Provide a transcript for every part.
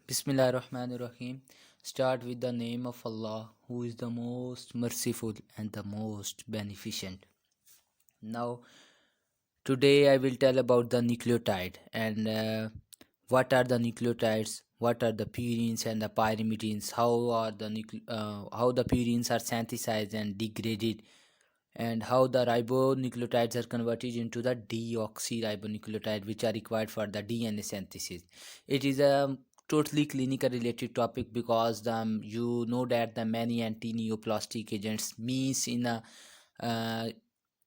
Bismillahirrahmanirrahim. Start with the name of Allah, who is the most merciful and the most beneficent. Now, today I will tell about the nucleotide and what are the nucleotides, what are the purines and the pyrimidines, how the purines are synthesized and degraded, and how the ribonucleotides are converted into the deoxyribonucleotide which are required for the DNA synthesis. It is a totally clinical related topic because you know that the many anti-neoplastic agents means in a uh,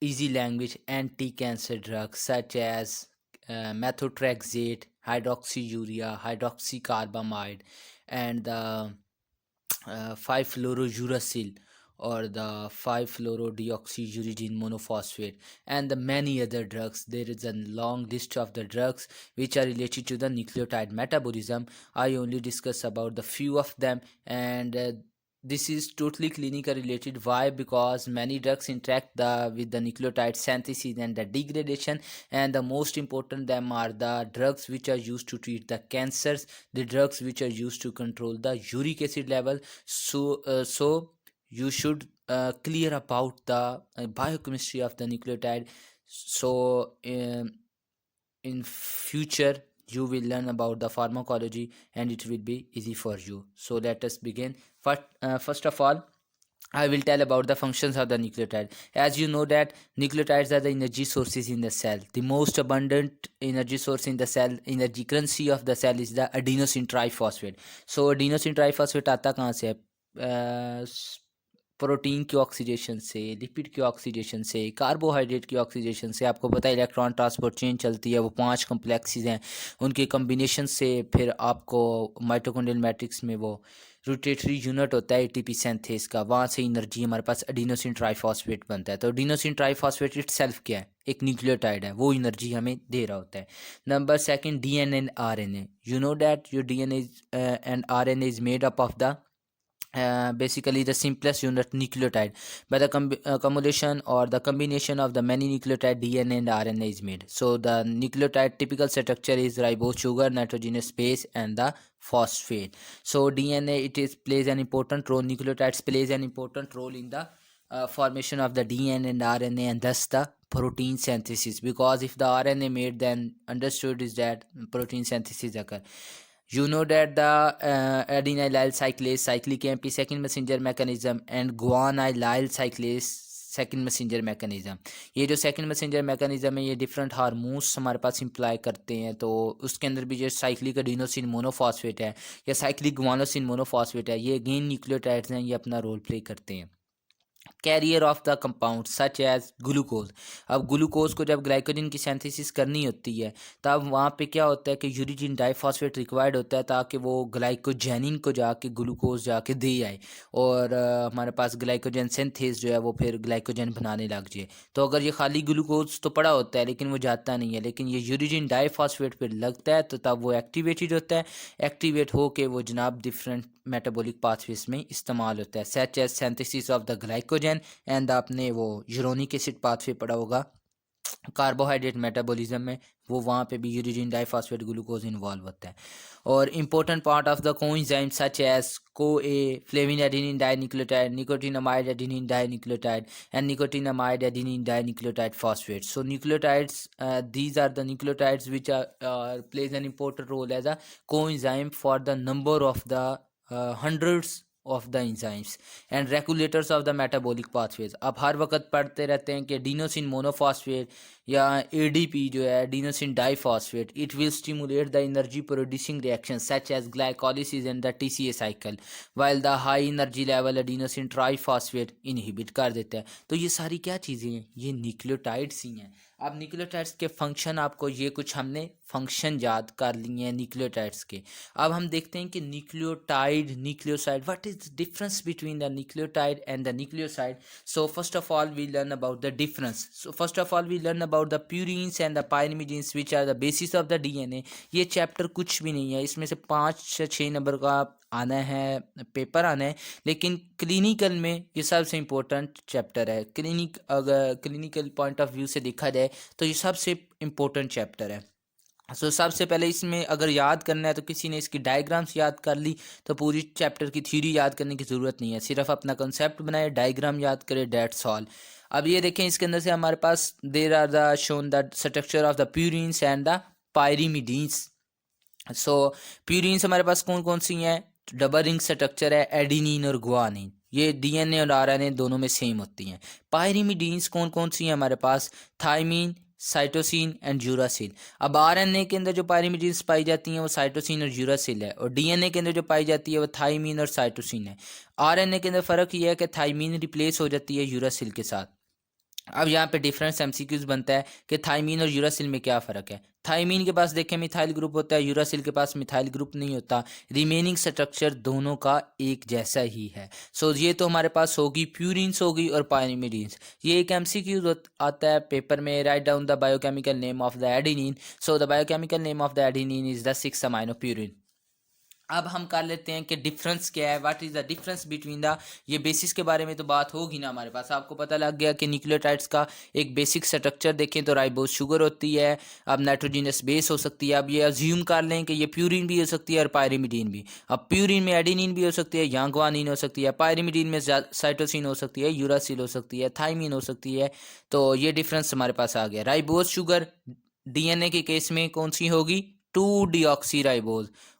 easy language anti-cancer drugs such as methotrexate, hydroxyurea, hydroxycarbamide, and the 5-fluorouracil or the 5-fluorodeoxyuridine monophosphate, and the many other drugs. There is a long list of the drugs which are related to the nucleotide metabolism. I only discuss about the few of them, and this is totally clinical related. Why? Because many drugs interact with the nucleotide synthesis and the degradation, and the most important them are the drugs which are used to treat the cancers, the drugs which are used to control the uric acid level. So you should clear about the biochemistry of the nucleotide. So in future you will learn about the pharmacology and it will be easy for you. So let us begin. First of all, I will tell about the functions of the nucleotide. As you know that nucleotides are the energy sources in the cell. The most abundant energy source in the cell, energy currency of the cell is the adenosine triphosphate. So adenosine triphosphate आता कहाँ से है? Protein की oxidation से, lipid की oxidation से, carbohydrate की oxidation से। आपको पता है इलेक्ट्रॉन ट्रांसपोर्ट चेन चलती है, वो 5 कॉम्प्लेक्सेस हैं, उनके कम्बिनेशन से फिर आपको माइटोकॉन्ड्रियल मैट्रिक्स में वो रोटेटरी यूनिट होता है एटीपी सिंथेस का, वहाँ से एनर्जी हमारे पास एडिनोसिन ट्राइफॉस्फेट बनता है। तो एडिनोसिन ट्राइफॉस्फेट इटसेल्फ क्या है? एक न्यूक्लियोटाइड है, वो एनर्जी हमें दे रहा होता है। Number second, DNA and RNA. You know that your DNA and RNA is made up of the basically the simplest unit nucleotide. By the accumulation or the combination of the many nucleotide, DNA and RNA is made. So the nucleotide typical structure is ribose sugar, nitrogenous base and the phosphate. So DNA, it is plays an important role, nucleotides plays an important role in the formation of the DNA and RNA and thus the protein synthesis, because if the RNA made, then understood is that protein synthesis occur. You know that the adenylyl cyclase, cyclic AMP second messenger mechanism, and guanylyl cyclase second messenger mechanism. ये जो second messenger mechanism है, ये different hormones हमारे पास imply करते हैं। तो उसके अंदर भी जो साइक्लिक एडिनोसिन मोनोफॉस्फेट है या साइक्लिक गुआनोसिन मोनोफॉस्फेट है, ये अगेन न्यूक्लियोटाइड्स हैं, ये अपना रोल प्ले करते हैं। Carrier of the compound such as glucose. अब ग्लूकोज को जब ग्लाइकोजन की सिंथेसिस करनी होती है, तब वहाँ पे क्या होता है कि यूरिजिन डाइफॉस्फेट रिक्वायर्ड होता है ताकि वो ग्लाइकोजेनिन को जाके ग्लूकोज जाके दे आए और हमारे पास ग्लाइकोजन सिंथेस जो है वो फिर ग्लाइकोजन बनाने लग जाए। तो अगर ये खाली ग्लूकोज तो पड़ा होता है लेकिन वो जाता नहीं है, लेकिन ये यूरिजिन डाइफॉस्फेट पर लगता है तो तब वो एक्टिवेटेड होता है। एक्टिवेट होके वो जनाब डिफरेंट मेटाबॉलिक पाथवेज में इस्तेमाल होता है, such as synthesis of the glycogen and आपने वो यूरोनिक एसिड पाथवे पढ़ा होगा कार्बोहाइड्रेट मेटाबॉलिज्म में, वो वहाँ पे भी यूरिजिन डाइफॉस्फेट ग्लूकोज इन्वॉल्व होता है। और important part of the coenzyme such as co A flavin adenine dinucleotide, nicotinamide adenine dinucleotide and nicotinamide adenine dinucleotide phosphate. So nucleotides, these are the nucleotides which are plays an important role as a coenzyme for the number of the hundreds of the enzymes and regulators of the metabolic pathways. अब हर वक्त पढ़ते रहते हैं कि adenosine monophosphate या ADP जो है adenosine diphosphate, it will stimulate the energy producing reaction such as glycolysis and the TCA cycle, while the high energy level adenosine triphosphate inhibit कर देता है। तो ये सारी क्या चीज़ें हैं? ये न्यूक्लियोटाइड्स ही हैं। अब न्यूक्लियोटाइड्स के फंक्शन, आपको ये कुछ हमने फंक्शन याद कर लिए हैं न्यूक्लियोटाइड्स के। अब हम देखते हैं कि nucleotide, nucleoside, what is the difference between the nucleotide and the nucleoside. So first of all we learn about the difference. So first of all we learn about the purines and the pyrimidines which are the basis of the DNA. ये chapter कुछ भी नहीं है, इसमें से 5 से 6 number का आना है, पेपर आना है, लेकिन क्लिनिकल में ये सबसे इम्पोर्टेंट चैप्टर है। अगर क्लिनिकल पॉइंट ऑफ व्यू से देखा जाए तो ये सबसे इम्पोर्टेंट चैप्टर है। सबसे पहले इसमें अगर याद करना है तो किसी ने इसकी डायग्राम्स याद कर ली तो पूरी चैप्टर की थ्योरी याद करने की ज़रूरत नहीं है, सिर्फ अपना कंसेप्ट बनाए, डायग्राम याद करें, डेट्स ऑल। अब ये देखें, इसके अंदर से हमारे पास there are the shown the structure of the purines and the pyrimidines. So purines हमारे पास कौन कौन सी हैं? डबल रिंग स्ट्रक्चर है, एडिनिन और गुआनिन, ये डीएनए और आरएनए दोनों में सेम होती हैं। पायरीमिडीन्स कौन कौन सी हैं हमारे पास? Thymine, cytosine and uracil. अब आरएनए के अंदर जो पायरीमिडीन्स पाई जाती हैं वो साइटोसिन और यूरासिल है, और डीएनए के अंदर जो पाई जाती है वो थायमीन और साइटोसिन है। आरएनए के अंदर फ़र्क ये है कि थायमीन रिप्लेस हो जाती है यूरासिल के साथ। अब यहाँ पे डिफरेंस एमसीक्यूज बनता है कि थायमीन और यूरासिल में क्या फ़र्क है। थायमीन के पास देखें मिथाइल ग्रुप होता है, यूरासिल के पास मिथाइल ग्रुप नहीं होता। रिमेनिंग स्ट्रक्चर दोनों का एक जैसा ही है। सो ये तो हमारे पास होगी प्यूरिन्स होगी और पायरीमिडीन्स। ये एक एमसीक्यूज आता है पेपर में, write down the biochemical name of the adenine. So the biochemical name of the adenine is the 6 amino purine. अब हम कर लेते हैं कि डिफरेंस क्या है, what is the difference between the, ये बेसिस के बारे में तो बात होगी ना हमारे पास। आपको पता लग गया कि न्यूक्लियोटाइड्स का एक बेसिक स्ट्रक्चर देखें तो राइबोज शुगर होती है, अब नाइट्रोजिनस बेस हो सकती है। अब ये अज्यूम कर लें कि ये प्यूरिन भी हो सकती है और पायरीमिडीन भी। अब प्यूरिन में एडिनिन भी हो सकती है, या गुआनिन हो सकती है, पायरीमिडीन में साइटोसिन हो सकती है, यूरासिल हो सकती है, थाइमिन हो सकती है। तो ये डिफरेंस हमारे पास आ गया। राइबोज शुगर डीएनए के केस में कौन सी होगी? 2 डीऑक्सी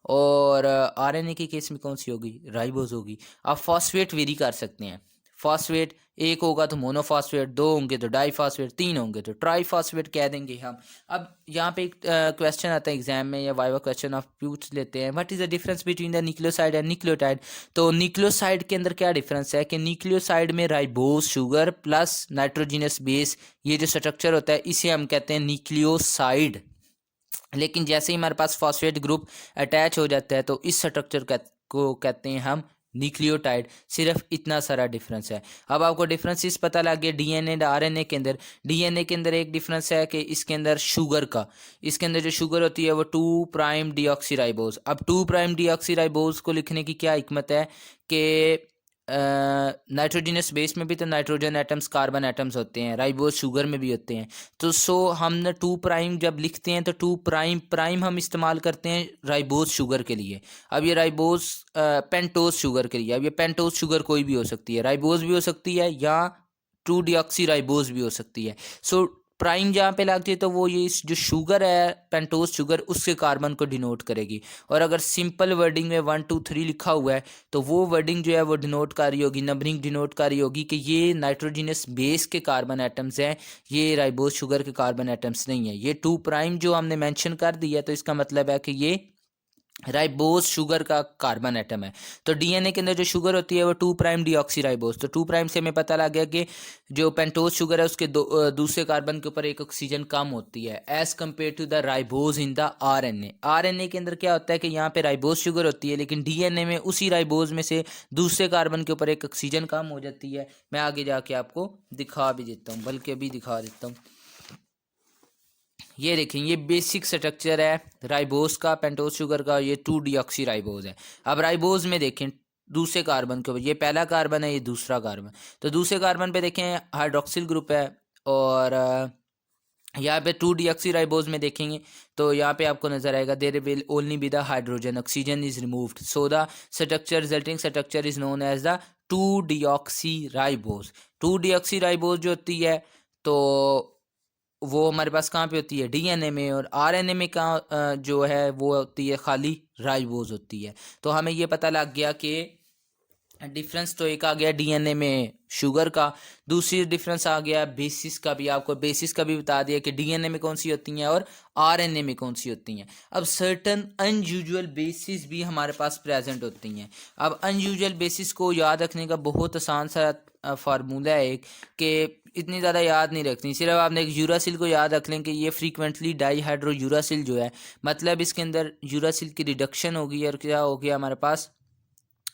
और आरएनए के केस में कौन सी होगी? राइबोज होगी। आप फॉस्फेट वेरी कर सकते हैं। फॉस्फेट एक होगा तो मोनोफॉस्फेट, दो होंगे तो डाईफॉस्फेट, तीन होंगे तो ट्राईफॉस्फेट कह देंगे हम। अब यहाँ पे एक क्वेश्चन आता है एग्जाम में या वाइवा क्वेश्चन ऑफ पूछ लेते हैं, what is the difference between the nucleoside and nucleotide. तो न्यूक्लियोसाइड के अंदर क्या डिफरेंस है कि न्यूक्लियोसाइड में ribose sugar plus nitrogenous base, ये जो स्ट्रक्चर होता है इसे हम कहते हैं न्यूक्लियोसाइड। लेकिन जैसे ही हमारे पास फॉस्फेट ग्रुप अटैच हो जाता है तो इस स्ट्रक्चर को कहते हैं हम न्यूक्लियोटाइड। सिर्फ इतना सारा डिफरेंस है। अब आपको डिफरेंसेस पता लग गया डीएनए और आरएनए के अंदर। डीएनए के अंदर एक डिफरेंस है कि इसके अंदर शुगर का, इसके अंदर जो शुगर होती है वो 2' डीऑक्सीराइबोज। अब 2' डीऑक्सीराइबोज को लिखने की क्या हिकमत है कि नाइट्रोजनस बेस में भी तो नाइट्रोजन एटम्स कार्बन एटम्स होते हैं, राइबोज शुगर में भी होते हैं। तो हम 2' जब लिखते हैं तो 2' हम इस्तेमाल करते हैं राइबोज शुगर के लिए। अब ये राइबोज पेंटोज शुगर के लिए, अब ये पेंटोज शुगर कोई भी हो सकती है, राइबोज भी हो सकती है या 2 डीऑक्सी राइबोज भी हो सकती है। सो प्राइम जहाँ पे लगती है तो वो ये जो शुगर है पेंटोज शुगर उसके कार्बन को डिनोट करेगी। और अगर सिंपल वर्डिंग में 1 2 3 लिखा हुआ है तो वो वर्डिंग जो है वो डिनोट कर रही होगी, नंबरिंग डिनोट कर रही होगी कि ये नाइट्रोजिनस बेस के कार्बन एटम्स हैं, ये राइबोज शुगर के कार्बन एटम्स नहीं है। ये 2' जो हमने मेंशन कर दिया है तो इसका मतलब है कि ये राइबोज शुगर का कार्बन एटम है। तो डीएनए के अंदर जो शुगर होती है वो 2' डीऑक्सीराइबोज। तो 2' से हमें पता लग गया कि जो पेंटोज शुगर है उसके दूसरे कार्बन के ऊपर एक ऑक्सीजन कम होती है as compare to the ribose in the RNA. RNA के अंदर क्या होता है कि यहाँ पे राइबोज शुगर होती है लेकिन डीएनए में उसी राइबोज में से दूसरे कार्बन के ऊपर एक ऑक्सीजन कम हो जाती है। मैं आगे जाके आपको दिखा भी देता हूँ, बल्कि अभी दिखा देता हूँ। ये देखें, ये बेसिक स्ट्रक्चर है राइबोज का, पेंटोज शुगर का, ये 2 डीऑक्सीराइबोज है। अब राइबोज में देखें दूसरे कार्बन के ऊपर, ये पहला कार्बन है, ये दूसरा कार्बन। तो दूसरे कार्बन पे देखें हाइड्रोक्सिल ग्रुप है, और यहाँ पे 2 डीऑक्सीराइबोज में देखेंगे तो यहाँ पे आपको नजर आएगा there will only be the hydrogen, oxygen is removed, so the structure resulting structure is known as the 2 deoxyribose. 2 deoxyribose जो होती है तो वो हमारे पास कहाँ पे होती है? डीएनए में। और आरएनए में कहाँ जो है वो होती है खाली राइबोज होती है। तो हमें ये पता लग गया कि डिफरेंस तो एक आ गया डीएनए में शुगर का, दूसरी डिफरेंस आ गया बेसिस का भी। आपको बेसिस का भी बता दिया कि डीएनए में कौन सी होती हैं और आरएनए में कौन सी होती हैं। अब सर्टन अनयूजुअल बेसिस भी हमारे पास प्रेजेंट होती हैं। अब अनयूजुअल बेसिस को याद रखने का बहुत आसान सा फार्मूला है एक, कि इतनी ज़्यादा याद नहीं रखनी, सिर्फ आपने एक यूरासिल को याद रख लें कि ये फ्रीक्वेंटली डाईहाइड्रो यूरासिल जो है, मतलब इसके अंदर यूरासिल की रिडक्शन होगी और क्या हो गया हमारे पास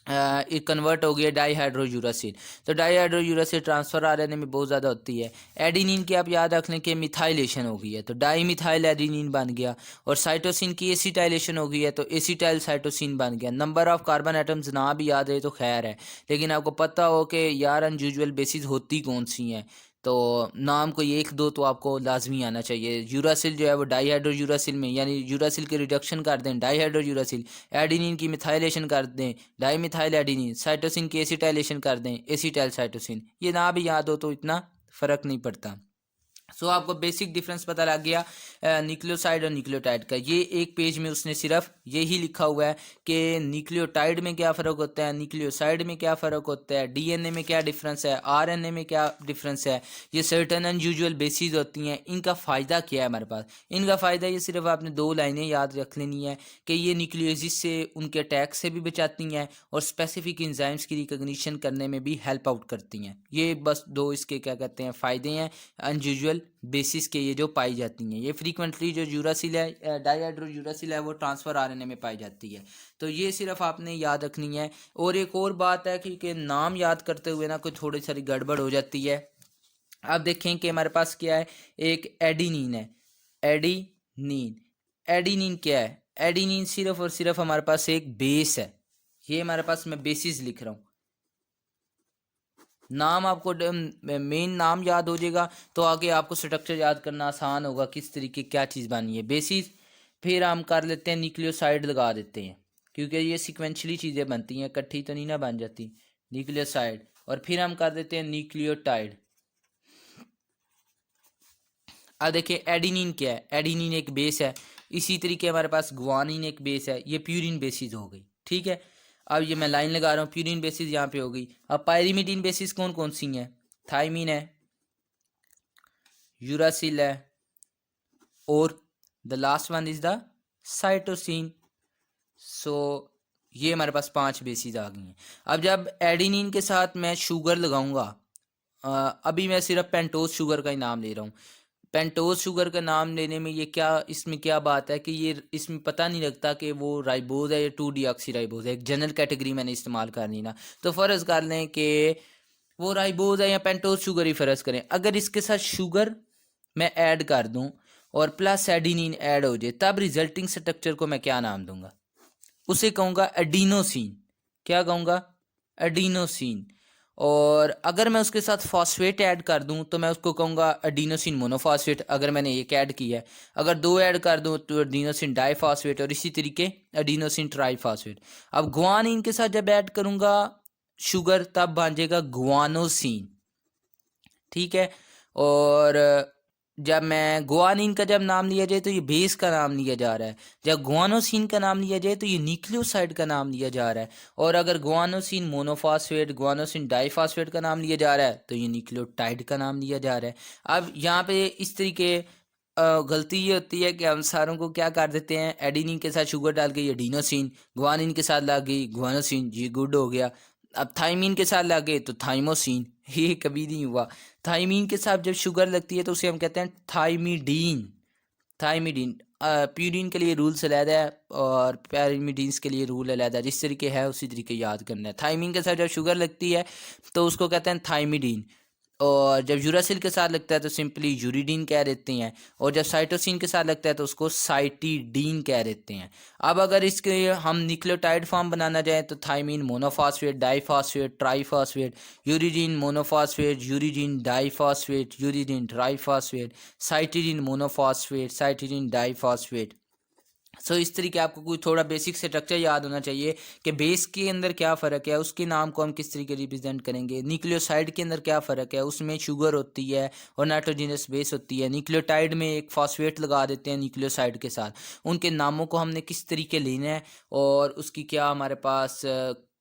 एक कन्वर्ट हो गया डाईहाइड्रो यूरासिल। तो डाईहाइड्रो यूरासिल ट्रांसफर आरएनए में बहुत ज़्यादा होती है। एडिनिन की आप याद रख लें कि मिथाइलेशन हो गई है तो डाई मिथाइल एडिनिन बन गया, और साइटोसिन की एसिटाइलेशन हो गई है तो एसिटाइल साइटोसिन बन गया। नंबर ऑफ कार्बन एटम्स ना भी याद रहे तो खैर है, लेकिन आपको पता हो कि यार अनयूजुअल बेसिस होती कौन सी हैं। तो नाम कोई एक दो तो आपको लाजमी आना चाहिए। यूरासिल जो है वो डाईहाइड्रो यूरासिल में, यानी यूरासिल के रिडक्शन कर दें डाईहाइड्रो यूरासिल, एडिनिन की मिथाइलेशन कर दें डाई मिथाइल एडिनिन, साइटोसिन की एसिटाइलेशन कर दें एसिटाइल साइटोसिन। ये ना भी याद हो तो इतना फ़र्क नहीं पड़ता। आपको बेसिक डिफरेंस पता लग गया न्यूक्लियोसाइड और न्यूक्लियोटाइड का। ये एक पेज में उसने सिर्फ यही लिखा हुआ है कि न्यूक्लियोटाइड में क्या फ़र्क होता है, न्यूक्लियोसाइड में क्या फ़र्क होता है, डीएनए में क्या डिफरेंस है, आरएनए में क्या डिफरेंस है, ये सर्टन अनयूजुअल बेसिस होती हैं, इनका फ़ायदा क्या है हमारे पास। इनका फ़ायदा ये सिर्फ आपने 2 लाइनें याद रख लेनी है कि ये न्यूक्लियोसिस से, उनके अटैक से भी बचाती हैं और स्पेसिफिक इंजाइम्स की रिकग्निशन करने में भी हेल्प आउट करती हैं। ये बस 2 इसके क्या कहते हैं फ़ायदे हैं अनयूजुअल बेसिस के, ये जो पाई जाती हैं। ये फ्रीक्वेंटली जो यूरासिल है, डाईहाइड्रो यूरासिल है, वो ट्रांसफ़र आरएनए में पाई जाती है। तो ये सिर्फ आपने याद रखनी है। और एक और बात है कि नाम याद करते हुए ना कोई थोड़ी सारी गड़बड़ हो जाती है। आप देखें कि हमारे पास क्या है, एक एडिनिन है, एडिनिन। एडिनिन क्या है, एडिनिन सिर्फ और सिर्फ हमारे पास एक बेस है। ये हमारे पास मैं बेसिस लिख रहा हूँ। नाम आपको मेन नाम याद हो जाएगा तो आगे आपको स्ट्रक्चर याद करना आसान होगा, किस तरीके क्या चीज़ बनी है बेसिस। फिर हम कर लेते हैं न्यूक्लियोसाइड लगा देते हैं, क्योंकि ये सिक्वेंशली चीज़ें बनती हैं, इकट्ठी तो नहीं ना बन जाती। न्यूक्लियोसाइड, और फिर हम कर देते हैं न्यूक्लियोटाइड। अब देखिए एडिनिन क्या है, एडिनिन एक बेस है। इसी तरीके हमारे पास गुआनिन एक बेस है, ये प्यूरिन बेसिस हो गई, ठीक है। अब ये मैं लाइन लगा रहा हूँ, प्यूरिन बेसिस यहाँ पे हो गई। अब पायरीमिडीन बेसिस कौन कौन सी हैं, थाइमिन है, यूरासिल है, और the last one is the cytosine. So ये हमारे पास 5 बेसिस आ गई हैं। अब जब एडिनिन के साथ मैं शुगर लगाऊंगा, अभी मैं सिर्फ पेंटोज शुगर का ही नाम ले रहा हूँ। पेंटोज शुगर का नाम लेने में ये क्या, इसमें क्या बात है कि ये इसमें पता नहीं लगता कि वो राइबोज है या 2 डीऑक्सी राइबोज है। एक जनरल कैटेगरी मैंने इस्तेमाल करनी ना, तो फ़र्ज़ कर लें कि वो राइबोज है या पेंटोज शुगर ही फ़र्ज़ करें। अगर इसके साथ शुगर मैं ऐड कर दूं और प्लस एडिनिन ऐड हो जाए, तब रिजल्टिंग स्ट्रक्चर को मैं क्या नाम दूंगा, उसे कहूँगा एडिनोसिन। क्या कहूँगा, एडिनोसिन। और अगर मैं उसके साथ फॉस्फेट ऐड कर दूं तो मैं उसको कहूँगा एडिनोसिन मोनोफॉस्फेट, अगर मैंने एक ऐड किया है। अगर 2 ऐड कर दूं तो एडिनोसिन डाईफॉस्फेट, और इसी तरीके एडिनोसिन ट्राईफॉस्फेट। अब गुआनिन के साथ जब ऐड करूँगा शुगर, तब बन जाएगा गुआनोसिन, ठीक है। और जब मैं गुआनिन का जब नाम लिया जाए तो ये बेस का नाम लिया जा रहा है, जब गुआनोसिन का नाम लिया जाए तो ये न्यूक्लियोसाइड का नाम लिया जा रहा है, और अगर गुआनोसिन मोनोफॉस्फेट, गुआनोसिन डाईफॉस्फेट का नाम लिया जा रहा है तो ये न्यूक्लियोटाइड का नाम लिया जा रहा है। अब यहाँ पे इस तरीके गलती ये होती है कि हम सारों को क्या कर देते हैं, एडिनिन के साथ शुगर डाल के ये एडिनोसिन, गुआनिन के साथ लग गई गुआनोसिन, ये गुड हो गया। अब थाइमिन के साथ लगे तो थाइमोसिन, ये कभी नहीं हुआ। थाइमीन के साथ जब शुगर लगती है तो उसे हम कहते हैं थाइमिडीन। थाइमिडीन, प्यूरिन के लिए रूल्स अलहदा है और पैरामिडीन्स के लिए रूल अलहदा है, जिस तरीके है उसी तरीके याद करना है। थाइमिन के साथ जब शुगर लगती है तो उसको कहते हैं थाइमिडीन, और जब यूरासिल के साथ लगता है तो सिंपली यूरिडीन कह देते हैं, और जब साइटोसिन के साथ लगता है तो उसको साइटिडीन कह देते हैं। अब अगर इसके हम न्यूक्लियोटाइड फॉर्म बनाना चाहें तो thymine monophosphate, diphosphate, triphosphate, uridine monophosphate, uridine diphosphate, uridine triphosphate, cytidine monophosphate, cytidine diphosphate. इस तरीके आपको कोई थोड़ा बेसिक स्ट्रक्चर याद होना चाहिए कि बेस के अंदर क्या फ़र्क है, उसके नाम को हम किस तरीके रिप्रेजेंट करेंगे। न्यूक्लियोसाइड के अंदर क्या फ़र्क है, उसमें शुगर होती है और नाइट्रोजनस बेस होती है। न्यूक्लियोटाइड में एक फॉस्फेट लगा देते हैं न्यूक्लियोसाइड के साथ, उनके नामों को हमने किस तरीके लेना है, और उसकी क्या हमारे पास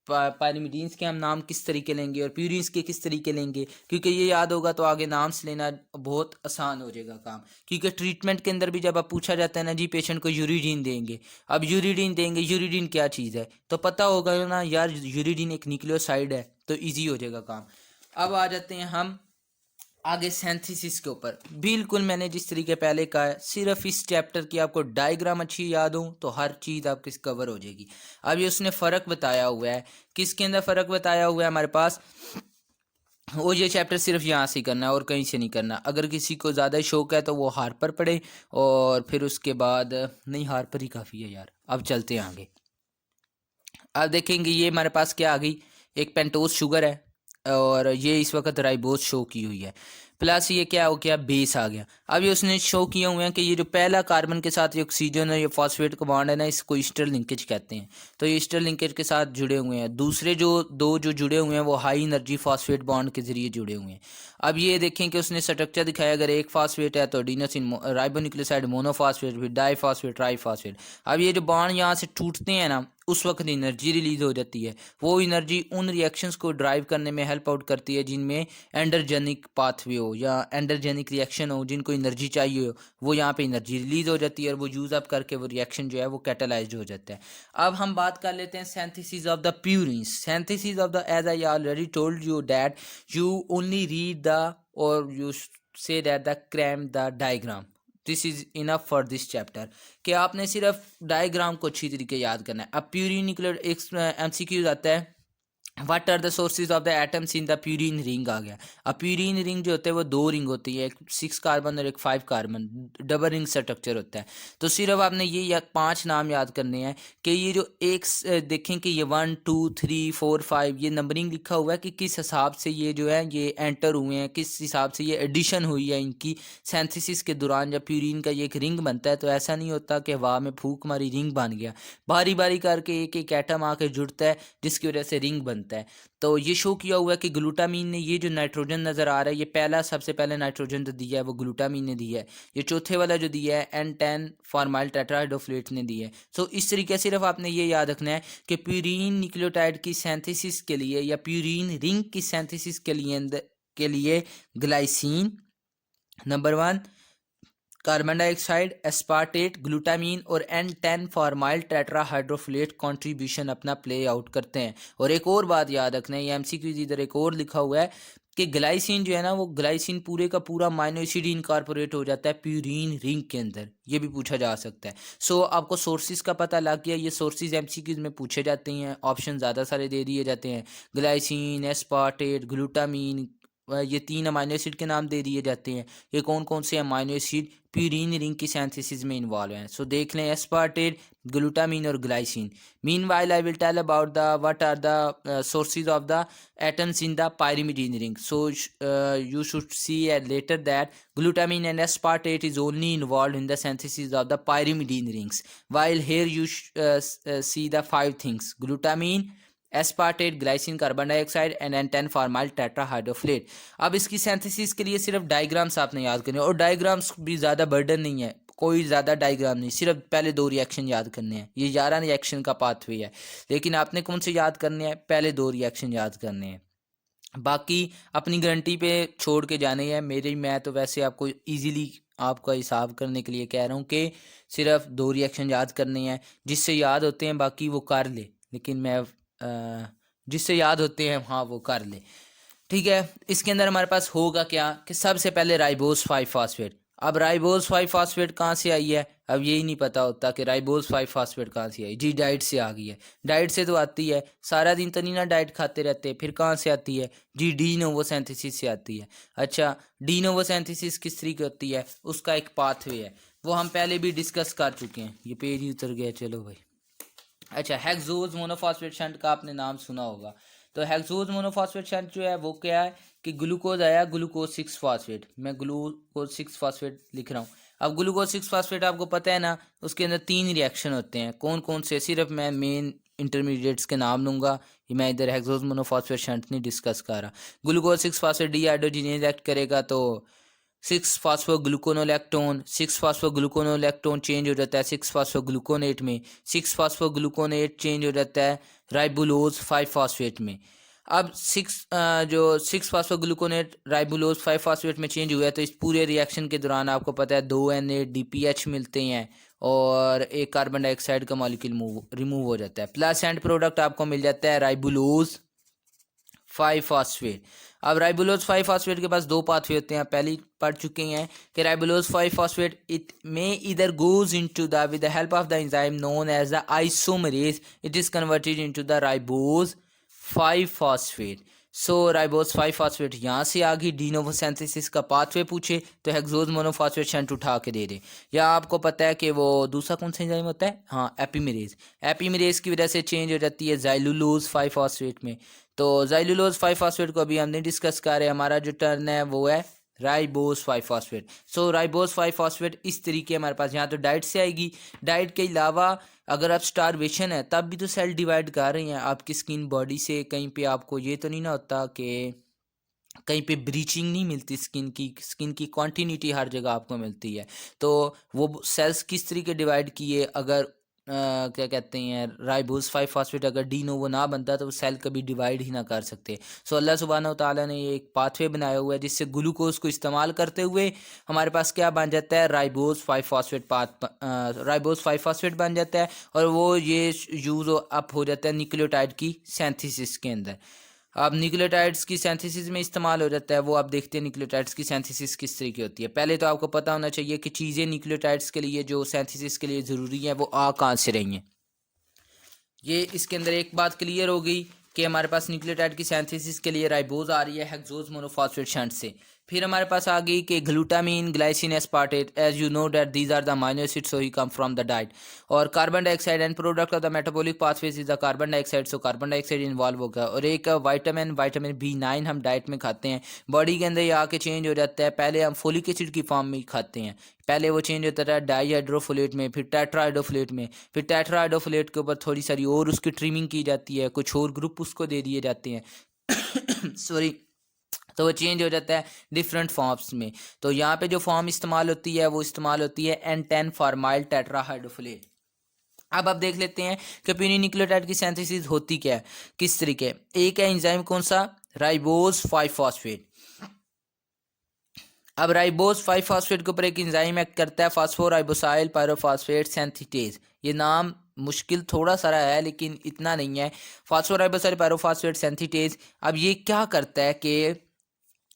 पायरीमिडीन्स के हम नाम किस तरीके लेंगे और प्यूरिन्स के किस तरीके लेंगे। क्योंकि ये याद होगा तो आगे नाम से लेना बहुत आसान हो जाएगा काम। क्योंकि ट्रीटमेंट के अंदर भी जब आप पूछा जाता है ना जी, पेशेंट को यूरिडीन देंगे, अब यूरिडीन देंगे, यूरिडीन क्या चीज़ है तो पता होगा ना यार, यूरिडीन एक न्यूक्लियोसाइड है, तो ईजी हो जाएगा काम। अब आ जाते हैं हम आगे सिंथेसिस के ऊपर। बिल्कुल मैंने जिस तरीके पहले कहा है, सिर्फ इस चैप्टर की आपको डायग्राम अच्छी याद हो तो हर चीज़ आपकी कवर हो जाएगी। अब ये उसने फ़र्क बताया हुआ है, किसके अंदर फ़र्क बताया हुआ है हमारे पास, वो ये चैप्टर सिर्फ यहाँ से करना है और कहीं से नहीं करना। अगर किसी को ज़्यादा शौक है तो वो हार्पर पढ़े, और फिर उसके बाद नहीं, हार्पर ही काफ़ी है यार। अब चलते हैं आगे। अब देखेंगे ये हमारे पास क्या आ गई, एक पेंटोस शुगर है और ये इस वक्त राइबोज शो की हुई है। प्लस ये क्या हो गया, बेस आ गया। अब ये उसने शो किए हुए हैं कि ये जो पहला कार्बन के साथ ये ऑक्सीजन है, ये फॉस्फेट का बॉन्ड है ना, इसको ईस्टर लिंकेज कहते हैं। तो ये ईस्टर लिंकेज के साथ जुड़े हुए हैं। दूसरे जो दो जो जुड़े हुए हैं वो हाई एनर्जी फॉस्फेट बॉन्ड के जरिए जुड़े हुए हैं। अब ये देखें कि उसने स्ट्रक्चर दिखाया, अगर एक फॉस्फेट है तो एडिनोसिन राइबोन्यूक्लियोसाइड मोनोफॉस्फेट, फिर डाईफॉस्फेट, ट्राईफॉस्फेट। अब ये जो बॉन्ड यहाँ से टूटते हैं ना, उस वक्त एनर्जी रिलीज हो जाती है। वो एनर्जी उन रिएक्शंस को ड्राइव करने में हेल्प आउट करती है जिनमें एंडरजेनिक पाथवे हो या एंडरजेनिक रिएक्शन हो, जिनको एनर्जी चाहिए हो, वो यहाँ पे एनर्जी रिलीज हो जाती है और वो यूज़ अप करके वो रिएक्शन जो है वो कैटालाइज्ड हो जाता है। अब हम बात कर लेते हैं synthesis of the purines. Synthesis of the, as I already told you that you only read the और you say that the cram the diagram, this is enough for this chapter. कि आपने सिर्फ डायग्राम को अच्छी तरीके याद करना है। अब प्यूरिन न्यूक्लियर एक MCQ आता है, what are the sources of the atoms in the purine ring आ गया। अब प्यूरिन रिंग जो होते हैं वो दो रिंग होती है, एक 6 कार्बन और एक 5 कार्बन, डबल रिंग स्ट्रक्चर होता है। तो सिर्फ आपने ये 5 नाम याद करने हैं कि ये जो एक देखें कि ये 1 2 3 4 5 ये नंबरिंग लिखा हुआ है कि किस हिसाब से ये जो है ये एंटर हुए हैं, किस हिसाब से ये एडिशन हुई है इनकी सिंथेसिस के दौरान। जब प्यूरिन का ये एक रिंग बनता है तो ऐसा नहीं होता कि हवा में फूंक मारी रिंग बन गया, बारी बारी करके एक एक एटम आके जुड़ता है जिसकी वजह से रिंग बनता है। तो ये शो किया हुआ है कि ग्लूटामीन ने, ये जो नाइट्रोजन नज़र आ रहा है, ये पहला सबसे पहले नाइट्रोजन जो दिया है वो ग्लूटामीन ने दिया है। ये चौथे वाला जो दिया है N10 फॉर्माइल टेट्राहाइड्रोफोलेट ने दिया है। सो इस तरीके से सिर्फ आपने ये याद रखना है कि प्यूरीन न्यूक्लियोटाइड की सिंथेसिस के लिए या प्यूरीन रिंग की सिंथेसिस के लिए glycine number 1, carbon dioxide, aspartate, glutamine और N10 फॉर्माइल टेट्राहाइड्रोफोलेट कंट्रीब्यूशन अपना प्ले आउट करते हैं। और एक और बात याद रखना है, ये MCQ इधर एक और लिखा हुआ है कि ग्लाइसिन जो है ना, वो ग्लाइसिन पूरे का पूरा माइनो एसिड इनकॉर्पोरेट हो जाता है प्यूरीन रिंग के अंदर, ये भी पूछा जा सकता है। सो आपको सोर्सेज का पता लग गया, ये सोर्सेज MCQ में पूछे जाते हैं, ऑप्शन ज़्यादा सारे दे दिए जाते हैं। ग्लाइसिन, एस्पार्टेट, ग्लूटामीन, ये 3 अमाइनो एसिड के नाम दे दिए जाते हैं। ये कौन कौन से अमाइनो एसिड प्यूरीन रिंग की सिंथेसिस में इन्वॉल्व हैं? सो देख लें, एस्पार्टेट, ग्लूटामीन और glycine. Meanwhile I will tell about the what are the sources of the atoms in the pyrimidine ring. So you should see later that glutamine and aspartate is only involved in the synthesis of the pyrimidine rings, while here you see the 5 things: glutamine, aspartate, glycine, carbon dioxide and N10 formyl tetrahydrofolate. अब इसकी synthesis के लिए सिर्फ diagrams आपने याद करने, और diagrams भी ज़्यादा बर्डन नहीं है, कोई ज़्यादा डायग्राम नहीं, सिर्फ पहले 2 रिएक्शन याद करने हैं। ये 11 रिएक्शन का पाथवे है, लेकिन आपने कौन से याद करने हैं? पहले 2 रिएक्शन याद करने हैं, बाकी अपनी गारंटी पे छोड़ के जाने हैं। मैं तो वैसे आपको ईजीली आपका हिसाब करने के लिए कह रहा हूँ कि सिर्फ 2 रिएक्शन याद करने हैं, जिससे याद होते हैं बाकी वो कर ले, लेकिन मैं जिससे याद होते हैं हाँ वो कर ले, ठीक है। इसके अंदर हमारे पास होगा क्या कि सबसे पहले राइबोस 5 फास्फेट। अब राइबोस 5 फास्फेट कहाँ से आई है? अब यही नहीं पता होता कि राइबोस 5 फास्फेट कहाँ से आई। जी डाइट से आ गई है। डाइट से तो आती है, सारा दिन तो नहीं ना डाइट खाते रहते, फिर कहाँ से आती है? जी डी नोवोसिंथेसिस से आती है। अच्छा, डी नोवोसिंथेसिस किस तरीके होती है? उसका एक पाथवे है, वो हम पहले भी डिस्कस कर चुके हैं। ये पेज ही उतर गया, चलो भाई। अच्छा, हेक्सोज मोनोफॉस्फेट शंट का आपने नाम सुना होगा। तो हेक्सोज मोनोफॉस्फेट शंट जो है वो क्या है कि ग्लूकोज आया, ग्लूकोज 6 फास्फेट, मैं ग्लूकोज 6 फास्फेट लिख रहा हूँ। अब ग्लूकोज 6 फास्फेट आपको पता है ना, उसके अंदर 3 रिएक्शन होते हैं। कौन कौन से? सिर्फ मैं मेन इंटरमीडिएट्स के नाम लूँगा, मैं इधर हेक्सोज मोनोफॉस्फेट शंट नहीं डिस्कस कर रहा। ग्लूकोज 6 फास्फेट डीहाइड्रोजिनेज एक्ट करेगा तो 6 फास्फोग्लूकोनोलैक्टोन, 6 फास्फोग्लूकोनोलैक्टोन चेंज हो जाता है 6 फास्फोग्लूकोनेट में, 6 फास्फोग्लूकोनेट चेंज हो जाता है राइबुलोज 5 फास्फेट में। अब 6 फास्फोग्लूकोनेट राइबुलोज 5 फास्फेट में चेंज हुआ है, तो इस पूरे रिएक्शन के दौरान आपको पता है 2 NADPH मिलते हैं और एक कार्बन डाइऑक्साइड का मॉलिक्यूल रिमूव हो जाता है। प्लस एंड प्रोडक्ट आपको मिल जाता है राइबुलोज 5 फास्फेट। अब राइबुलोज 5 फास्फेट के पास 2 पाथवे होते हैं, पहले पढ़ चुके हैं कि राइबुलोज 5 फास्फेट इट मे इधर goes into the with the help of the enzyme known as the isomerase, it is converted into the ribose 5 phosphate. So ribose 5 phosphate यहाँ से आ गई। डी नोवोसिंथेसिस का पाथवे पूछे तो हेक्सोज मोनोफॉस्फेट शंट उठा के दे दे। या आपको पता है कि वो दूसरा कौन सा एंजाइम होता है? हाँ, एपिमेरेज। एपिमेरेज की वजह से चेंज हो जाती है जाइलुलोज 5 फास्फेट में। तो जाइलुलोज 5 फास्फेट को अभी हम नहीं डिस्कस कर रहे, हमारा जो टर्न है वो है राइबोस 5 फॉस्फेट। सो राइबोस 5 फॉस्फेट इस तरीके हमारे पास यहाँ तो डाइट से आएगी। डाइट के अलावा अगर आप स्टारवेशन है तब भी तो सेल डिवाइड कर रहे हैं आपकी स्किन बॉडी से, कहीं पे आपको ये तो नहीं ना होता कि कहीं पे ब्रीचिंग नहीं मिलती, स्किन की कॉन्टिन्यूटी हर जगह आपको मिलती है। तो वो सेल्स किस तरीके डिवाइड किए, अगर क्या कहते हैं राइबोस 5 फॉस्फेट अगर डी नोवो ना बनता तो वो सेल कभी डिवाइड ही ना कर सकते। सो अल्लाह सुब्हानहू तआला ने ये एक पाथवे बनाया हुआ है जिससे ग्लूकोज को इस्तेमाल करते हुए हमारे पास क्या बन जाता है, राइबोस 5 फॉस्फेट बन जाता है, और वो ये यूज़ अप हो जाता है न्यूक्लियोटाइड की सेंथिसिस के अंदर। अब न्यूक्लियोटाइड्स की सिंथेसिस में इस्तेमाल हो जाता है, वो आप देखते हैं न्यूक्लियोटाइड्स की सिंथेसिस किस तरीके होती है। पहले तो आपको पता होना चाहिए कि चीज़ें न्यूक्लियोटाइड्स के लिए जो सिंथेसिस के लिए ज़रूरी है वो आ कहाँ से रही हैं। ये इसके अंदर एक बात क्लियर हो गई कि हमारे पास न्यूक्लियोटाइड की सिंथेसिस के लिए राइबोज आ रही है हेक्सोज मोनोफॉस्फेट शंट से। फिर हमारे पास आ गई कि glutamine, glycine, aspartate, as you know that these are the amino acids, so he come from the diet. और carbon dioxide end product of the metabolic pathways is the carbon dioxide, so carbon dioxide involve होगा। और एक vitamin B9 हम diet में खाते हैं, body के अंदर ये आके चेंज हो जाता है। पहले हम फोलिक एसिड की फॉर्म में खाते हैं, पहले वो चेंज होता था डाईहाइड्रोफोलेट में, फिर टेट्राहाइड्रोफोलेट में, फिर टेट्राहाइड्रोफोलेट के ऊपर थोड़ी सारी और उसकी ट्रिमिंग की जाती है, कुछ और ग्रुप उसको दे दिए जाते हैं सॉरी। तो वो चेंज हो जाता है डिफरेंट फॉर्म्स में। तो यहाँ पे जो फॉर्म इस्तेमाल होती है वो इस्तेमाल होती है N10 फॉर्माइल टेट्राहाइड्रोफोलेट। अब आप देख लेते हैं कि प्यूरिन न्यूक्लियोटाइड की सिंथेसिस होती क्या है, किस तरीके। एक है एंजाइम कौन सा, राइबोस 5 फॉस्फेट। अब राइबोस 5 फॉस्फेट के ऊपर एक एंजाइम एक्ट करता है, फास्फोराइबोसाइल पायरोफॉस्फेट सिंथेटेज। ये नाम मुश्किल थोड़ा सारा है लेकिन इतना नहीं है, फास्फोराइबोसाइल पायरोफॉस्फेट सिंथेटेज। अब ये क्या करता है कि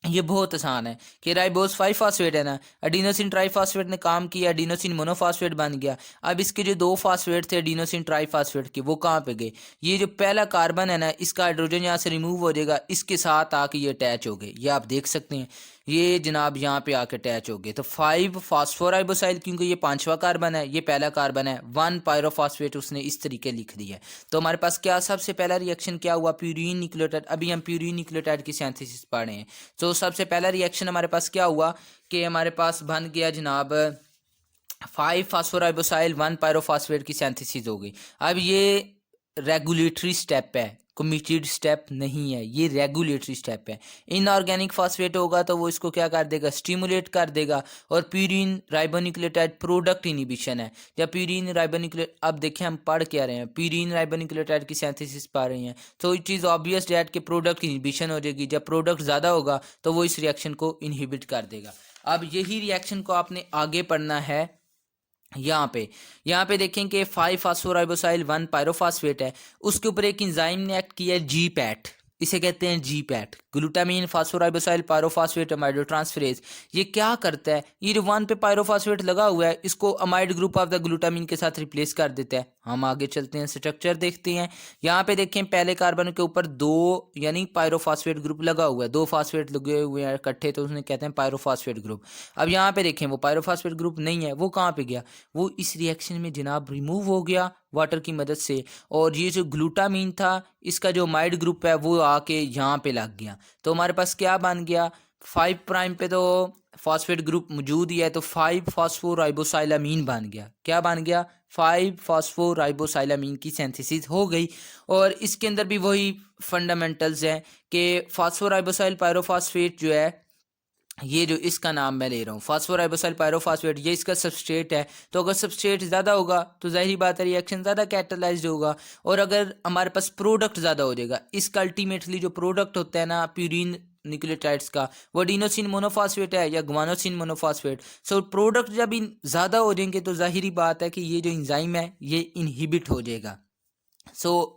ये बहुत आसान है कि राइबोस 5 फॉस्फेट है ना, एडिनोसिन ट्राइफॉस्फेट ने काम किया, एडिनोसिन मोनोफॉस्फेट बन गया। अब इसके जो 2 फॉस्फेट थे एडिनोसिन ट्राइफॉस्फेट के, वो कहाँ पे गए, ये जो पहला कार्बन है ना इसका हाइड्रोजन यहाँ से रिमूव हो जाएगा, इसके साथ आके ये अटैच हो गए। ये आप देख सकते हैं, ये जनाब यहाँ पे आके अटैच हो गए। तो 5 फास्फोराइबोसाइल, क्योंकि ये 5वां कार्बन है, ये पहला कार्बन है, 1 पायरोफॉस्फेट उसने इस तरीके लिख दिया है। तो हमारे पास क्या सबसे पहला रिएक्शन क्या हुआ, प्यूरिन न्यूक्लियोटाइड। अभी हम प्यूरिन न्यूक्लियोटाइड की सिंथेसिस पढ़ रहे हैं। तो सबसे पहला रिएक्शन हमारे पास क्या हुआ कि हमारे पास बन गया जनाब 5 फास्फोराइबोसाइल 1 पायरोफॉस्फेट की सिंथेसिस हो गई। अब ये रेगुलेटरी स्टेप है, कमिटेड स्टेप नहीं है, ये रेगुलेटरी स्टेप है। इनऑर्गेनिक फॉस्फेट होगा तो वो इसको क्या कर देगा, स्टिमुलेट कर देगा। और प्यूरिन राइबोन्यूक्लियोटाइड प्रोडक्ट इनिबिशन है। जब प्यूरिन राइबोन्यूक्लियोटाइड, अब देखें हम पढ़ क्या रहे हैं, प्यूरिन राइबोन्यूक्लियोटाइड की सिंथेसिस पढ़ रहे हैं, तो ये चीज़ ऑब्वियस डेट के प्रोडक्ट इनिबिशन हो जाएगी। जब प्रोडक्ट ज़्यादा होगा तो वो इस रिएक्शन को इनहिबिट कर देगा। अब यही रिएक्शन को आपने आगे पढ़ना है। यहाँ पे देखें कि 5 फास्फोराइबोसाइल 1 पायरोफॉस्फेट है, उसके ऊपर एक इंजाइम ने एक्ट किया है G-पैट, इसे कहते हैं GPAT, glutamine phosphoribosyl pyrophosphate amido transferase. ये क्या करता है, ये जो 1 पे पायरोफॉस्फेट लगा हुआ है इसको amide group of the glutamine के साथ रिप्लेस कर देता है। हम आगे चलते हैं, स्ट्रक्चर देखते हैं। यहाँ पे देखें पहले कार्बन के ऊपर 2 यानी पायरोफॉस्फेट ग्रुप लगा हुआ है, 2 फॉस्फेट लगे हुए हैं इकट्ठे, तो उसने कहते हैं पायरोफॉस्फेट ग्रुप। अब यहाँ पे देखें वो पायरोफॉस्फेट ग्रुप नहीं है, वो कहाँ पे गया, वो इस रिएक्शन में जनाब रिमूव हो गया वाटर की मदद से। और ये जो ग्लूटामीन था इसका जो अमाइड ग्रुप है वो आके यहाँ पे लग गया। तो हमारे पास क्या बन गया, 5 प्राइम पे तो फॉस्फेट ग्रुप मौजूद ही है, तो 5 फॉस्फोराइबोसाइलामीन बन गया। क्या बन गया, 5 फॉस्फोराइबोसाइलामीन की सिंथेसिस हो गई। और इसके अंदर भी वही फंडामेंटल्स हैं कि फास्फोराइबोसाइल पायरोफॉस्फेट जो है, ये जो इसका नाम मैं ले रहा हूँ फास्फोराइबोसाइल पायरोफॉस्फेट, ये इसका सबस्ट्रेट है। तो अगर सबस्ट्रेट ज़्यादा होगा तो जाहिर बात है रिएक्शन ज़्यादा कैटालाइज्ड होगा। और अगर हमारे पास प्रोडक्ट ज़्यादा हो जाएगा, इसका अल्टीमेटली जो प्रोडक्ट होता है ना प्यूरिन न्यूक्लियोटाइड्स का, वो एडिनोसिन मोनोफॉस्फेट है या ग्वानोसिन मोनोफॉस्फेट। सो प्रोडक्ट जब ज़्यादा हो जाएंगे तो जाहिर बात है कि ये जो इंजाइम है ये इनहिबिट हो जाएगा।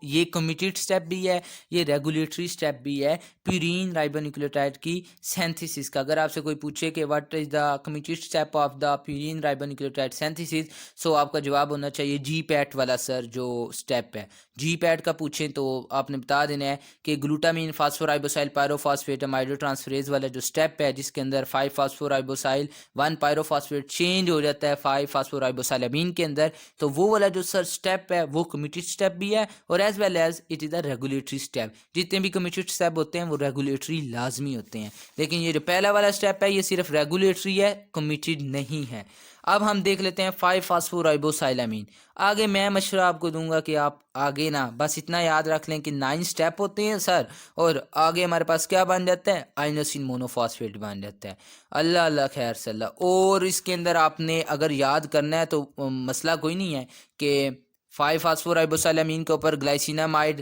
ये कमिटेड स्टेप भी है, ये रेगुलेटरी स्टेप भी है प्यूरिन राइबोन्यूक्लियोटाइड की सिंथेसिस का। अगर आपसे कोई पूछे कि what is the committed step of the purine ribonucleotide synthesis, so आपका जवाब होना चाहिए G-पैट वाला सर जो स्टेप है। G-पैट का पूछें तो आपने बता देना है कि glutamine phosphoribosyl pyrophosphate amido transferase वाला जो स्टेप है, जिसके अंदर 5 फास्फोराइबोसाइल 1 पायरोफॉस्फेट चेंज हो जाता है 5 फास्फोराइबोसाइलामीन के अंदर, तो वो वाला जो सर स्टेप है वो कमिटेड स्टेप भी है है, और as well as it is the regulatory step. जितने भी कमिटेड स्टेप होते हैं वो रेगुलेटरी लाजमी होते हैं, लेकिन ये जो पहला वाला स्टेप है ये सिर्फ रेगुलेटरी है, कमिटेड नहीं है। अब हम देख लेते हैं 5-फॉस्फोराइबोसाइलामीन। आगे मैं मशवरा आपको दूंगा कि आप आगे ना बस इतना याद रख लें कि 9 स्टेप होते हैं सर, और आगे हमारे पास क्या बन जाता है, आइनोसिन मोनोफॉस्फेट बन जाता है। अल्लाह अल्लाह खैर सल्ला। और इसके अंदर आपने अगर याद करना है तो मसला कोई नहीं है कि 5-फॉस्फोराइबोसाइलामीन के ऊपर ग्लाइसिनामाइड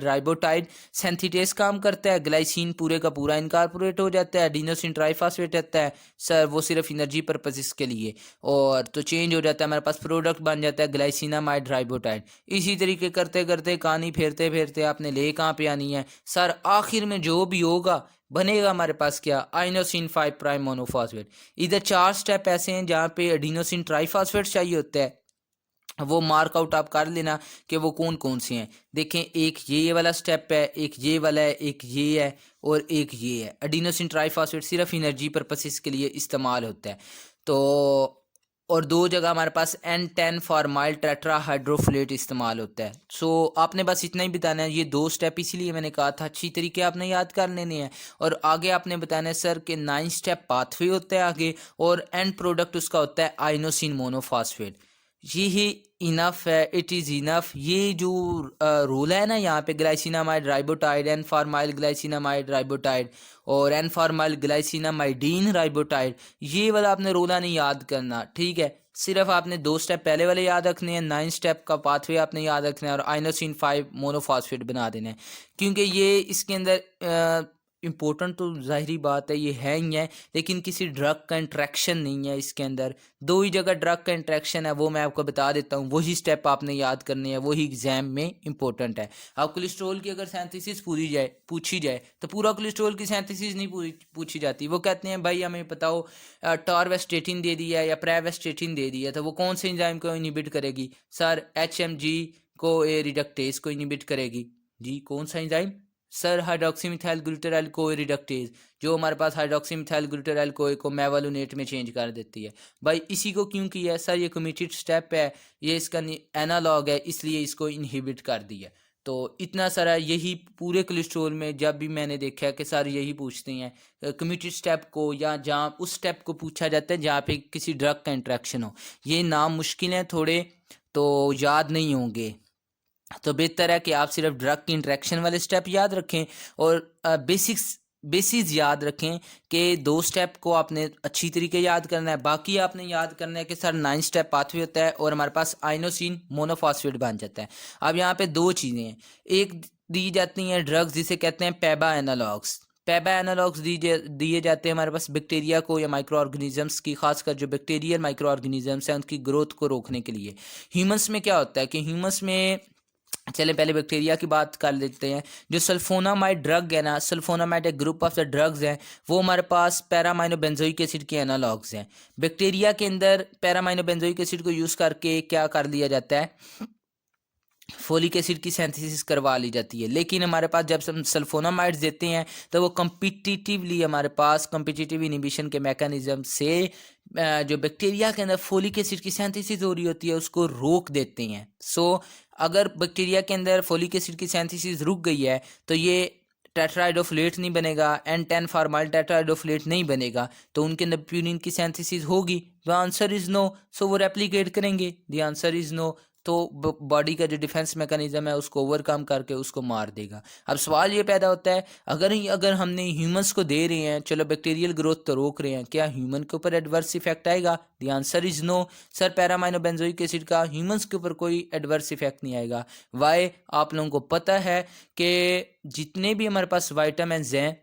राइबोटाइड सेंथिटेस काम करता है, ग्लाइसिन पूरे का पूरा इनकारपोरेट हो जाता है, एडिनोसिन ट्राइफॉस्फेट रहता है सर, वो सिर्फ एनर्जी पर्पसेस के लिए, और तो चेंज हो जाता है, हमारे पास प्रोडक्ट बन जाता है ग्लाइसिनामाइड राइबोटाइड। इसी तरीके करते करते कहानी फेरते फेरते आपने ले कहाँ पे आनी है सर, आखिर में जो भी होगा बनेगा हमारे पास क्या, आइनोसिन 5 प्राइम मोनोफॉस्फेट। इधर 4 स्टेप ऐसे हैं जहाँ पे एडिनोसिन ट्राइफॉस्फेट चाहिए होता है, वो मार्क आउट आप कर लेना कि वो कौन कौन से हैं। देखें, एक ये वाला स्टेप है, एक ये वाला है, एक ये है, और एक ये है। एडिनोसिन ट्राइफॉस्फेट सिर्फ एनर्जी पर्पसेस के लिए इस्तेमाल होता है। तो और 2 जगह हमारे पास N10 फॉर्माइल टेट्रा हाइड्रोफोलेट इस्तेमाल होता है। सो आपने बस इतना ही बताना है, ये 2 स्टेप इसीलिए मैंने कहा था अच्छी तरीके आपने याद कर लेने हैं। और आगे आपने बताना है सर कि 9 स्टेप पाथवे होता है आगे, और एंड प्रोडक्ट उसका होता है आइनोसिन मोनोफॉस्फेट। ये इनफ है, इट इज़ इनफ। ये जो रोल है ना यहाँ पे, ग्लाइसिनामाइड राइबोटाइड, एन फॉर्माइल ग्लाइसिनामाइड राइबोटाइड और एन फॉर्माइल ग्लाइसिनामाइडीन राइबोटाइड, ये वाला आपने रोला नहीं याद करना, ठीक है। सिर्फ आपने 2 स्टेप पहले वाले याद रखने हैं, 9 स्टेप का पाथवे आपने याद रखना है, और आइनोसिन 5 मोनोफॉस्फेट बना देना है, क्योंकि ये इसके अंदर इम्पोर्टेंट तो ज़ाहिरी बात है ये है ही है, लेकिन किसी ड्रग का इंट्रैक्शन नहीं है इसके अंदर। 2 ही जगह ड्रग का इंट्रैक्शन है, वो मैं आपको बता देता हूँ, वही स्टेप आपने याद करने हैं, वही एग्जाम में इंपॉर्टेंट है। अब कोलेस्ट्रॉल की अगर सिंथेसिस पूछी जाए तो पूरा कोलेस्ट्रॉल की सिंथेसिस नहीं पूछी जाती। वो कहते हैं भाई हमें बताओ टॉरवेस्टेटिन दे दिया या प्रेवेस्टेटिन दे दिया, तो वो कौन से एंजाइम को इनहिबिट करेगी सर, HMG को ए रिडक्टेज को इनहिबिट करेगी। जी कौन सा एंजाइम सर, हाइड्रोक्सी मिथाइल ग्लूटाराइल कोए रिडक्टेज, जो हमारे पास हाइड्रोक्सी मिथाइल ग्लूटाराइल कोए को मेवालुनेट में चेंज कर देती है। भाई इसी को क्यों किया है सर, ये कमिटेड स्टेप है, ये इसका एनालॉग है, इसलिए इसको इनहिबिट कर दिया। तो इतना सारा यही पूरे कोलेस्ट्रॉल में जब भी मैंने देखा है कि सर यही पूछते हैं कमिटेड स्टेप को, या जहाँ उस स्टेप को पूछा जाता है जहाँ पे किसी ड्रग का इंट्रैक्शन हो। ये नाम मुश्किल हैं थोड़े, तो याद नहीं होंगे, तो बेहतर है कि आप सिर्फ ड्रग की इंट्रैक्शन वाले स्टेप याद रखें, और बेसिक्स याद रखें कि 2 स्टेप को आपने अच्छी तरीके याद करना है। बाकी आपने याद करना है कि सर 9 स्टेप पाथवे होता है और हमारे पास आइनोसिन मोनोफॉस्फेट बन जाता है। अब यहाँ पे 2 चीज़ें हैं, एक दी जाती हैं ड्रग्स जिसे कहते हैं पैबा एनालॉग्स। पैबा एनालॉग्स दिए जाते हैं हमारे पास बैक्टीरिया को या माइक्रो ऑर्गेनिजम्स की, खासकर जो बैक्टीरियल माइक्रो ऑर्गेनिजम्स हैं उनकी ग्रोथ को रोकने के लिए। ह्यूमंस में क्या होता है कि ह्यूमंस में, चले पहले बैक्टीरिया की बात कर लेते हैं। जो सल्फोनामाइड ड्रग है ना, सल्फोनामाइड एक ग्रुप ऑफ द ड्रग्स हैं, वो हमारे पास पैरामाइनोबेंजोइक एसिड के एनालॉग्स हैं। बैक्टीरिया के अंदर पैरामाइनोबेंजोइक एसिड को यूज़ करके क्या कर लिया जाता है, फोलिक एसिड की सिंथेसिस करवा ली जाती है। लेकिन हमारे पास जब हम सल्फोनामाइड्स देते हैं तो वो कम्पिटिटिवली हमारे पास कम्पिटिटिव इनिबिशन के मैकेनिज्म से जो बैक्टीरिया के अंदर फोलिक एसिड की सिंथेसिस हो रही होती है उसको रोक देते हैं। सो अगर बैक्टीरिया के अंदर फोलिक एसिड की सिंथेसिस रुक गई है तो ये टेट्राहाइड्रोफोलेट नहीं बनेगा, N10 फॉर्माइल टेट्राहाइड्रोफोलेट नहीं बनेगा, तो उनके अंदर प्यूरिन की सिंथेसिस होगी। The answer is no. So वो रेप्लिकेट करेंगे, द आंसर इज़ नो। तो बॉडी का जो डिफेंस मैकेनिज्म है उसको ओवरकम करके उसको मार देगा। अब सवाल ये पैदा होता है, अगर हमने ह्यूमंस को दे रहे हैं, चलो बैक्टीरियल ग्रोथ तो रोक रहे हैं, क्या ह्यूमन के ऊपर एडवर्स इफेक्ट आएगा? The answer is no. Sir paraaminobenzoic acid का ह्यूमंस के ऊपर कोई एडवर्स इफेक्ट नहीं आएगा। वाई? आप लोगों को पता है कि जितने भी हमारे पास वाइटामिन हैं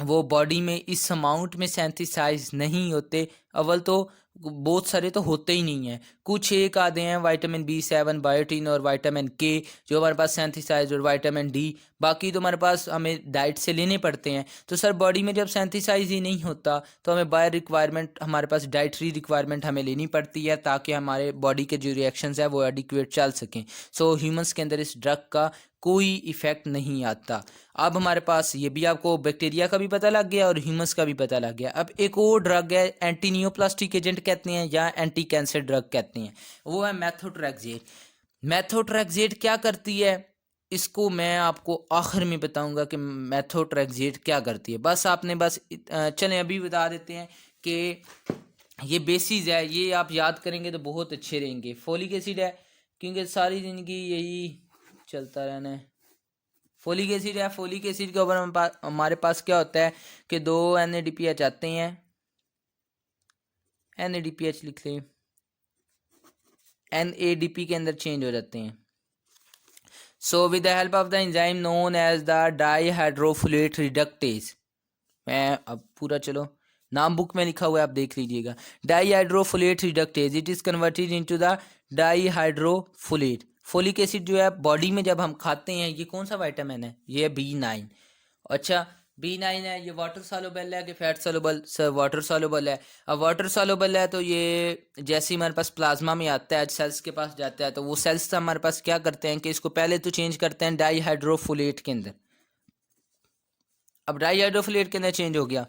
वो बॉडी में इस अमाउंट में सेंथिसाइज नहीं होते। अव्वल तो बहुत सारे तो होते ही नहीं हैं, कुछ एक आधे हैं, विटामिन B7, बायोटीन और विटामिन K जो हमारे पास सेंथिसाइज, और विटामिन D, बाकी तो हमारे पास हमें डाइट से लेने पड़ते हैं। तो सर बॉडी में जब सेंथिसाइज ही नहीं होता तो हमें बायो रिक्वायरमेंट, हमारे पास डाइटरी रिक्वायरमेंट हमें लेनी पड़ती है ताकि हमारे बॉडी के जो रिएक्शंस है वो एडिक्वेट चल सकें। सो ह्यूमंस के अंदर इस ड्रग का कोई इफेक्ट नहीं आता। अब हमारे पास ये भी आपको बैक्टीरिया का भी पता लग गया और ह्यूमंस का भी पता लग गया। अब एक और ड्रग है, एंटी नियोप्लास्टिक एजेंट कहते हैं या एंटी कैंसर ड्रग कहते हैं, वो है मेथोट्रेक्सेट। मेथोट्रेक्सेट क्या करती है, इसको मैं आपको आखिर में बताऊंगा कि मेथोट्रेक्सेट क्या करती है। बस आपने चलें अभी बता देते हैं कि ये बेसिस है, ये आप याद करेंगे तो बहुत अच्छे रहेंगे। फोलिक एसिड है, क्योंकि सारी ज़िंदगी यही चलता रहना है। फोलिक एसिड है, फोलिक एसिड के ऊपर हमारे पास क्या होता है कि 2 NADPH आते हैं, NADPH लिख लें, NADP के अंदर चेंज हो जाते हैं। So with the help of the enzyme known as the dihydrofolate reductase, मैं अब पूरा चलो नाम बुक में लिखा हुआ है, आप देख लीजिएगा। Dihydrofolate reductase, it is converted into the dihydrofolate. Folic acid जो है बॉडी में जब हम खाते हैं, ये कौन सा विटामिन है, ये है B9। अच्छा, B9 है, ये वाटर सॉल्युबल है कि fat soluble? Sir water soluble है। अब वाटर सॉल्युबल है तो ये जैसे ही हमारे पास प्लाज्मा में आता है, सेल्स के पास जाता है, तो वो सेल्स हमारे पास क्या करते हैं कि इसको पहले तो चेंज करते हैं डाईहाइड्रोफोलेट के अंदर। अब डाईहाइड्रोफोलेट के अंदर चेंज हो गया,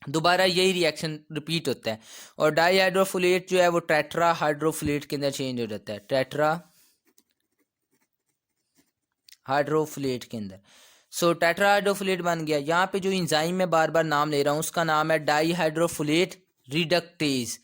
दोबारा यही रिएक्शन रिपीट होता है, और डाईहाइड्रोफोलेट जो है वो टेट्रा हाइड्रोफोलेट के अंदर चेंज हो जाता है, टेट्रा हाइड्रोफोलेट के अंदर। सो टेट्रा हाइड्रोफोलेट बन गया। यहाँ पे जो इंजाइम में बार बार नाम ले रहा हूँ उसका नाम है डाईहाइड्रोफोलेट रिडक्टेज।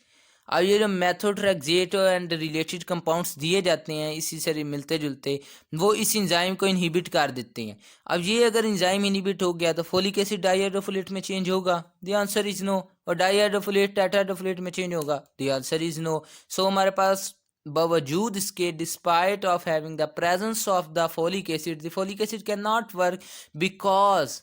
अब ये जो मेथोट्रेक्सेट एंड रिलेटेड कंपाउंड्स दिए जाते हैं इसी से मिलते जुलते, वो इस इंजाइम को इनहिबिट कर देते हैं। अब ये अगर इंजाइम इनहिबिट हो गया तो फोलिक एसिड डाईहाइड्रोफोलेट में चेंज होगा? The answer is no. और डाईहाइड्रोफोलेट टेट्राहाइड्रोफोलेट में चेंज होगा? The answer is no. So हमारे पास बावजूद इसके, despite of having the presence of the folic acid, the folic acid can not work because,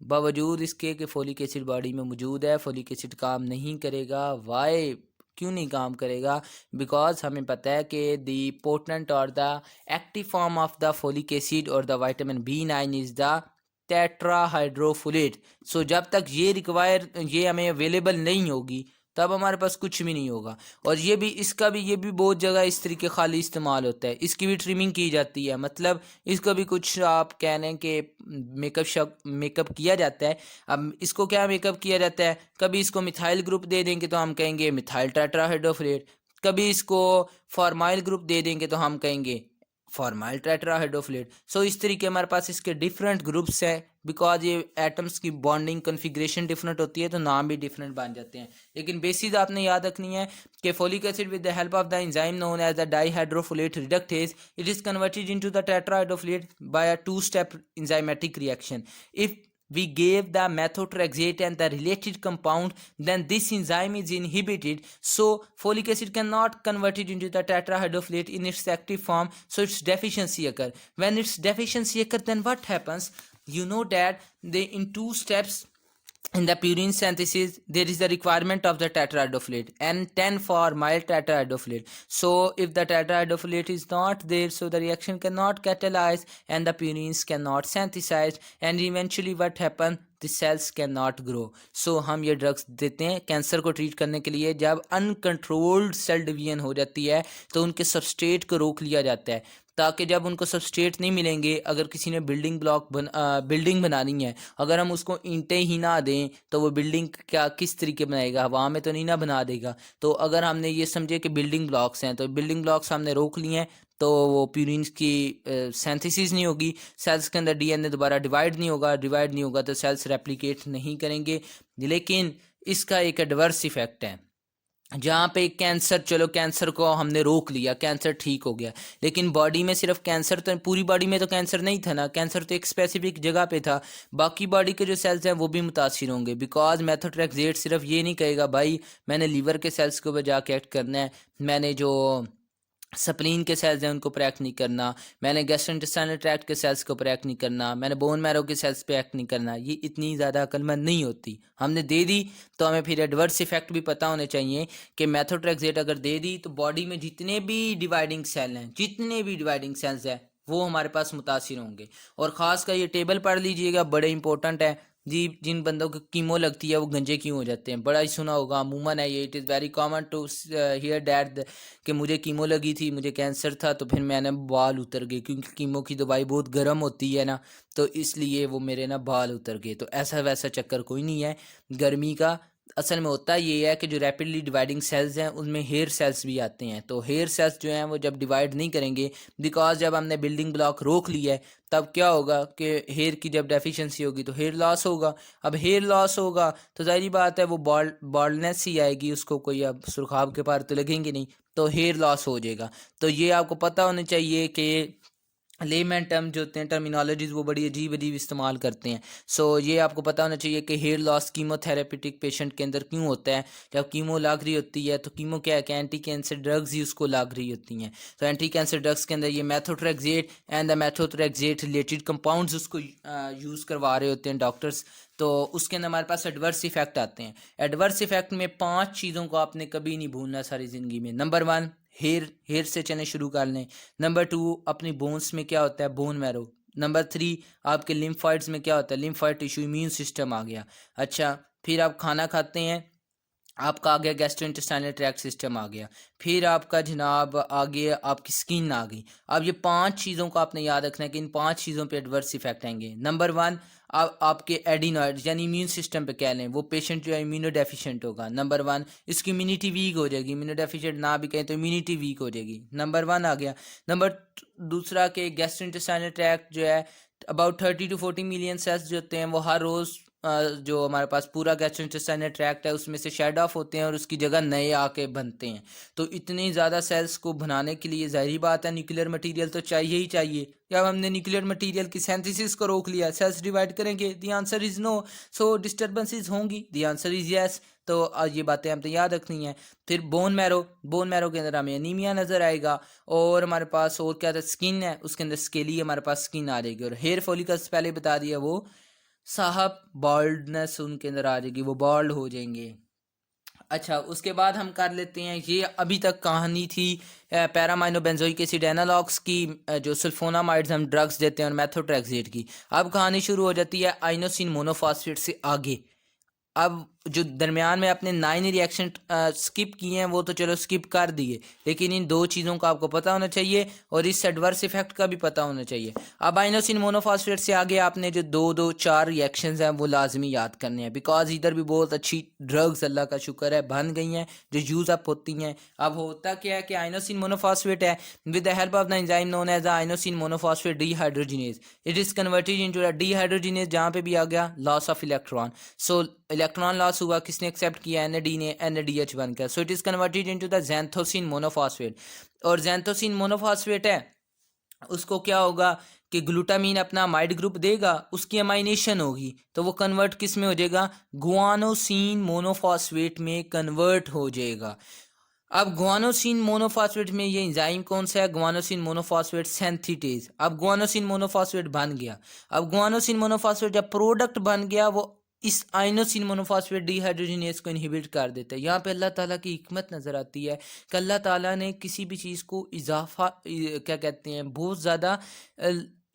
बावजूद इसके कि फोलिक एसिड बॉडी में मौजूद है, फोलिक एसिड काम नहीं करेगा। वाई, क्यों नहीं काम करेगा? बिकॉज हमें पता है कि द पोटेंट और the active form of the folic acid और the vitamin B9 is the tetrahydrofolate. So जब तक ये हमें अवेलेबल नहीं होगी तब हमारे पास कुछ भी नहीं होगा। और ये भी बहुत जगह इस तरीके खाली इस्तेमाल होता है, इसकी भी ट्रिमिंग की जाती है, मतलब इसको भी कुछ आप कह रहे हैं कि मेकअप किया जाता है। अब इसको क्या मेकअप किया जाता है, कभी इसको मिथाइल ग्रुप दे देंगे तो हम कहेंगे मिथाइल टेट्राहाइड्रोफोलेट, कभी इसको फॉर्माइल ग्रुप दे देंगे तो हम कहेंगे फॉर्माइल टेट्राहाइड्रोफोलेट। सो इस तरीके हमारे पास इसके डिफरेंट ग्रुप्स हैं, बिकॉज ये एटम्स की बॉन्डिंग कन्फिग्रेशन डिफरेंट होती है तो नाम भी डिफरेंट बन जाते हैं। लेकिन बेसिस आपने याद रखनी है कि folic acid with the help of the enzyme known as the dihydrofolate reductase, it is converted into the tetrahydrofolate by a 2-step enzymatic reaction. If we gave the methotrexate and the related compound, then this enzyme is inhibited, so folic acid cannot convert it into the tetrahydrofolate in its active form, so its deficiency occur. When its deficiency occur, then what happens? You know that they in 2 steps in the purine synthesis there is the requirement of the tetrahydrofolate and 10 for mild tetrahydrofolate. So if the tetrahydrofolate is not there, so the reaction cannot catalyze and the purines cannot synthesize, and eventually what happen, the cells cannot grow. So हम ये drugs देते हैं cancer को treat करने के लिए। जब uncontrolled cell division हो जाती है तो उनके सबस्ट्रेट को रोक लिया जाता है, ताकि जब उनको सबस्ट्रेट नहीं मिलेंगे, अगर किसी ने बिल्डिंग बनानी है, अगर हम उसको ईंटें ही ना दें तो वो बिल्डिंग क्या किस तरीके बनाएगा, हवा में तो नहीं ना बना देगा। तो अगर हमने ये समझे कि बिल्डिंग ब्लॉक्स हैं तो बिल्डिंग ब्लॉक्स हमने रोक लिए हैं तो वो प्यूरिन्स की सिंथेसिस नहीं होगी, सेल्स के अंदर DNA दोबारा डिवाइड नहीं होगा तो सेल्स रेप्लिकेट नहीं करेंगे। लेकिन इसका एक एडवर्स इफेक्ट है, जहाँ पे कैंसर, चलो कैंसर को हमने रोक लिया, कैंसर ठीक हो गया, लेकिन बॉडी में सिर्फ कैंसर, तो पूरी बॉडी में तो कैंसर नहीं था ना, कैंसर तो एक स्पेसिफिक जगह पे था, बाकी बॉडी के जो सेल्स हैं वो भी मुतासिर होंगे। बिकॉज मेथोट्रेक्सेट सिर्फ ये नहीं कहेगा भाई मैंने लीवर के सेल्स के ऊपर जाके एक्ट करना है, मैंने जो स्प्लीन के सेल्स हैं उनको पर एक्ट नहीं करना, मैंने गैस्ट्रोइंटेस्टाइनल ट्रैक्ट के सेल्स को पर एक्ट नहीं करना, मैंने बोन मैरो के सेल्स पे एक्ट नहीं करना। ये इतनी ज़्यादा अक्लमंद नहीं होती। हमने दे दी तो हमें फिर एडवर्स इफेक्ट भी पता होने चाहिए कि मेथोट्रेक्सेट अगर दे दी तो बॉडी में जितने भी डिवाइडिंग सेल्स हैं वो हमारे पास मुतासिर होंगे। और ख़ास कर ये टेबल पढ़ लीजिएगा, बड़े इंपॉर्टेंट है जी। जिन बंदों को कीमो लगती है वो गंजे क्यों हो जाते हैं, बड़ा ही सुना होगा, अमूमन है ये, it is very common to hear that कि मुझे कीमो लगी थी, मुझे कैंसर था, तो फिर मैंने बाल उतर गए, क्योंकि कीमो की दवाई बहुत गर्म होती है ना, तो इसलिए वो मेरे ना बाल उतर गए। तो ऐसा वैसा चक्कर कोई नहीं है गर्मी का, असल में होता ये है कि जो रैपिडली डिवाइडिंग सेल्स हैं उनमें हेयर सेल्स भी आते हैं। तो हेयर सेल्स जो हैं वो जब डिवाइड नहीं करेंगे, बिकॉज जब हमने बिल्डिंग ब्लॉक रोक लिया है, तब क्या होगा कि हेयर की जब डेफिशिएंसी होगी तो हेयर लॉस होगा। अब हेयर लॉस होगा तो जाहिर बात है वो बॉल्डनेस ही आएगी, उसको कोई अब सुर्खाब के पार तो लगेंगे नहीं, तो हेयर लॉस हो जाएगा। तो ये आपको पता होना चाहिए कि लेमैन टर्म जो होते हैं, टर्मिनोलॉजीज वो बड़ी अजीब अजीब इस्तेमाल करते हैं। सो ये आपको पता होना चाहिए कि हेयर लॉस कीमोथेरेपेटिक पेशेंट के अंदर क्यों होता है। जब कीमो लाग रही होती है तो कीमो क्या है कि एंटी कैंसर ड्रग्स ही उसको लाग रही होती हैं। तो एंटी कैंसर ड्रग्स के अंदर ये methotrexate and the methotrexate related compounds उसको यूज़ करवा रहे होते हैं डॉक्टर्स। तो उसके अंदर हमारे पास एडवर्स इफेक्ट आते हैं। एडवर्स इफेक्ट में 5 चीज़ों को आपने कभी नहीं भूलना सारी ज़िंदगी में। नंबर 1, हेयर से चलने शुरू कर लें। नंबर 2, अपनी बोन्स में क्या होता है, बोन मैरो। नंबर 3, आपके लिम्फाइड्स में क्या होता है, लिम्फाइड टिश्यू, इम्यून सिस्टम आ गया। अच्छा, फिर आप खाना खाते हैं, आपका आ गया गैस्ट्रोइंटेस्टाइनल ट्रैक्ट सिस्टम आ गया। फिर आपका जनाब आ गया आपकी स्किन आ गई। अब ये 5 चीज़ों को आपने याद रखना है कि इन 5 चीज़ों पे एडवर्स इफेक्ट आएंगे। नंबर 1, आपके एडिनॉइड यानी इम्यून सिस्टम पे कह लें, वो पेशेंट जो है इम्यूनो डेफिशिएंट होगा। नंबर 1, इसकी इम्यूनिटी वीक हो जाएगी। इम्यूनो डेफिशिएंट ना भी कहें तो इम्यूनिटी वीक हो जाएगी। नंबर 1 आ गया। नंबर दूसरा के गैस्ट्रोइंटेस्टाइनल ट्रैक्ट जो है, अबाउट 30 to 40 मिलियन सेल्स जो होते हैं वो हर रोज़ जो हमारे पास पूरा गैस्ट्रोइंटेस्टाइनल ट्रैक्ट है उसमें से शेड ऑफ होते हैं और उसकी जगह नए आके बनते हैं। तो इतनी ज़्यादा सेल्स को बनाने के लिए जाहिर बात है न्यूक्लियर मटेरियल तो चाहिए ही चाहिए। जब हमने न्यूक्लियर मटेरियल की सिंथेसिस को रोक लिया, सेल्स डिवाइड करेंगे, the answer is no. So disturbances होंगी, द आंसर इज़ यस। तो आज ये बातें हम तो याद रखनी है। फिर बोन मैरो, बोन मैरो के अंदर हमें एनीमिया नज़र आएगा। और हमारे पास और क्या था, स्किन है, उसके अंदर स्केली हमारे पास स्किन आ जाएगी। और हेयर फॉलिकल्स पहले बता दिया, वो साहब बॉल्डनेस उनके अंदर आ जाएगी, वो बॉल्ड हो जाएंगे। अच्छा, उसके बाद हम कर लेते हैं, ये अभी तक कहानी थी पैरामाइनोबेंजोइक एसिड एनालॉग्स की, जो सल्फोनामाइड्स हम ड्रग्स देते हैं, और मेथोट्रेक्सेट की। अब कहानी शुरू हो जाती है आइनोसिन मोनोफॉस्फेट से आगे। अब जो दरमियान में अपने 9 रिएक्शन स्किप किए हैं वो तो चलो स्किप कर दिए, लेकिन इन 2 चीज़ों का आपको पता होना चाहिए और इस एडवर्स इफेक्ट का भी पता होना चाहिए। अब आइनोसिन मोनोफॉस्फेट से आगे आपने जो 2-2-4 रिएक्शंस हैं वो लाजमी याद करने हैं, बिकॉज इधर भी बहुत अच्छी ड्रग्स अल्लाह का शुक्र है बन गई हैं जो यूज़ अप होती हैं। अब होता क्या है कि आइनोसिन मोनोफॉस्फेट है, with the help of the enzyme known as inosine monophosphate dehydrogenase, it is converted into dehydrogenase, जहाँ पे भी आ गया loss of electron. So electron loss हुआ, किसने एक्सेप्ट किया, एनएडी ने, एनएडीएच बनकर। So it is converted into the xanthosine monophosphate. और ज़ैंथोसिन मोनोफॉस्फेट है, उसको क्या होगा कि ग्लूटामीन अपना अमाइड ग्रुप देगा, उसकी अमाइनेशन होगी तो वो कन्वर्ट किस में हो जाएगा, गुआनोसिन मोनोफॉस्फेट में कन्वर्ट हो जाएगा। अब गुआनोसिन मोनोफॉस्फेट में ये एंजाइम कौन सा है, गुआनोसिन मोनोफॉस्फेट सिंथेटेज। अब गुआनोसिन मोनोफॉस्फेट बन गया। अब गुआनोसिन मोनोफॉस्फेट जब प्रोडक्ट बन गया, वो इस आइनोसिन मोनोफॉस्फेट डीहाइड्रोजिनेज को इनहिबिट कर देता है। यहाँ पे अल्लाह ताला की हिकमत नज़र आती है कि अल्लाह ताला ने किसी भी चीज़ को इजाफा क्या कहते हैं, बहुत ज़्यादा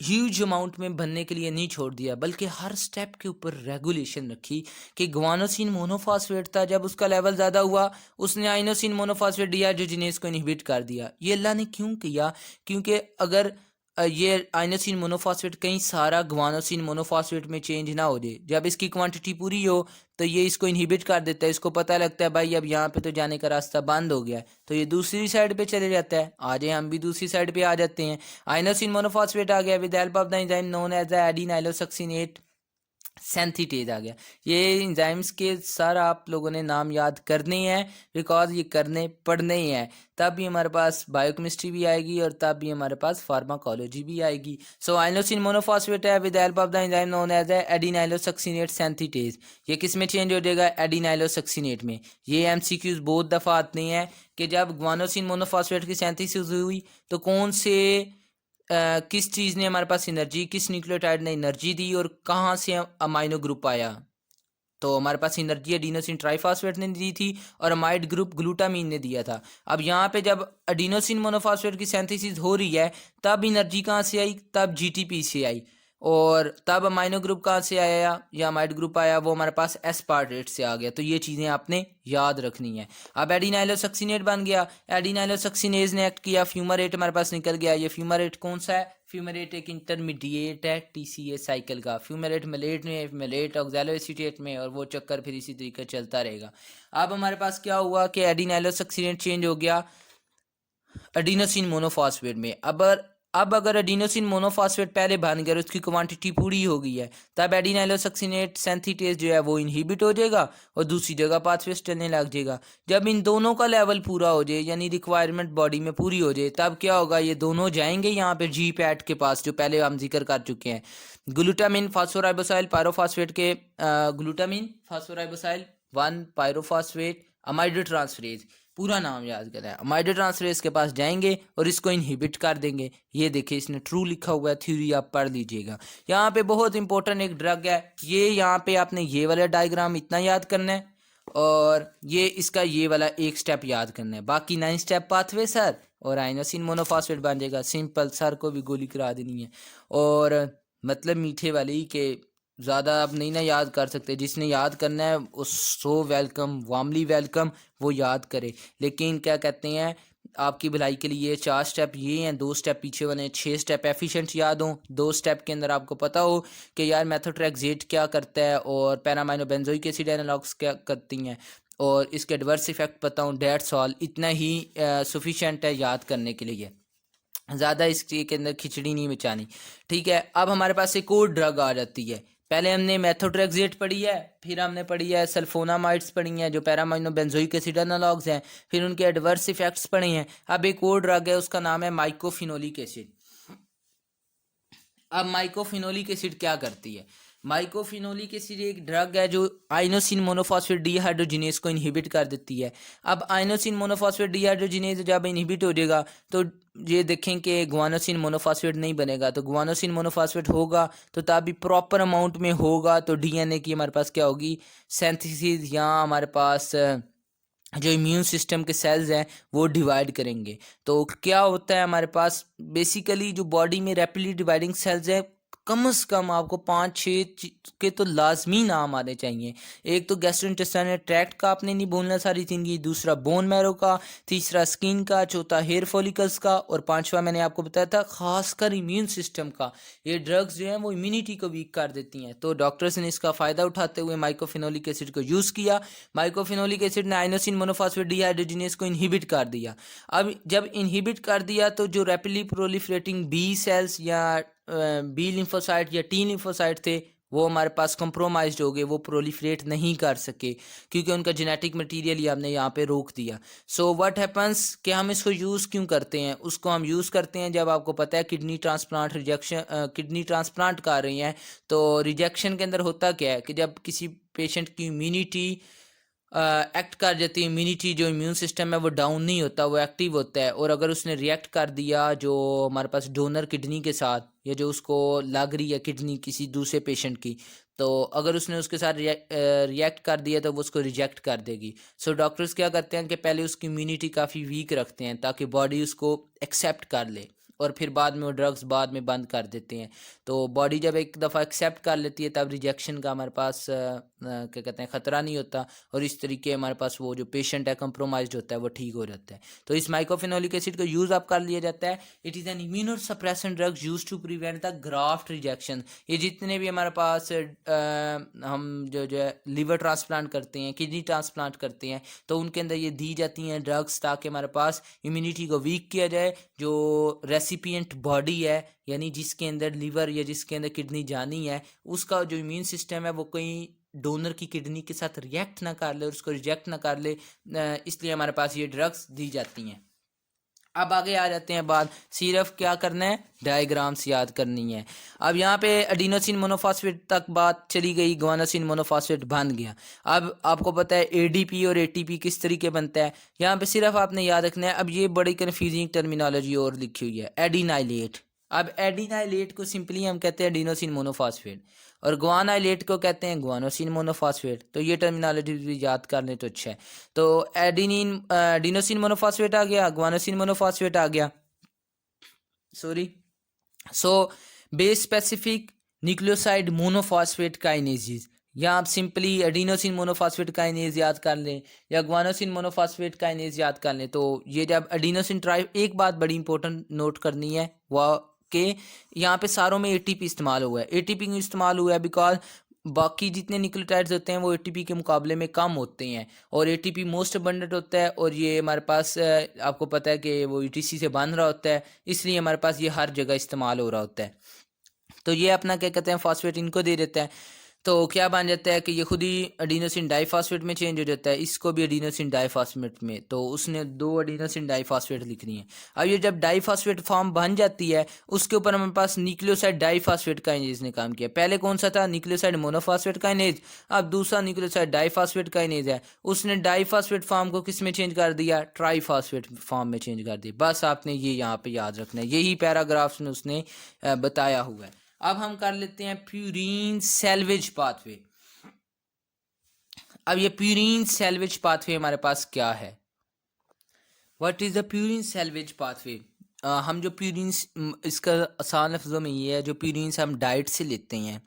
ह्यूज अमाउंट में बनने के लिए नहीं छोड़ दिया, बल्कि हर स्टेप के ऊपर रेगुलेशन रखी कि गुआनोसिन मोनोफॉस्फेट था, जब उसका लेवल ज़्यादा हुआ उसने आइनोसिन मोनोफॉस्फेट डीहाइड्रोजिनेज को इनहिबिट कर दिया। ये अल्लाह ने क्यों किया, क्योंकि अगर ये आइनोसिन मोनोफॉस्फेट कहीं सारा गुआनोसिन मोनोफॉस्फेट में चेंज ना हो जाए, जब इसकी क्वांटिटी पूरी हो तो ये इसको इनहिबिट कर देता है। इसको पता लगता है भाई अब यहाँ पे तो जाने का रास्ता बंद हो गया है, तो ये दूसरी साइड पे चले जाता है। आ जाए, हम भी दूसरी साइड पे आ जाते हैं। आइनोसिन मोनोफॉस्फेट आ गया, with help of the enzyme known as the adenylosuccinate synthetase आ गया। ये एंजाइम्स के सर आप लोगों ने नाम याद करने हैं, बिकॉज ये करने पढ़ने ही हैं, तब भी हमारे पास बायोकेमिस्ट्री भी आएगी और तब भी हमारे पास फार्माकोलॉजी भी आएगी। सो आइनोसिन मोनोफॉस्फेट है, with help of the enzyme known as adenylosuccinate synthetase. ये किस में चेंज हो जाएगा, एडिनाइलोसक्सिनेट में। ये एमसीक्यूज बहुत दफ़ा आते हैं कि जब गुआनोसिन मोनोफॉस्फेट की सेंथिसिस हुई तो कौन से किस चीज़ ने हमारे पास एनर्जी, किस न्यूक्लियोटाइड ने एनर्जी दी और कहाँ से अमाइनो ग्रुप आया। तो हमारे पास एनर्जी एडिनोसिन ट्राइफॉस्फेट ने दी थी और अमाइड ग्रुप ग्लूटामीन ने दिया था। अब यहाँ पे जब एडिनोसिन मोनोफॉस्फेट की सिंथेसिस हो रही है तब एनर्जी कहाँ से आई, तब जीटीपी से आई। और तब अमाइनो ग्रुप कहाँ से आया या अमाइड ग्रुप आया, वो हमारे पास एस्पार्टेट से आ गया। तो ये चीज़ें आपने याद रखनी है। अब एडिनाइलोसक्सिनेट बन गया, एडिनाइलोसक्सिनेज ने एक्ट किया, फ्यूमारेट हमारे पास निकल गया। ये फ्यूमारेट कौन सा है, फ्यूमेरेट एक इंटरमीडिएट है TCA साइकिल का, फ्यूमेरेट मेलेट में, मेलेट ऑक्सैलोएसीटेट में, और वो चक्कर फिर इसी तरीके चलता रहेगा। अब हमारे पास क्या हुआ कि एडिनाइलोसक्सिनेट चेंज हो गया एडिनोसिन मोनोफॉस्फेट में। अब अगर एडिनोसिन मोनोफॉस्फेट पहले बन गया और उसकी क्वांटिटी पूरी हो गई है, तब एडिनाइलोसक्सिनेट सिंथेटेज जो है वो इनहिबिट हो जाएगा और दूसरी जगह पाथवेज चलने लग जाएगा। जब इन दोनों का लेवल पूरा हो जाए, यानी रिक्वायरमेंट बॉडी में पूरी हो जाए, तब क्या होगा, ये दोनों जाएंगे यहाँ पे जी पैट के पास, जो पहले हम जिक्र कर चुके हैं, ग्लूटामिन फास्फोराइबोसाइल पायरोफॉस्फेट के glutamine phosphoribosyl 1 pyrophosphate amido transferase, पूरा नाम याद करें, अमाइडो ट्रांसफरेज के पास जाएंगे और इसको इनहिबिट कर देंगे। ये देखिए इसने ट्रू लिखा हुआ है, थ्योरी आप पढ़ लीजिएगा। यहाँ पे बहुत इंपॉर्टेंट एक ड्रग है, ये यहाँ पे आपने ये वाला डायग्राम इतना याद करना है और ये इसका ये वाला एक स्टेप याद करना है, बाकी 9 स्टेप पाथवे सर, और आइनोसिन मोनोफॉस्फेट बन जाएगा। सिंपल, सर को भी गोली करा देनी है। और मतलब मीठे वाली के ज़्यादा आप नहीं ना याद कर सकते, जिसने याद करना है उस सो वेलकम, वार्मली वेलकम, वो याद करे। लेकिन क्या कहते हैं, आपकी भलाई के लिए 4 स्टेप ये हैं, 2 स्टेप पीछे वाले हैं, 6 स्टेप एफिशिएंट याद हो। 2 स्टेप के अंदर आपको पता हो कि यार मेथोट्रेक्सेट क्या करता है और पैरामाइनो बेंजोइक एसिड एनालॉग्स क्या करती हैं, और इसके एडवर्स इफेक्ट पता हूँ, डेट्स ऑल, इतना ही सफिशेंट है याद करने के लिए, ज़्यादा इसके अंदर खिचड़ी नहीं मचानी। ठीक है, अब हमारे पास एक और ड्रग आ जाती है। पहले हमने मेथोट्रेक्सेट पढ़ी है, फिर हमने पढ़ी है सल्फोनामाइड्स पढ़ी हैं जो पैरामाइनो बेंजोइक एसिड एनालॉग्स हैं, फिर उनके एडवर्स इफेक्ट्स पढ़े हैं। अब एक और ड्रग है, उसका नाम है माइकोफिनोलिक एसिड। अब माइकोफिनोलिक एसिड क्या करती है? माइकोफिनोलिक एसिड एक ड्रग है जो आइनोसिन मोनोफॉस्फेट डीहाइड्रोजिनेज को इनहिबिट कर देती है। अब आइनोसिन मोनोफॉस्फेट डीहाइड्रोजिनेज जब इनहिबिट हो जाएगा तो ये देखें कि गुआनोसिन मोनोफॉस्फेट नहीं बनेगा, तो गुआनोसिन मोनोफॉस्फेट होगा तो तभी प्रॉपर अमाउंट में होगा, तो डीएनए की हमारे पास क्या होगी, सिंथेसिस, या हमारे पास जो इम्यून सिस्टम के सेल्स हैं वो डिवाइड करेंगे। तो क्या होता है हमारे पास, बेसिकली जो बॉडी में रैपिडली डिवाइडिंग सेल्स हैं, कम से कम आपको 5-6 के तो लाजमी नाम आने चाहिए। एक तो गैस्ट्रोइंटेस्टाइनल ट्रैक्ट का आपने नहीं भूलना सारी जिंदगी, दूसरा बोन मैरो का, तीसरा स्किन का, चौथा हेयर फॉलिकल्स का, और पांचवा मैंने आपको बताया था खासकर इम्यून सिस्टम का। ये ड्रग्स जो हैं वो इम्यूनिटी को वीक कर देती हैं, तो डॉक्टर्स ने इसका फ़ायदा उठाते हुए माइकोफिनोलिक एसिड को यूज़ किया। माइकोफिनोलिक एसिड ने आइनोसिन मोनोफॉस्फेट डीहाइड्रोजिनेज को इनहिबिट कर दिया। अब जब इनहिबिट कर दिया तो जो रैपिडली प्रोलिफरेटिंग बी सेल्स या बी लिम्फोसाइट या टी लिम्फोसाइट थे वो हमारे पास कंप्रोमाइज्ड हो गए, वो प्रोलिफरेट नहीं कर सके क्योंकि उनका जेनेटिक मटेरियल ही हमने यहाँ पे रोक दिया। सो व्हाट हैपन्स कि हम इसको यूज़ क्यों करते हैं? उसको हम यूज़ करते हैं जब आपको पता है kidney transplant rejection, kidney transplant कर रही हैं, तो रिजेक्शन के अंदर होता क्या है कि जब किसी पेशेंट की इम्यूनिटी एक्ट कर जाती है, इम्यूनिटी जो इम्यून सिस्टम है वो डाउन नहीं होता, वो एक्टिव होता है, और अगर उसने रिएक्ट कर दिया जो हमारे पास डोनर किडनी के साथ, या जो उसको लग रही है किडनी किसी दूसरे पेशेंट की, तो अगर उसने उसके साथ रिएक्ट कर दिया तो वो उसको रिजेक्ट कर देगी। सो डॉक्टर्स क्या करते हैं कि पहले उसकी इम्यूनिटी काफ़ी वीक रखते हैं ताकि बॉडी उसको एक्सेप्ट कर ले, और फिर बाद में वो ड्रग्स बाद में बंद कर देते हैं। तो बॉडी जब एक दफ़ा एक्सेप्ट कर लेती है तब रिजेक्शन का हमारे पास क्या कहते हैं ख़तरा नहीं होता, और इस तरीके हमारे पास वो जो पेशेंट है कंप्रोमाइज्ड होता है वो ठीक हो जाता है। तो इस माइकोफिनोलिक एसिड को यूज़ आप कर लिया जाता है। It is an immunosuppressant drug use to prevent the graft rejection. ये जितने भी हमारे पास हम जो है लिवर ट्रांसप्लांट करते हैं, किडनी ट्रांसप्लांट करते हैं, तो उनके अंदर ये दी जाती हैं ड्रग्स ताकि हमारे पास इम्यूनिटी को वीक किया जाए। जो रेसिपिएंट बॉडी है, यानी जिसके अंदर लिवर या जिसके अंदर किडनी जानी है, उसका जो इम्यून सिस्टम है वो कहीं डोनर की किडनी के साथ रिएक्ट ना कर ले और उसको रिजेक्ट ना कर ले, इसलिए हमारे पास ये ड्रग्स दी जाती हैं। अब आगे आ जाते हैं बात, सिर्फ क्या करना है, डायग्राम्स याद करनी है। अब यहाँ पे एडिनोसिन मोनोफॉस्फेट तक बात चली गई, गुआनोसिन मोनोफॉस्फेट बन गया। अब आपको पता है एडीपी और एटीपी किस तरीके बनता है, यहाँ पे सिर्फ आपने याद रखना है। अब ये बड़ी कन्फ्यूजिंग टर्मिनोलॉजी और लिखी हुई है, एडिनाइलेट। अब एडिनाइलेट को सिंपली हम कहते हैं एडिनोसिन मोनोफॉस्फेट, और गुआनाइलेट को कहते हैं गुआनोसिन मोनोफॉस्फेट। तो ये टर्मिनोलॉजी भी याद कर लें तो अच्छा है। तो एडिनोसिन मोनोफॉस्फेट आ गया, गुआनोसिन मोनोफॉस्फेट आ गया, sorry. So base specific nucleoside monophosphate kinases, या आप सिंपली एडिनोसिन मोनोफॉस्फेट काइनेज याद कर लें या गुआनोसिन मोनोफॉस्फेट काइनेज याद कर लें। तो ये जब एडिनोसिन ट्राइब, एक बात बड़ी इंपॉर्टेंट नोट करनी है, वह कि यहाँ पे सारों में एटीपी इस्तेमाल हुआ है। एटीपी क्यों इस्तेमाल हुआ है? बिकॉज बाकी जितने न्यूक्लियोटाइड्स होते हैं वो एटीपी के मुकाबले में कम होते हैं और एटीपी मोस्ट अबंडेंट होता है और ये हमारे पास आपको पता है कि वो ईटीसी से बन रहा होता है, इसलिए हमारे पास ये हर जगह इस्तेमाल हो रहा होता है। तो ये अपना क्या कहते हैं फॉस्फेट इनको दे देता है, तो क्या बन जाता है कि ये खुद ही एडिनोसिन डाइफॉस्फेट में चेंज हो जाता है, इसको भी एडिनोसिन डाइफॉस्फेट में, तो उसने 2 एडिनोसिन डाइफॉस्फेट लिखनी है। अब ये जब डाइफॉस्फेट फॉर्म बन जाती है उसके ऊपर हमारे पास न्यूक्लियोसाइड डाइफॉस्फेट काइनेज ने काम किया। पहले कौन सा था? Nucleoside monophosphate kinase. अब दूसरा न्यूक्लियोसाइड डाइफॉस्फेट काइनेज है, उसने डाइफॉस्फेट फॉर्म को किस में चेंज कर दिया? ट्राइफॉस्फेट फॉर्म में चेंज कर दिया। बस आपने ये यहाँ पे याद रखना है, यही पैराग्राफ्स में उसने बताया हुआ है। अब हम कर लेते हैं प्यूरीन सैल्वेज पाथवे। अब ये प्यूरीन सैल्वेज पाथवे हमारे पास क्या है? What is the purine salvage pathway? हम जो प्यूरीन, इसका आसान लफ्ज़ों में ये है, जो प्यूरीन हम डाइट से लेते हैं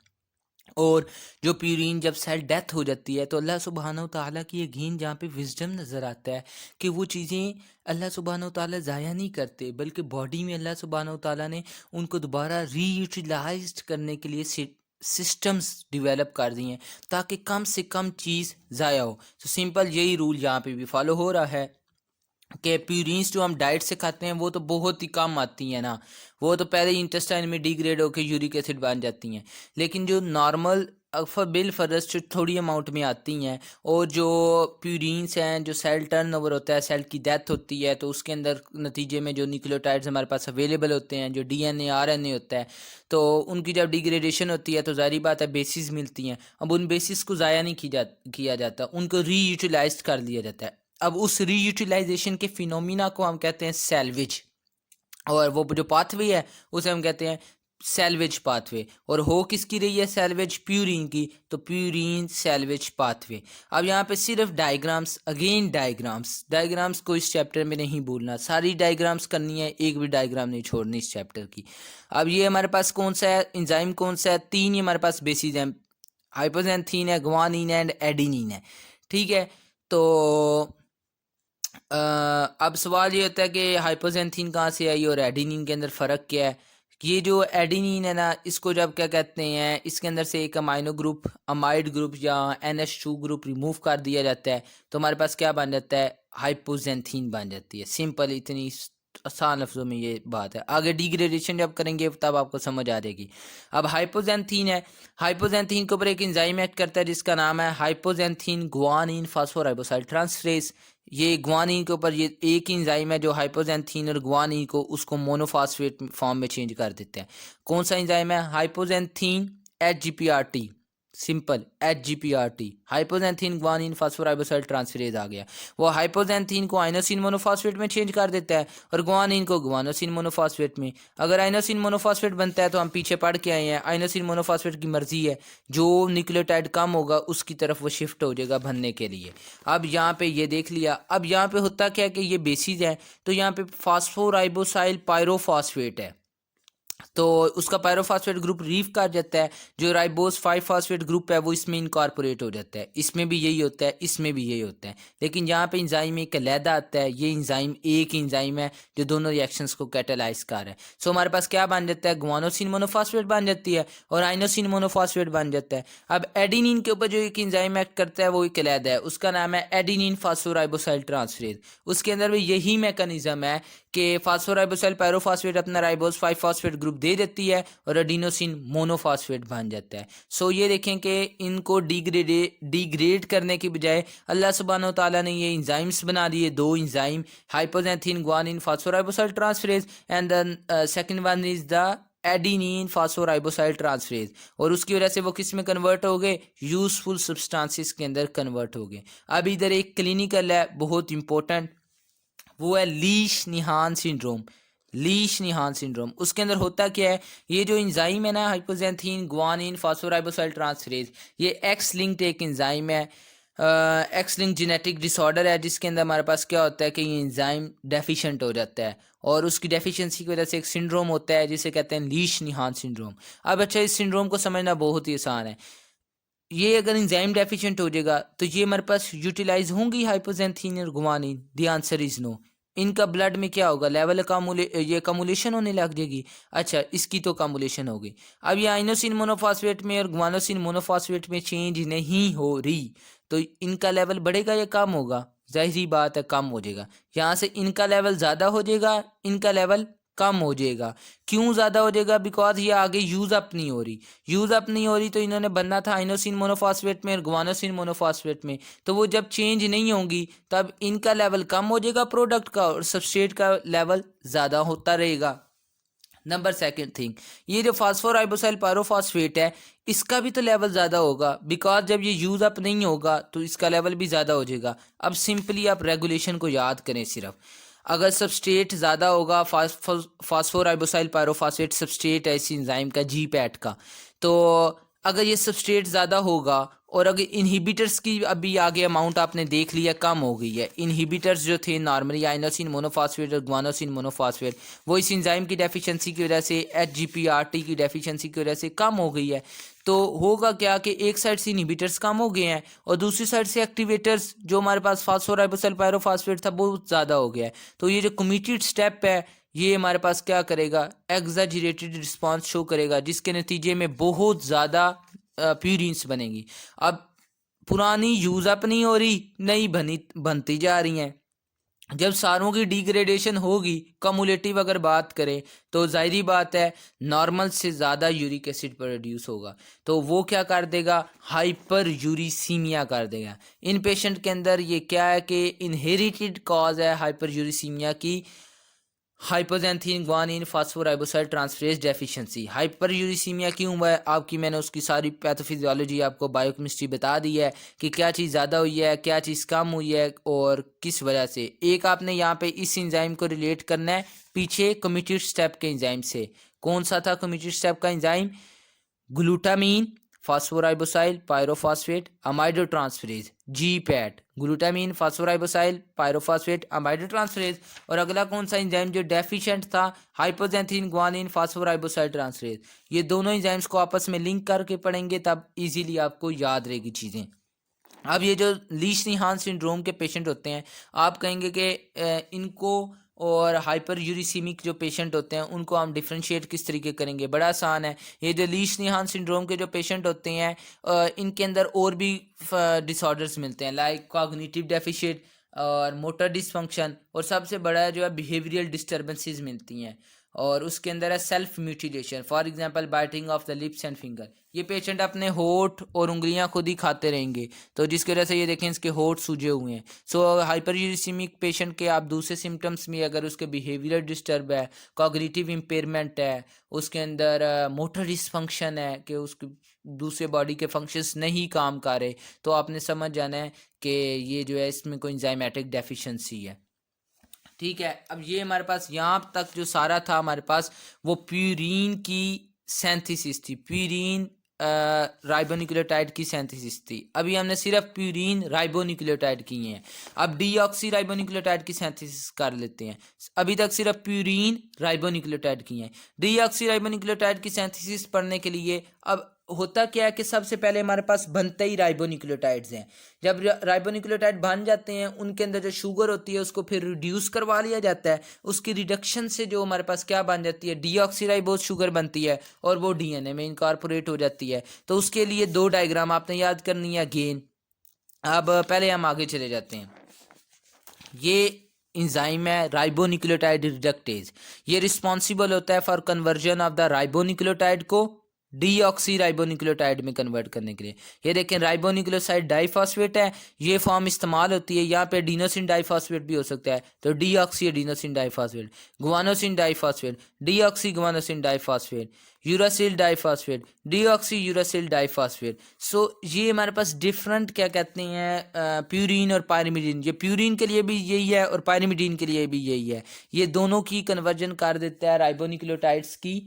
और जो प्यूरीन जब सेल डेथ हो जाती है तो अल्लाह सुब्हानहू तआला की यकीन जहाँ पे विजडम नज़र आता है कि वो चीज़ें अल्लाह सुब्हानहू तआला ज़ाया नहीं करते, बल्कि बॉडी में अल्लाह सुब्हानहू तआला ने उनको दोबारा रीयूटिलाइज करने के लिए सिस्टम्स डेवलप कर दिए हैं ताकि कम से कम चीज़ ज़ाया हो। तो सिंपल यही रूल यहाँ पे भी फॉलो हो रहा है कि प्यूरीन्स जो हम डाइट से खाते हैं वो तो बहुत ही कम आती हैं ना, वो तो पहले ही इंटेस्टाइन में डिग्रेड होकर यूरिक एसिड बन जाती हैं। लेकिन जो नॉर्मल बिल फर्स्ट जो थोड़ी अमाउंट में आती हैं, और जो प्यूरीन्स हैं, जो सेल टर्नओवर होता है, सेल की डेथ होती है, तो उसके अंदर नतीजे में जो न्यूक्लियोटाइड्स हमारे पास अवेलेबल होते हैं, जो डीएनए आरएनए होता है, तो उनकी जब डिग्रेडेशन होती है तो ज़ाहिर बात है बेसिस मिलती हैं। अब उन बेसिस को ज़ाया नहीं किया जाता, उनको रीयूटिलाइज कर लिया जाता है। अब उस रीयूटिलाइजेशन के फिनोमिना को हम कहते हैं सैल्वेज, और वो जो पाथवे है उसे हम कहते हैं सैल्वेज पाथवे। और हो किसकी रही है सैल्वेज? प्यूरीन की, तो प्यूरीन सैल्वेज पाथवे। अब यहाँ पे सिर्फ डायग्राम्स, अगेन डायग्राम्स को इस चैप्टर में नहीं भूलना, सारी डायग्राम्स करनी है, एक भी डायग्राम नहीं छोड़नी इस चैप्टर की। अब ये हमारे पास कौन सा है इंजाइम, कौन सा है? 3 ही हमारे पास बेसिस हैं, हाइपोजेंथीन है, ग्वानिन है एंड एडिनिन है। ठीक है, तो अब सवाल ये होता है कि हाइपोजेंथीन कहाँ से आई और एडिनिन के अंदर फ़र्क क्या है? ये जो एडिनिन है ना, इसको जब क्या कहते हैं, इसके अंदर से एक अमाइनो ग्रुप, अमाइड ग्रुप या NH2 ग्रुप रिमूव कर दिया जाता है, तो हमारे पास क्या बन जाता है? हाइपोजेंथीन बन जाती है। सिंपल, इतनी आसान लफ्ज़ों में ये बात है। आगे डिग्रेडेशन जब करेंगे तब आपको समझ आ जाएगी। अब हाइपोजेंथीन है, हाइपोजेंथीन के ऊपर एक एंजाइम एक्ट करता है जिसका नाम है हाइपोजेंथीन ग्वानिन फॉस्फोराइबोसाइल ट्रांसफरेज। ये ग्वानिन के ऊपर ये एक एंजाइम है जो हाइपोजेंथीन और ग्वानिन को उसको मोनोफॉस्फेट फॉर्म में चेंज कर देते हैं। कौन सा एंजाइम है? Hypoxanthine HGPRT, simple HGPRT, hypoxanthine guanine phosphoribosyl transferase आ गया। वो हाइपोजेंथीन को आइनोसिन मोनोफॉस्फेट में चेंज कर देता है और ग्वानिन को ग्वानोसिन मोनोफॉस्फेट में। अगर आइनोसिन मोनोफॉस्फेट बनता है तो हम पीछे पढ़ के आए हैं, आइनोसिन मोनोफॉस्फेट की मर्जी है, जो न्यूक्लियोटाइड कम होगा उसकी तरफ वो शिफ्ट हो जाएगा बनने के लिए। अब यहाँ पे ये देख लिया। अब यहाँ पे होता क्या है कि ये बेसिस है, तो यहाँ पे फॉस्फोराइबोसाइल पायरोफॉस्फेट है, तो उसका पायरोफॉस्फेट ग्रुप रीफ कर जाता है, जो राइबोस 5 फॉस्फेट ग्रुप है वो इसमें इनकॉर्पोरेट हो जाता है। इसमें भी यही होता है, इसमें भी यही होता है, लेकिन यहाँ पे इंजाइम एक अलहदा आता है। ये इंजाइम एक इंजाइम है जो दोनों रिएक्शंस को कैटालाइज कर रहा है। सो हमारे पास क्या बन जाता है? ग्वानोसिन मोनोफॉस्फेट बन जाती है और आइनोसिन मोनोफॉस्फेट बन जाता है। अब एडिनिन के ऊपर जो एक इंजाइम एक्ट करता है वो एक अलहदा है, उसका नाम है एडिनिन फॉस्फोराइबोसाइल ट्रांसफरेज। उसके अंदर भी यही मैकेनिज्म है कि फॉस्फोराइबोसाइल पायरोफॉस्फेट अपना राइबोस 5 फॉस्फेट ग्रुप दे देती है और एडिनोसिन मोनोफॉस्फेट बन जाता है। सो ये देखें कि इनको डिग्रेड करने की बजाय अल्लाह सुब्हानहू तआला ने ये इंजाइम्स बना दिए, 2 enzyme, हाइपोजेंथीन guanine phosphoribosyl transferase and the second one is the adenine phosphoribosyl transferase, और उसकी वजह से वो किस में कन्वर्ट हो गए? यूजफुल सब्सटेंसेस के अंदर कन्वर्ट हो गए। अब इधर एक क्लिनिकल है बहुत इंपॉर्टेंट, वो है लीश निहान सिंड्रोम। लीश निहान सिंड्रोम, उसके अंदर होता क्या है? ये जो इंजाइम है ना हाइपोजेंथीन ग्वानिन फॉस्फोराइबोसाइल ट्रांसफरेज, ये एक्स लिंक्ड एक इंजाइम है, एक्स लिंक जेनेटिक डिसऑर्डर है, जिसके अंदर हमारे पास क्या होता है कि ये इंजाइम डेफिशिएंट हो जाता है और उसकी डेफिशिएंसी की वजह से एक सिंड्रोम होता है जिसे कहते हैं लीश निहान सिंड्रोम। अब अच्छा, इस सिंड्रोम को समझना बहुत ही आसान है। ये अगर इंजाइम डेफिशिएंट हो जाएगा तो ये हमारे पास यूटिलाइज होंगी हाइपोजेंथीन और guanine? The answer is no. इनका ब्लड में क्या होगा, लेवल ये कमुलेशन होने लग जाएगी। अच्छा, इसकी तो कमुलेशन हो गई। अब ये आइनोसिन मोनोफॉस्फेट में और ग्वानोसिन मोनोफॉस्फेट में चेंज नहीं हो रही, तो इनका लेवल बढ़ेगा या कम होगा? जाहिर बात है कम हो जाएगा। यहाँ से इनका लेवल ज़्यादा हो जाएगा, इनका लेवल कम हो जाएगा। क्यों ज़्यादा हो जाएगा? बिकॉज ये आगे यूज़ अप नहीं हो रही। यूज़ अप नहीं हो रही तो इन्होंने बनना था आइनोसिन मोनोफॉस्फेट में और ग्वानोसिन मोनोफॉस्फेट में, तो वो जब चेंज नहीं होंगी तब इनका लेवल कम हो जाएगा प्रोडक्ट का, और सबस्ट्रेट का लेवल ज़्यादा होता रहेगा। नंबर सेकंड थिंग, ये जो फास्फोराइबोसाइल पायरोफॉस्फेट है, इसका भी तो लेवल ज़्यादा होगा, बिकॉज जब ये यूज़ अप नहीं होगा तो इसका लेवल भी ज़्यादा हो जाएगा। अब सिंपली आप रेगुलेशन को याद करें सिर्फ, अगर सबस्ट्रेट ज़्यादा होगा, फास्फोराइबोसाइल पायरोफॉस्फेट सबस्ट्रेट है इस एंजाइम का, जी पैट का, तो अगर ये सबस्ट्रेट ज़्यादा होगा और अगर इनहिबिटर्स की अभी आगे अमाउंट आपने देख लिया कम हो गई है, इनहिबिटर्स जो थे नॉर्मली आइनोसिन मोनोफॉस्फेट और ग्वानोसिन मोनोफॉस्फेट, वो इस एंजाइम की डेफिशिएंसी की वजह से, HGPRT की डेफिशिएंसी की वजह से कम हो गई है, तो होगा क्या कि एक साइड से इनहिबिटर्स कम हो गए हैं और दूसरी साइड से एक्टिवेटर्स जो हमारे पास फास्फोराइबोसाइल पायरोफॉस्फेट था वो ज़्यादा हो गया है। तो ये जो कमिटेड स्टेप है ये हमारे पास क्या करेगा, एग्जैजरेटेड रिस्पांस शो करेगा, जिसके नतीजे में बहुत ज़्यादा प्यूरिन्स बनेगी। अब पुरानी यूज़ अप नहीं हो रही, नई बनती जा रही हैं। जब सारों की डिग्रेडेशन होगी, कमुलेटिव अगर बात करें, तो जाहिर बात है नॉर्मल से ज़्यादा यूरिक एसिड प्रोड्यूस होगा, तो वो क्या कर देगा, हाइपर यूरिसीमिया कर देगा। इन पेशेंट के अंदर ये क्या है कि इनहेरिटेड कॉज है हाइपर यूरिसीमिया की, हाइपोजेंथीन guanine phosphoribosyl transferase deficiency. Hyper uricaemia क्यों हुआ है आपकी, मैंने उसकी सारी पैथोफिजियोलॉजी आपको बायोकेमिस्ट्री बता दी है कि क्या चीज़ ज़्यादा हुई है, क्या चीज़ कम हुई है और किस वजह से। एक आपने यहाँ पे इस एंजाइम को रिलेट करना है पीछे कमिटेड स्टेप के एंजाइम से। कौन सा था कमिटेड स्टेप का enzyme? Glutamine phosphoribosyl pyrophosphate amido transferase, GPAT, glutamine phosphoribosyl pyrophosphate amido transferase. और अगला कौन सा एंजाइम जो डेफिशिएंट था, हाइपोजेंथीन ग्वानिन फास्फोराइबोसाइल ट्रांसफरेज। ये दोनों एंजाइम्स को आपस में लिंक करके पढ़ेंगे तब इजीली आपको याद रहेगी चीज़ें। अब ये जो लीश-नीहान सिंड्रोम के पेशेंट होते हैं, आप कहेंगे कि इनको और हाइपर यूरिसीमिक जो पेशेंट होते हैं उनको हम डिफ्रेंशिएट किस तरीके करेंगे? बड़ा आसान है। ये जो लीश-नीहान सिंड्रोम के जो पेशेंट होते हैं इनके अंदर और भी डिसऑर्डर्स मिलते हैं, लाइक कॉग्निटिव डेफिशिएट और मोटर डिसफंक्शन, और सबसे बड़ा जो है बिहेवियरल डिस्टर्बेंसेस मिलती हैं। और उसके अंदर है self mutilation, for example biting of the lips and finger. ये पेशेंट अपने होठ और उंगलियां खुद ही खाते रहेंगे, तो जिसकी वजह से ये देखें इसके होठ सूजे हुए हैं। सो हाइपरयूरिसीमिक पेशेंट के आप दूसरे सिम्टम्स में अगर उसके बिहेवियर डिस्टर्ब है, कॉग्निटिव इम्पेयरमेंट है, उसके अंदर मोटर डिसफंक्शन है कि उसके दूसरे बॉडी के फंक्शंस नहीं काम कर रहे, तो आपने समझ जाना है कि ये जो है इसमें कोई एंजाइमेटिक डेफिशिएंसी है। ठीक है, अब ये हमारे पास यहाँ तक जो सारा था हमारे पास वो प्यूरीन की सेंथिसिस थी, प्यूरीन राइबोन्यूक्लियोटाइड की सेंथिसिस थी। अभी हमने सिर्फ प्यूरीन राइबोन्यूक्लियोटाइड की हैं, अब डीऑक्सी राइबोन्यूक्लियोटाइड की सेंथिसिस कर लेते हैं। अभी तक सिर्फ प्यूरीन राइबोन्यूक्लियोटाइड की हैं। डीऑक्सी राइबोन्यूक्लियोटाइड की सेंथिसिस पढ़ने के लिए अब होता क्या है कि सबसे पहले हमारे पास बनते ही राइबोन्यूक्लियोटाइड्स हैं। जब राइबोन्यूक्लियोटाइड बन जाते हैं उनके अंदर जो शुगर होती है उसको फिर रिड्यूस करवा लिया जाता है, उसकी रिडक्शन से जो हमारे पास क्या बन जाती है, डीऑक्सीराइबोज शुगर बनती है और वो डीएनए में इनकॉर्पोरेट हो जाती है। तो उसके लिए दो डायग्राम आपने याद करनी है अगेन। अब पहले हम आगे चले जाते हैं। ये इंजाइम है राइबोन्यूक्लियोटाइड रिडक्टेज, ये रिस्पॉन्सिबल होता है for conversion of the ribonucleotide को डीऑक्सी राइबोन्यूक्लियोटाइड में कन्वर्ट करने के लिए। ये देखें राइबोन्यूक्लियोसाइड डाइफॉस्फेट है, ये फॉर्म इस्तेमाल होती है, यहाँ पे एडिनोसिन डाइफॉस्फेट भी हो सकता है, तो deoxy adenosine diphosphate, guanosine diphosphate, deoxy guanosine diphosphate, uracil diphosphate, deoxy uracil diphosphate. So ये हमारे पास डिफरेंट क्या कहते हैं प्यूरीन और पायरिमिडीन। ये प्यूरीन के लिए भी यही है और पायरिमिडीन के लिए भी यही है, ये दोनों की कन्वर्जन कर देता है राइबोन्यूक्लियोटाइड्स की,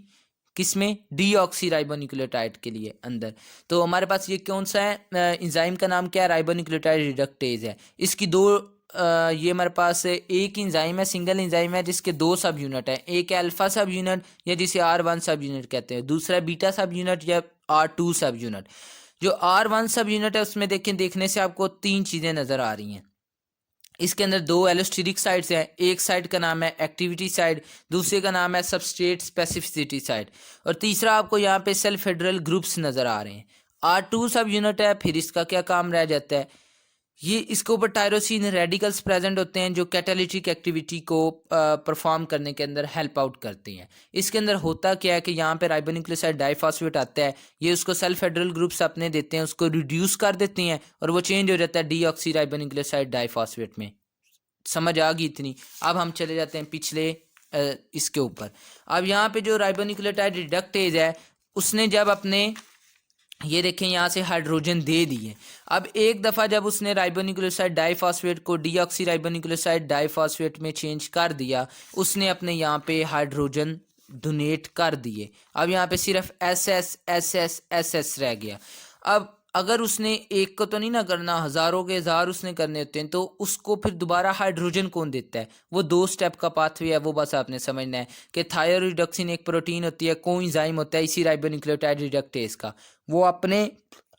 किसमें, डीऑक्सी राइबोन्यूक्लियोटाइड के लिए अंदर। तो हमारे पास ये कौन सा है एंजाइम का नाम क्या है, राइबोन्यूक्लियोटाइड रिडक्टेज है। इसकी दो ये हमारे पास एक एंजाइम है, सिंगल एंजाइम है जिसके दो सब यूनिट है, एक अल्फा सब यूनिट या जिसे R1 सब यूनिट कहते हैं, दूसरा बीटा सब यूनिट या R2 सब यूनिट। जो R1 सब यूनिट है उसमें देखने से आपको तीन चीज़ें नज़र आ रही हैं। इसके अंदर दो एलोस्टेरिक साइड्स हैं, एक साइड का नाम है एक्टिविटी साइड, दूसरे का नाम है सबस्ट्रेट स्पेसिफिसिटी साइड, और तीसरा आपको यहाँ पे सेल्फ हेड्रल ग्रुप्स नज़र आ रहे हैं। R2 सब यूनिट है। फिर इसका क्या काम रह जाता है, ये इसके ऊपर टायरोसिन रेडिकल्स प्रेजेंट होते हैं जो कैटालिटिक एक्टिविटी को परफॉर्म करने के अंदर हेल्प आउट करते हैं। इसके अंदर होता क्या है कि यहाँ पे राइबोन्यूक्लियोसाइड डाइफॉस्फेट आता है, ये उसको सेल्फ हेड्रल ग्रुप्स अपने देते हैं, उसको रिड्यूस कर देते हैं और वो चेंज हो जाता है डीऑक्सी राइबोन्यूक्लियोसाइड डाइफॉस्फेट में। समझ आ गई इतनी। अब हम चले जाते हैं पिछले इसके ऊपर। अब यहाँ पे जो राइबोन्यूक्लियोटाइड रिडक्टेज है उसने जब अपने ये देखें यहाँ से हाइड्रोजन दे दिए, अब एक दफ़ा जब उसने राइबोन्यूक्लियोसाइड डाइफॉस्फेट को डीऑक्सी राइबोन्यूक्लियोसाइड डाइफॉस्फेट में चेंज कर दिया, उसने अपने यहाँ पे हाइड्रोजन डोनेट कर दिए। अब यहाँ पे सिर्फ S S S S S S रह गया। अब अगर उसने एक को तो नहीं ना करना, हज़ारों के हज़ार उसने करने होते हैं, तो उसको फिर दोबारा हाइड्रोजन कौन देता है? वो दो स्टेप का पाथवे है, वो बस आपने समझना है कि थायोरिडक्सिन एक प्रोटीन होती है, कोएंजाइम होता है इसी राइबोन्यूक्लियोटाइड रिडक्टेज का, वो अपने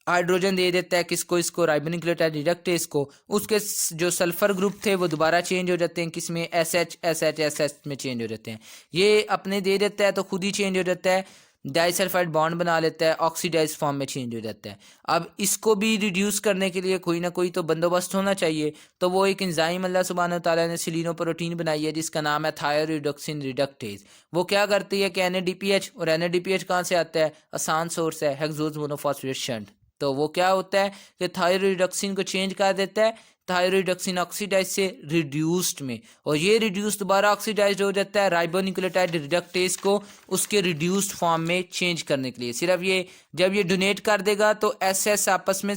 हाइड्रोजन दे देता है किसको, इसको राइबोन्यूक्लियोटाइड रिडक्टेज को। उसके जो सल्फर ग्रुप थे वो दोबारा चेंज हो जाते हैं, किसमें? S H S H S H में चेंज हो जाते हैं। ये अपने दे देता है तो खुद ही चेंज हो जाता है, डाइसल्फाइड बॉन्ड बना लेता है, ऑक्सीडाइज फॉर्म में चेंज हो जाता है। अब इसको भी रिड्यूस करने के लिए कोई ना कोई तो बंदोबस्त होना चाहिए, तो वो एक एंजाइम अल्लाह सुब्हानहू तआला ने सेलिनोप्रोटीन बनाई है जिसका नाम है थायोरिडोक्सिन रिडक्टेज। वो क्या करती है कि NADPH, और NADPH कहाँ से आता है? आसान सोर्स है, हेक्सोज मोनोफॉस्फेट शंट। तो वो क्या होता है कि थायरोइडक्सिन को चेंज कर देता है थायरोइडक्सिन ऑक्सीडाइज से रिड्यूस्ड में, और ये रिड्यूस दोबारा ऑक्सीडाइज हो जाता है राइबोन्यूक्लियोटाइड रिडक्टेज को उसके रिड्यूस्ड फॉर्म में चेंज करने के लिए। सिर्फ ये जब ये डोनेट कर देगा तो एस आपस में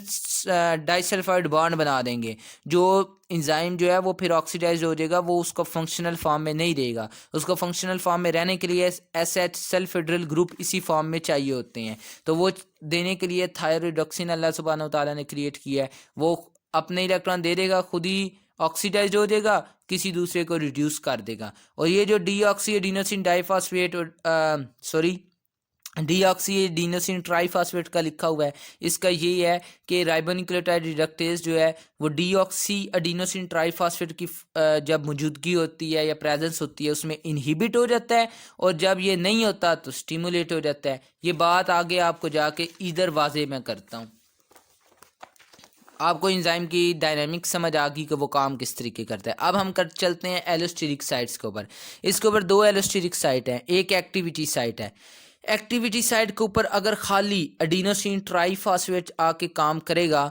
डाइसल्फाइड बॉन्ड बना देंगे, जो इंजाइम जो है वो फिर ऑक्सीडाइज हो जाएगा, वो उसको फंक्शनल फॉर्म में नहीं देगा। उसको फंक्शनल फॉर्म में रहने के लिए SH सेल्फ हेड्रल ग्रुप इसी फॉर्म में चाहिए होते हैं, तो वो देने के लिए थायरोइडोक्सिन अल्लाह सुब्हानहू तआला ने क्रिएट किया है। वो अपने इलेक्ट्रॉन दे देगा, खुद ही ऑक्सीडाइज हो जाएगा, किसी दूसरे को रिड्यूस कर देगा। और ये जो deoxy adenosine diphosphate deoxy adenosine triphosphate का लिखा हुआ है, इसका ये है कि राइबोन्यूक्लियोटाइड रिडक्टेज जो है वो डीऑक्सी एडिनोसिन ट्राइफॉस्फेट की जब मौजूदगी होती है या प्रेजेंस होती है उसमें इनहिबिट हो जाता है, और जब ये नहीं होता तो स्टिमुलेट हो जाता है। ये बात आगे आपको जाके इधर वाजे मैं करता हूँ। आपको एंजाइम की डायनामिक्स समझ आ गई कि वो काम किस तरीके करता है। अब हम चलते हैं एलोस्टेरिक साइट्स के ऊपर। इसके ऊपर दो एलोस्टेरिक साइट हैं, एक एक्टिविटी साइट है। एक्टिविटी साइट के ऊपर अगर खाली एडिनोसिन ट्राइफॉस्फेट आके काम करेगा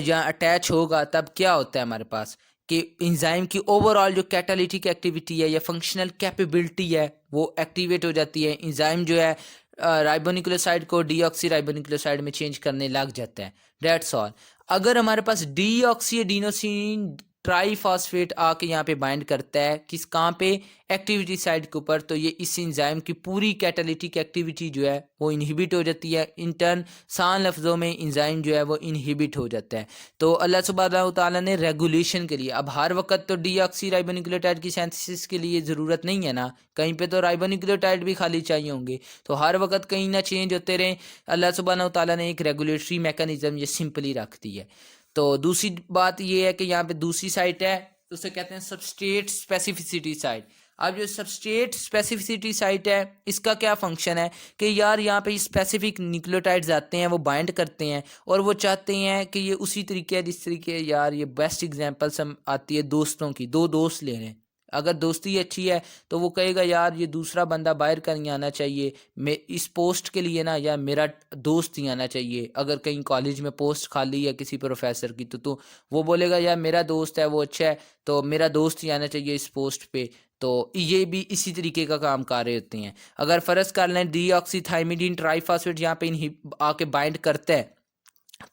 या अटैच होगा, तब क्या होता है हमारे पास कि एंजाइम की ओवरऑल जो कैटालिटिक एक्टिविटी है या फंक्शनल कैपेबिलिटी है वो एक्टिवेट हो जाती है। एंजाइम जो है राइबोन्यूक्लियोसाइड को डीऑक्सी राइबोन्यूक्लियोसाइड में चेंज करने लग जाता है। That's all. अगर हमारे पास डीऑक्सी एडिनोसिन ट्राइफॉस्फेट आके यहाँ पे बाइंड करता है किस कहाँ पे? एक्टिविटी साइड के ऊपर, तो ये इस एंजाइम की पूरी कैटालिटिक एक्टिविटी जो है वो इनहिबिट हो जाती है। इंटर्न सान लफ्ज़ों में एंजाइम जो है वो इनहिबिट हो जाता है। तो अल्लाह सुब्हानहू तआला ने रेगुलेशन के लिए, अब हर वक्त तो डीऑक्सी राइबोन्यूक्लियोटाइड की सिंथेसिस के लिए ज़रूरत नहीं है ना, कहीं पे तो राइबोन्यूक्लियोटाइड भी खाली चाहिए होंगे, तो हर वक्त कहीं ना चेंज होते रहें, अल्लाह सुब्हानहू तआला ने एक रेगुलेटरी मैकेनिज्म ये सिंपली रख दी है। तो दूसरी बात ये है कि यहाँ पे दूसरी साइट है, उसे कहते हैं सबस्ट्रेट स्पेसिफिसिटी साइट। अब जो सबस्ट्रेट स्पेसिफिसिटी साइट है इसका क्या फंक्शन है कि यार यहाँ पे स्पेसिफिक न्यूक्लियोटाइड्स आते हैं, वो बाइंड करते हैं और वो चाहते हैं कि ये उसी तरीके जिस तरीके, यार ये बेस्ट एग्जांपल्स हम आती है दोस्तों की, दो दोस्त ले रहे हैं, अगर दोस्ती अच्छी है तो वो कहेगा यार ये दूसरा बंदा बाहर का नहीं आना चाहिए, मैं इस पोस्ट के लिए ना, या मेरा दोस्त ही आना चाहिए। अगर कहीं कॉलेज में पोस्ट खाली है किसी प्रोफेसर की, तो वो बोलेगा यार मेरा दोस्त है वो अच्छा है, तो मेरा दोस्त ही आना चाहिए इस पोस्ट पे। तो ये भी इसी तरीके का काम कर रहे होते हैं। अगर फ़र्ज़ कर लें डीऑक्सीथाइमिडीन ट्राइफॉस्फेट यहाँ पे आके बाइंड करता है,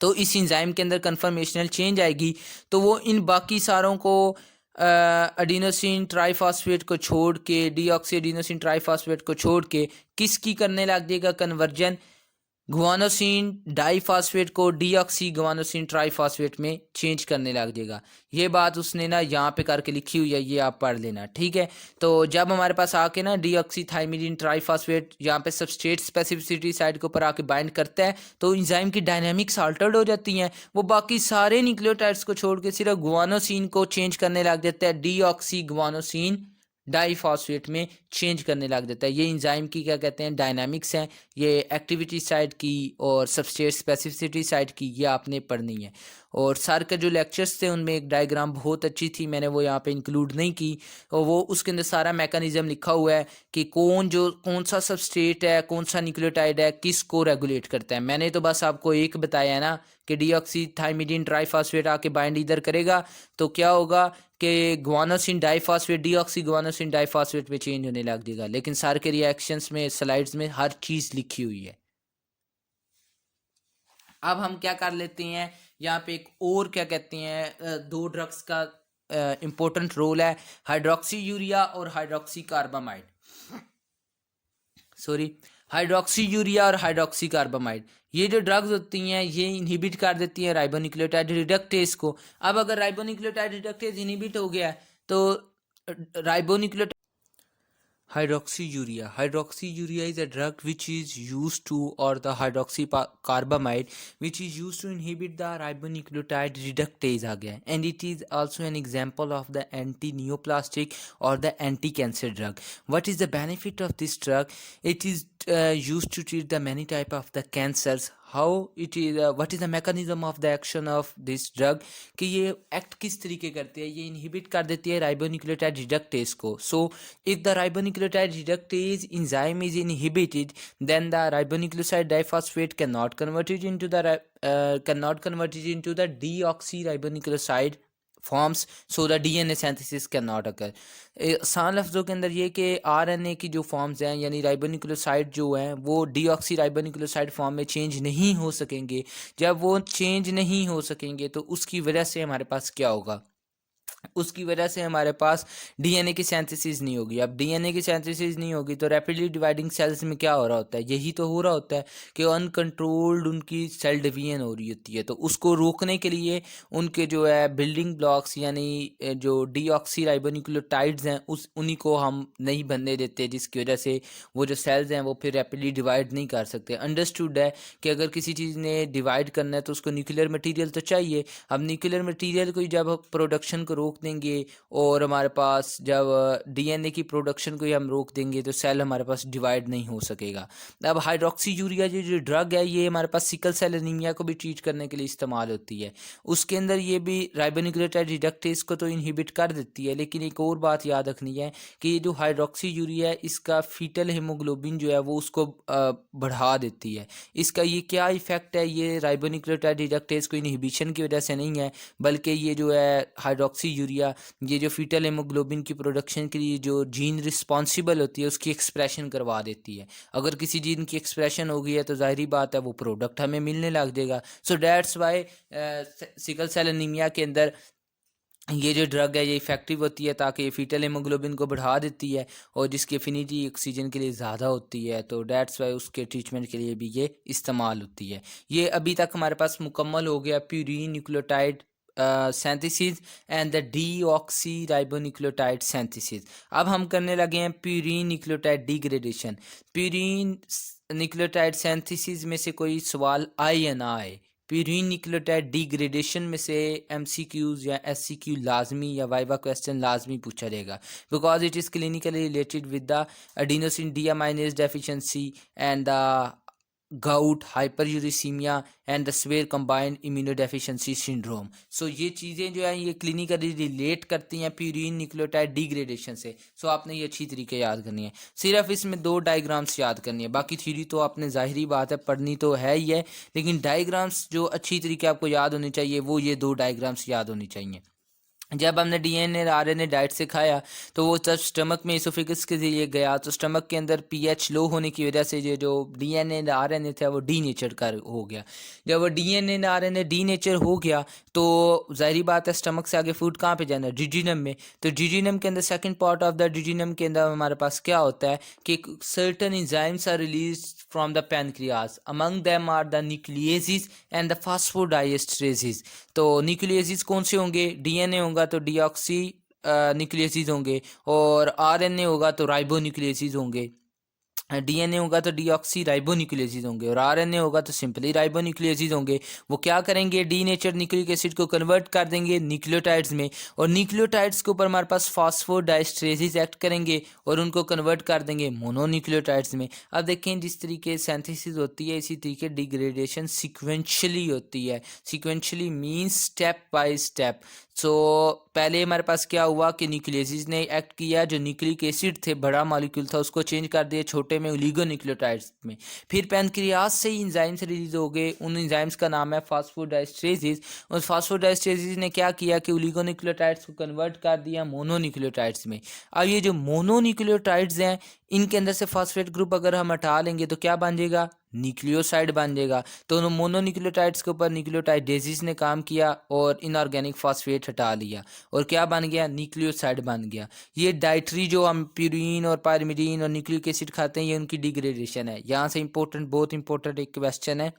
तो इस एंजाइम के अंदर कन्फर्मेशनल चेंज आएगी, तो वो इन बाकी सारों को एडिनोसिन ट्राइफॉस्फेट को छोड़ के, डीऑक्सी एडिनोसिन ट्राइफॉस्फेट को छोड़ के किसकी करने लग जाएगा? कन्वर्जन गुआनोसिन डाइफॉस्फेट को डीऑक्सी गुआनोसिन ट्राइफॉस्फेट में चेंज करने लग जाएगा। ये बात उसने ना यहाँ पे करके लिखी हुई है, ये आप पढ़ लेना, ठीक है। तो जब हमारे पास आके ना डीऑक्सी थाइमिडीन ट्राइफॉस्फेट यहाँ पे सबस्ट्रेट स्पेसिफिसिटी साइड के ऊपर आके बाइंड करता है तो इंजाइम की डायनामिक्स अल्टर्ड हो जाती हैं। वो बाकी सारे न्यूक्लियोटाइड्स को छोड़ के सिर्फ गुआनोसिन को चेंज करने लग जाता है, डीऑक्सी गुआनोसिन डाइफॉस्फेट में चेंज करने लग जाता है। ये इंजाइम की क्या कहते हैं डायनामिक्स हैं, ये एक्टिविटी साइड की और सबस्ट्रेट स्पेसिफिसिटी साइड की, ये आपने पढ़नी है। और सर के जो लेक्चर्स थे उनमें एक डायग्राम बहुत अच्छी थी, मैंने वो यहाँ पे इंक्लूड नहीं की, और वो उसके अंदर सारा मैकेनिज्म लिखा हुआ है कि कौन सा सबस्ट्रेट है, कौन सा न्यूक्लियोटाइड है, किसको रेगुलेट करता है। मैंने तो बस आपको एक बताया है ना कि डीऑक्सी थाइमिडीन ट्राइफॉस्फेट आके बाइंड इधर करेगा तो क्या होगा कि guanosine diphosphate deoxy guanosine diphosphate पे चेंज होने लग जाएगा। लेकिन सर के रिएक्शंस में स्लाइड्स में हर चीज़ लिखी हुई है। अब हम क्या कर लेते हैं, यहाँ पे एक और क्या कहते हैं दो ड्रग्स का इम्पोर्टेंट रोल है, हाइड्रोक्सी यूरिया और hydroxy carbamide, sorry hydroxy urea और हाइड्रोक्सी कार्बामाइड। ये जो ड्रग्स होती हैं ये इनहिबिट कर देती हैं राइबोन्यूक्लियोटाइड रिडक्टेज को। अब अगर राइबोन्यूक्लियोटाइड रिडक्टेज इनहिबिट हो गया है तो ribonucleotide Hydroxyurea. Hydroxyurea is a drug which is used to, or the hydroxycarbamide, which is used to inhibit the ribonucleotide reductase आ गया है, and it is also an example of the anti-neoplastic or the anti-cancer drug. What is the benefit of this drug? It is used to treat the many type of the cancers. How it is, what is the mechanism of the action of this drug? कि ये act किस तरीके करती है, ये inhibit कर देती है राइबोन्यूक्लियोटाइड रिडक्टेज को। सो if the ribonucleotide reductase enzyme is inhibited, then the ribonucleoside diphosphate cannot convert it into the deoxyribonucleoside forms, so the DNA synthesis can not occur. आसान लफ्ज़ों के अंदर ये कि आरएनए की जो फॉर्म्स हैं यानी राइबोन्यूक्लियोसाइड जो हैं वो डीऑक्सी राइबोन्यूक्लियोसाइड फॉर्म में चेंज नहीं हो सकेंगे। जब वो चेंज नहीं हो सकेंगे तो उसकी वजह से हमारे पास क्या होगा, उसकी वजह से हमारे पास डीएनए की सिंथेसिस नहीं होगी। अब डीएनए की सिंथेसिस नहीं होगी तो रैपिडली डिवाइडिंग सेल्स में क्या हो रहा होता है, यही तो हो रहा होता है कि अनकंट्रोल्ड उनकी सेल डिवीजन हो रही होती है। तो उसको रोकने के लिए उनके जो है बिल्डिंग ब्लॉक्स यानी जो डीऑक्सी राइबोन्यूक्लियोटाइड्स हैं उन्हीं को हम नहीं बनने देते, जिसकी वजह से वो जो सेल्स हैं वो फिर रैपिडली डिवाइड नहीं कर सकते। अंडरस्टूड है कि अगर किसी चीज़ ने डिवाइड करना है तो उसको न्यूक्लियर मटीरियल तो चाहिए। अब न्यूक्लियर मटीरियल को जब प्रोडक्शन को रोक देंगे और हमारे पास जब डीएनए की प्रोडक्शन को ही हम रोक देंगे तो सेल हमारे पास डिवाइड नहीं हो सकेगा। अब हाइड्रोक्सी यूरिया जो ड्रग है ये हमारे पास सिकल सेल एनीमिया को भी ट्रीट करने के लिए इस्तेमाल होती है। उसके अंदर ये भी राइबोन्यूक्लियोटाइड रिडक्टेज को तो इनहिबिट कर देती है, लेकिन एक और बात याद रखनी है कि ये जो हाइड्रोक्सी यूरिया है इसका फीटल हीमोग्लोबिन जो है वो उसको बढ़ा देती है। इसका ये क्या इफेक्ट है, ये राइबोन्यूक्लियोटाइड रिडक्टेज को इनहिबिशन की वजह से नहीं है, बल्कि ये जो है हाइड्रोक्सी यूरिया ये जो फीटल हेमोग्लोबिन की प्रोडक्शन के लिए जो जीन रिस्पॉन्सिबल होती है उसकी एक्सप्रेशन करवा देती है। अगर किसी जीन की एक्सप्रेशन हो गई है तो जाहिर बात है वो प्रोडक्ट हमें मिलने लग जाएगा। So that's why sickle cell anaemia के अंदर ये जो ड्रग है ये इफेक्टिव होती है ताकि फीटल हेमोग्लोबिन को बढ़ा देती है और जिसकी एफिनिटी ऑक्सीजन के लिए ज़्यादा होती है, तो डैट्स वाई उसके ट्रीटमेंट के लिए भी ये इस्तेमाल होती है। ये अभी तक हमारे पास मुकम्मल हो गया purine nucleotide synthesis and the deoxyribonucleotide synthesis। अब हम करने लगे हैं purine nucleotide degradation. Purine nucleotide synthesis में से कोई सवाल आए या ना आए, प्यूरिन न्यूक्लियोटाइड डिग्रेडेशन में से एमसीक्यूज या एससीक्यू लाजमी या वाइवा क्वेश्चन लाजमी पूछा जाएगा, because it is clinically related with the adenosine deaminase deficiency and the gout hyperuricaemia and the severe combined immunodeficiency syndrome. So ये चीज़ें जो है ये क्लिनिकली रिलेट करती हैं प्यूरिन न्यूक्लियोटाइड डिग्रेडेशन से। सो आपने ये अच्छी तरीके याद करनी है, सिर्फ इसमें दो डायग्राम्स याद करनी है, बाकी थ्योरी तो आपने जाहिरी बात है पढ़नी तो है ही है, लेकिन डायग्राम्स जो अच्छी तरीके आपको याद होनी चाहिए वो ये दो डायग्राम्स याद होनी चाहिए। जब हमने डीएनए आरएनए डाइट से खाया तो वो जब स्टमक में इसोफेगस के जरिए गया तो स्टमक के अंदर पीएच लो होने की वजह से ये जो डीएनए आरएनए था वो डी नेचर का हो गया। जब वो डीएनए आरएनए डी नेचर हो गया तो ज़ाहिरी बात है स्टमक से आगे फूड कहाँ पे जाना है, डिजिनम में। तो डिजिनम के अंदर second part of the duodenum के अंदर हमारे पास क्या होता है कि certain enzymes are release from the pancreas, among them are the nucleases and the phosphodiesterases. तो न्यूक्लियसिस कौन से होंगे, डीएनए होगा तो डीऑक्सी न्यूक्लियसिस होंगे, और आरएनए होगा तो राइबो न्यूक्लियसिस होंगे। डीएनए होगा तो डीऑक्सी राइबो न्यूक्लियसिस होंगे, और आरएनए होगा तो सिंपली राइबो न्यूक्लियसिस होंगे। वो क्या करेंगे, डी नेचर न्यूक्लिक एसिड को कन्वर्ट कर देंगे न्यूक्लियोटाइड्स में, और न्यूक्लियोटाइड्स के ऊपर हमारे पास फास्फोडाइस्ट्रेसिस एक्ट करेंगे और उनको कन्वर्ट कर देंगे मोनोन्यूक्लियोटाइड्स में। अब देखें जिस तरीके सिंथेसिस होती है इसी तरीके डिग्रेडेशन सिक्वेंशली होती है। Sequentially means step by step. So पहले हमारे पास क्या हुआ कि न्यूक्लियसिस ने एक्ट किया, जो न्यूक्लिक एसिड थे बड़ा मॉलिक्यूल था उसको चेंज कर दिया छोटे में ओलिगोन्यूक्लियोटाइड्स में। फिर पैनक्रियास से ही इंजाइम्स रिलीज हो गए, उन इंजाइम्स का नाम है फास्फोडाइस्ट्रेसिस। उस फास्फोडाइस्ट्रेसिस ने क्या किया कि ओलिगोन्यूक्लियोटाइड्स को कन्वर्ट कर दिया मोनोन्यूक्लियोटाइड्स में। अब ये जो मोनोन्यूक्लियोटाइड्स हैं इनके अंदर से फास्फेट ग्रुप अगर हम हटा लेंगे तो क्या बन जाएगा, न्यूक्लियोसाइड बन जाएगा। तो उन मोनोन्यूक्लियोटाइड्स के ऊपर न्यूक्लियोटाइडेसिस ने काम किया और इनऑर्गेनिक फास्फेट हटा लिया, और क्या बन गया, न्यूक्लियोसाइड बन गया। ये डाइट्री जो हम प्यूरिन और पायरिमिडीन और न्यूक्लिक एसिड खाते हैं ये उनकी डिग्रेडेशन है। यहाँ से इंपॉर्टेंट, बहुत इंपॉर्टेंट एक क्वेश्चन है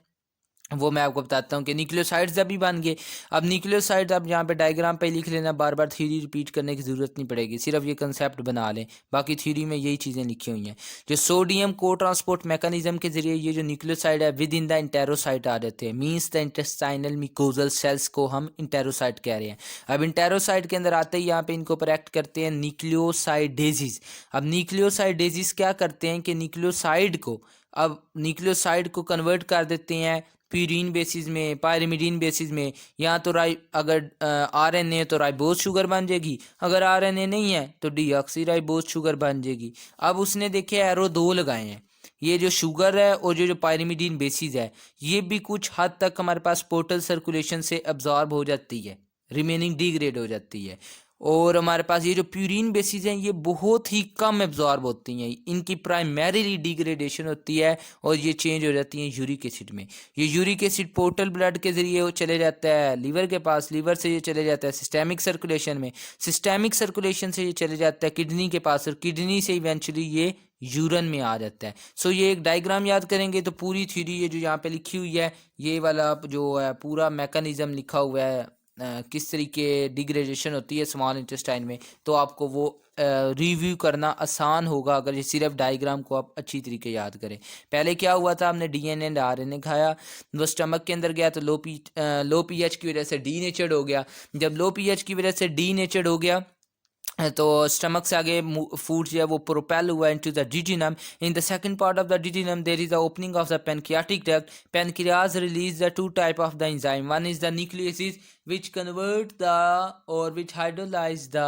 वो मैं आपको बताता हूँ कि न्यूक्लियोसाइड्स अभी बन गए। अब न्यूक्लियोसाइड्स आप यहाँ पे डायग्राम पे लिख लेना, बार बार थ्योरी रिपीट करने की ज़रूरत नहीं पड़ेगी, सिर्फ ये कंसेप्ट बना लें, बाकी थ्योरी में यही चीज़ें लिखी हुई हैं। जो सोडियम को ट्रांसपोर्ट मैकेनिज्म के जरिए ये जो न्यूक्लियोसाइड है विद इन द इंटेरोसाइट आ जाते हैं, means the intestinal mucosal cells को हम इंटेरोसाइट कह रहे हैं। अब इंटेरोसाइट के अंदर आते ही यहाँ पे इनको पर एक्ट करते हैं न्यूक्लियोसाइडेजिस। अब न्यूक्लियोसाइडेजिस क्या करते हैं कि न्यूक्लियोसाइड को, अब न्यूक्लियोसाइड को कन्वर्ट कर देते हैं प्यूरिन बेसिस में, पायरिमिडीन बेसिस में। या तो अगर आरएनए है तो राइबोज शुगर बन जाएगी, अगर आरएनए नहीं है तो डीऑक्सी राइबोज शुगर बन जाएगी। अब उसने देखे एरो दो लगाए हैं, ये जो शुगर है और जो पायरिमिडीन बेसिस है ये भी कुछ हद तक हमारे पास पोर्टल सर्कुलेशन से अब्जॉर्ब हो जाती है, रिमेनिंग डिग्रेड हो जाती है। और हमारे पास ये जो प्यूरिन बेसिस हैं ये बहुत ही कम एब्जॉर्ब होती हैं, इनकी प्राइमरीली डिग्रेडेशन होती है और ये चेंज हो जाती हैं यूरिक एसिड में। ये यूरिक एसिड पोर्टल ब्लड के जरिए वो चले जाता है लीवर के पास, लीवर से ये चले जाता है सिस्टेमिक सर्कुलेशन में, सिस्टेमिक सर्कुलेशन से ये चले जाता है किडनी के पास, और किडनी से इवेंचुअली ये यूरन में आ जाता है। सो ये एक डायग्राम याद करेंगे तो पूरी थ्योरी ये जो यहाँ पे लिखी हुई है ये वाला जो है पूरा मैकेनिज्म लिखा हुआ है किस तरीके डिग्रेडेशन होती है स्मॉल इंटेस्टाइन में, तो आपको वो रिव्यू करना आसान होगा अगर ये सिर्फ डायग्राम को आप अच्छी तरीके याद करें। पहले क्या हुआ था, हमने डीएनए एंड आरएनए खाया, वो स्टमक के अंदर गया तो लो पीएच की वजह से डी नेचर्ड हो गया। जब लो पीएच की वजह से डी नेचर्ड हो गया तो स्टमक से आगे फूड जो है वो प्रोपेल हुआ into the duodenum. In the second part of the duodenum there is the opening of the pancreatic duct. Pancreas release the two type of the enzyme, one is the nucleases which convert the or which hydrolyze the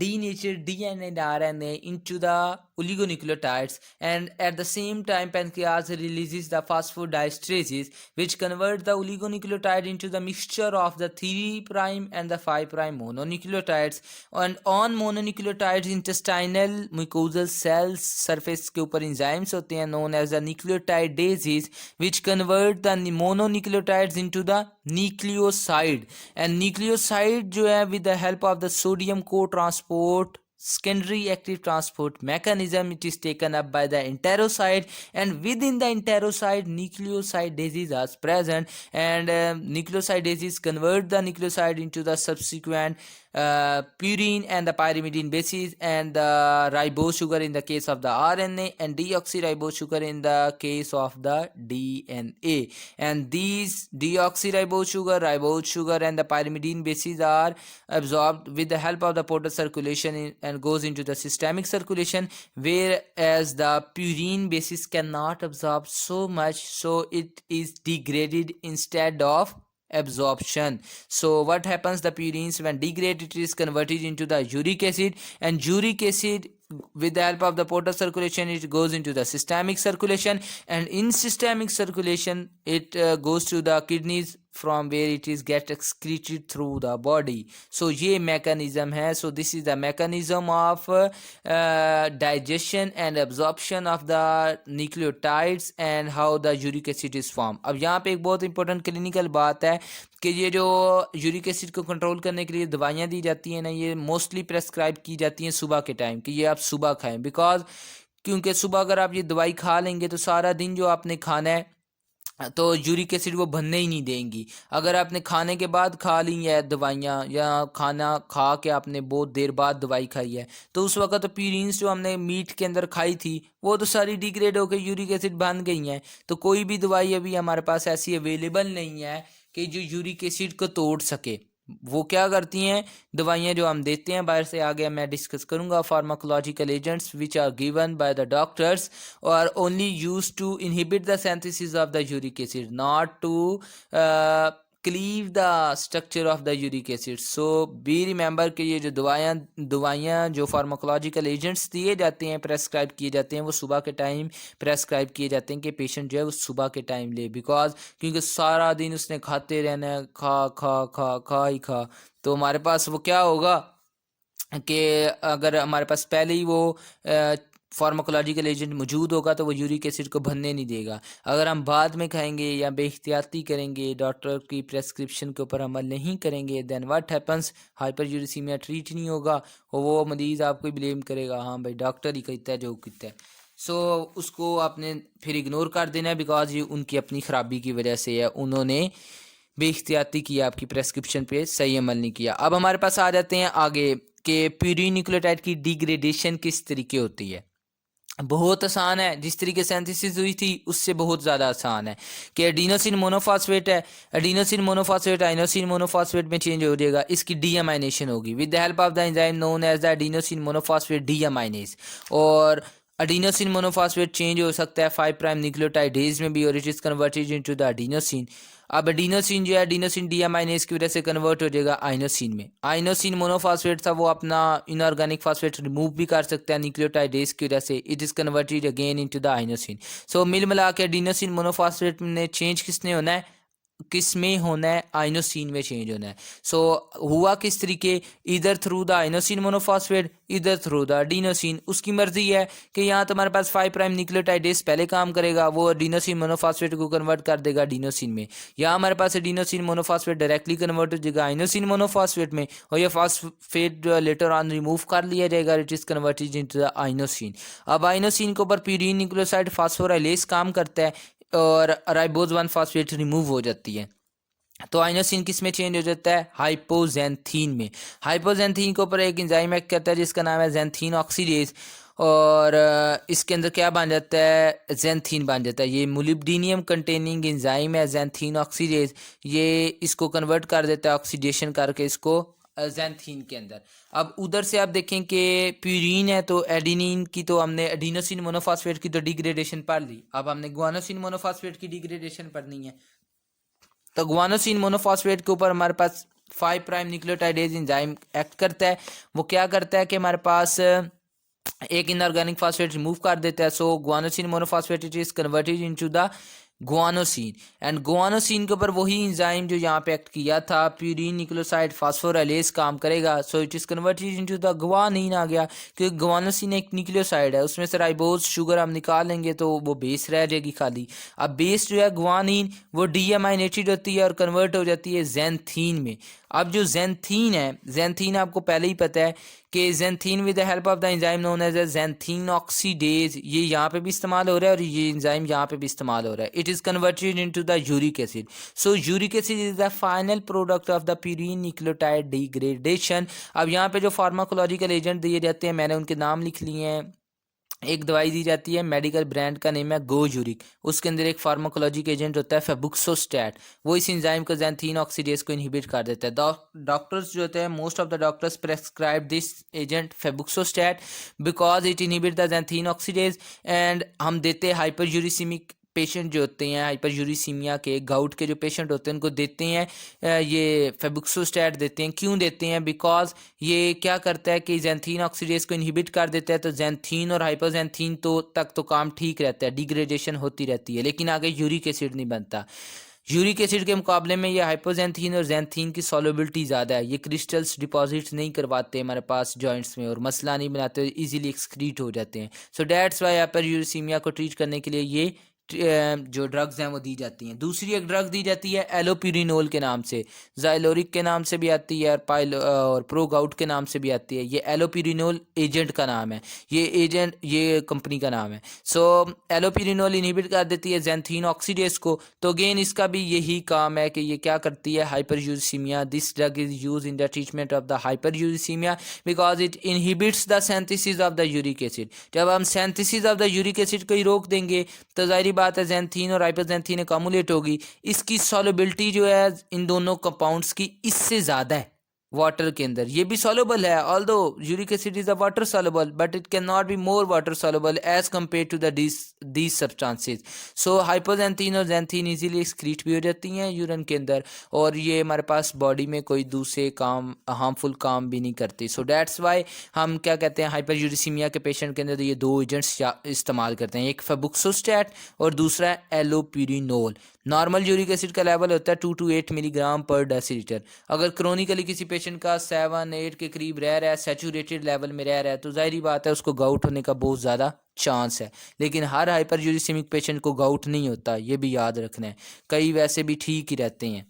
denatured DNA and RNA into the oligonucleotides, and at the same time pancreas releases the phosphodiesterase which convert the oligonucleotide into the mixture of the 3' and the 5' mononucleotides, and on mononucleotides intestinal mucosal cells surface के ऊपर enzymes होते हैं known as the nucleotidases which convert the mononucleotides into the nucleoside, and nucleoside जो है with the help of the sodium co-transport secondary active transport mechanism it is taken up by the enterocyte, and within the enterocyte nucleosidases are present, and nucleosidases convert the nucleoside into the subsequent purine and the pyrimidine bases, and the ribose sugar in the case of the RNA, and deoxyribose sugar in the case of the DNA. And these deoxyribose sugar, ribose sugar and the pyrimidine bases are absorbed with the help of the portal circulation and goes into the systemic circulation, whereas the purine basis cannot absorb so much, so it is degraded instead of absorption. So what happens, the purines when degraded it is converted into the uric acid, and uric acid with the help of the portal circulation it goes into the systemic circulation, and in systemic circulation it goes to the kidneys from where it is get excreted through the body. So ये mechanism है. So this is the mechanism of digestion and absorption of the nucleotides and how the uric acid is formed. अब यहाँ पे एक बहुत important clinical बात है कि ये जो यूरिक एसिड को कंट्रोल करने के लिए दवाइयाँ दी जाती हैं ना, ये मोस्टली प्रेस्क्राइब की जाती हैं सुबह के टाइम कि ये आप सुबह खाएं. बिकॉज क्योंकि सुबह अगर आप ये दवाई खा लेंगे तो सारा दिन जो आपने खाना है तो यूरिक एसिड वो बनने ही नहीं देंगी. अगर आपने खाने के बाद खा ली है दवाइयाँ या खाना खा के आपने बहुत देर बाद दवाई खाई है तो उस वक्त तो प्यूरिन्स जो हमने मीट के अंदर खाई थी वो तो सारी डिग्रेड होकर यूरिक एसिड बन गई हैं. तो कोई भी दवाई अभी हमारे पास ऐसी अवेलेबल नहीं है कि जो यूरिक एसिड को तोड़ सके. वो क्या करती हैं दवाइयाँ जो हम देते हैं बाहर से, आगे मैं डिस्कस करूंगा. Pharmacological agents which are given by the doctors और only use to inhibit the synthesis of the uric acid, not to cleave the structure of the uric acid. So be remember कि ये जो दवाइयाँ जो pharmacological agents दिए जाते हैं prescribe किए जाते हैं वो सुबह के टाइम प्रेस्क्राइब किए जाते हैं कि पेशेंट जो है वो सुबह के टाइम ले. बिकॉज क्योंकि सारा दिन उसने खाते रहना है, खा खा खा खा ही खा. तो हमारे पास वो क्या होगा कि अगर हमारे पास पहले ही वो फार्माकोलॉजिकल एजेंट मौजूद होगा तो वो यूरिक एसिड को भरने नहीं देगा. अगर हम बाद में खाएंगे या बेहतियाती करेंगे, डॉक्टर की प्रेस्क्रिप्शन के ऊपर अमल नहीं करेंगे, then what happens, hyperuricaemia treat नहीं होगा और वो मरीज़ आपको ब्लेम करेगा, हाँ भाई डॉक्टर ही कहता है जो कहता है. सो उसको आपने फिर इग्नोर कर देना है बिकॉज ये उनकी अपनी ख़राबी की वजह से है, उन्होंने बेहतियाती किया, आपकी प्रेस्क्रिप्शन पे सही अमल नहीं किया. अब हमारे पास आ जाते हैं आगे कि प्यूरिन न्यूक्लियोटाइड की डिग्रेडेशन किस तरीके होती है. बहुत आसान है, जिस तरीके से सिंथेसिस हुई थी उससे बहुत ज़्यादा आसान है कि एडिनोसिन मोनोफॉस्फेट है, एडिनोसिन मोनोफॉस्फेट आइनोसिन मोनोफॉस्फेट में चेंज हो जाएगा, इसकी डीअमाइनेशन होगी with the help of the enzyme known as the adenosine monophosphate deaminase. और एडिनोसिन मोनोफॉस्फेट चेंज हो सकता है 5 प्राइम न्यूक्लियोटाइडेज में भी और it is converted into the adenosine. अब एडिनोसिन जो है एडिनोसिन डीअमाइनेज की वजह से कन्वर्ट हो जाएगा आइनोसिन में. आइनोसिन मोनोफॉस्फेट था वो अपना इनऑर्गेनिक फॉस्फेट रिमूव भी कर सकता है न्यूक्लियोटाइडेज की वजह से, it is converted again into the inosine. So मिल मिला के एडिनोसिन मोनोफॉस्फेट में चेंज किसने होना है, किस में होना है, आइनोसिन में चेंज होना है. सो हुआ किस तरीके, इधर थ्रू द आइनोसिन मोनोफॉस्फेट, इधर थ्रू द एडिनोसिन. उसकी मर्जी है कि यहाँ तुम्हारे पास 5 प्राइम न्यूक्लियोटाइडेज पहले काम करेगा, वो एडिनोसिन मोनोफॉस्फेट को कन्वर्ट कर देगा एडिनोसिन में, या हमारे पास एडिनोसिन मोनोफॉस्फेट डायरेक्टली कन्वर्ट हो जाएगा आइनोसिन मोनोफॉस्फेट में और ये फॉस्फेट लेटर ऑन रिमूव कर लिया जाएगा, it is converted into the inosine. अब आइनोसिन के ऊपर प्यूरिन न्यूक्लियोसाइड फास्फोराइलेज काम करता है और राइबोज 1 फॉस्फेट रिमूव हो जाती है. तो आइनोसिन किस में चेंज हो जाता है, हाइपोजेंथीन में. हाइपोजेंथीन के ऊपर एक एंजाइम एक्ट करता है जिसका नाम है जेंथीन ऑक्सीडेज और इसके अंदर क्या बन जाता है, जेंथीन बन जाता है. ये मोलिब्डेनियम कंटेनिंग एंजाइम है जेंथीन ऑक्सीडेज, ये इसको कन्वर्ट कर देता है ऑक्सीडेशन करके इसको जेंथीन के अंदर. अब उधर से आप देखें कि प्यूरिन है तो एडिनिन की तो हमने एडिनोसिन मोनोफॉस्फेट की तो डिग्रेडेशन पढ़ ली, अब हमने गुआनोसिन मोनोफॉस्फेट की डिग्रेडेशन पढ़नी है. तो गुआनोसिन मोनोफॉस्फेट के ऊपर हमारे पास 5 प्राइम न्यूक्लियोटाइडेज एंजाइम एक्ट करता है. वो क्या करता है कि हमारे पास एक इनऑर्गेनिक फॉस्फेट रिमूव कर देता है. So guanosine monophosphate it is converted into the guanosine and guanosine के ऊपर वही एंजाइम जो यहाँ पे एक्ट किया था प्यूरिन न्यूक्लियोसाइड फास्फोराइलेज काम करेगा. So it is converted into the guanine आ गया, क्योंकि गुआनोसिन एक न्यूक्लियोसाइड है, उसमें से राइबोज शुगर हम निकाल लेंगे तो वो बेस रह जाएगी खाली. अब बेस जो है गुआनिन वो डीएमाइनेटेड होती है और कन्वर्ट हो जाती है जेंथीन में. अब जो जेंथीन है, जेंथीन आपको पहले ही पता है कि xanthine with the help of the enzyme known as a xanthine oxidase, ये यहाँ पे भी इस्तेमाल हो रहा है और ये एंजाइम यहाँ पे भी इस्तेमाल हो रहा है. It is converted into the uric acid. So uric acid is the final product of the purine nucleotide degradation. अब यहाँ पे जो फार्माकोलॉजिकल एजेंट दिए जाते हैं मैंने उनके नाम लिख लिए हैं. एक दवाई दी जाती है, मेडिकल ब्रांड का नेम है गोयूरिक, उसके अंदर एक फार्माकोलॉजिक एजेंट होता है फेबुक्सोस्टैट, वो इस एंजाइम को जेंथीन ऑक्सीडेज को इनहिबिट कर देता है. डॉक्टर्स जो होते हैं most of the doctors prescribe this agent febuxostat because it inhibit the xanthine oxidase. And हम देते हैं हाइपर यूरिसीमिक पेशेंट जो होते हैं, हाइपर यूरिसीमिया के गाउट के जो पेशेंट होते हैं उनको देते हैं ये फेबुक्सोस्टैट देते हैं. क्यों देते हैं, बिकॉज ये क्या करता है कि जेंथीन ऑक्सीडेज को इनहिबिट कर देता है. तो जेंथीन और हाइपोजेंथीन तो तक तो काम ठीक रहता है, डिग्रेडेशन होती रहती है, लेकिन आगे यूरिक एसिड नहीं बनता. यूरिक एसिड के मुकाबले में ये हाइपोजेंथीन और जेंथीन की सॉल्युबिलिटी ज़्यादा है, ये क्रिस्टल्स डिपॉजिट नहीं करवाते हमारे पास जॉइंट्स में और मसला नहीं बनाते, इजीली एक्सक्रीट हो जाते हैं। सो डैट्स वाई हाइपरयूरिसीमिया को ट्रीट करने के लिए ये जो ड्रग्स हैं वो दी जाती हैं। दूसरी एक ड्रग दी जाती है एलोपिरिनोल के नाम से, जाइलोरिक के नाम से भी आती है और प्रोगाउट के नाम से भी आती है। ये एलोपिरिनोल एजेंट का नाम है, ये कंपनी का नाम है। सो एलोपिरिनोल इनहिबिट कर देती है जेंथीन ऑक्सीडेज को। तो अगेन इसका भी यही काम है कि ये क्या करती है, hyperuricemia. This drug is use in the treatment of the hyperuricemia because it inhibits the synthesis of the uric acid. जब हम synthesis of the uric acid को ही रोक देंगे तो जाहिर बात है जेंथीन और हाइपरजेंथीन अकोमुलेट होगी। इसकी सॉल्युबिलिटी जो है इन दोनों कंपाउंड्स की इससे ज़्यादा है वाटर के अंदर। ये भी सॉल्युबल है, although uric acid is a water soluble, but it can not be more water soluble as compare to the these substances. So hypoxanthine और जेंथीन इजीली एक्सक्रीट भी हो जाती हैं यूरिन के अंदर, और ये हमारे पास बॉडी में कोई दूसरे काम हार्मफुल काम भी नहीं करती। सो डैट्स वाई हम क्या कहते हैं, हाइपर यूरिसीमिया के पेशेंट के अंदर ये दो एजेंट्स इस्तेमाल करते हैं, एक फेबुक्सोस्टैट और दूसरा है एलोपिरिनोल। नॉर्मल यूरिक एसिड का लेवल होता है 2 to 8 मिलीग्राम पर डेसीलीटर। अगर क्रोनिकली किसी पेशेंट का 7-8 के करीब रह रहा है, सैचुरेटेड लेवल में रह रहा है, तो जाहिर बात है उसको गाउट होने का बहुत ज़्यादा चांस है। लेकिन हर हाइपर यूरिसेमिक पेशेंट को गाउट नहीं होता, ये भी याद रखना है, कई वैसे भी ठीक ही रहते हैं।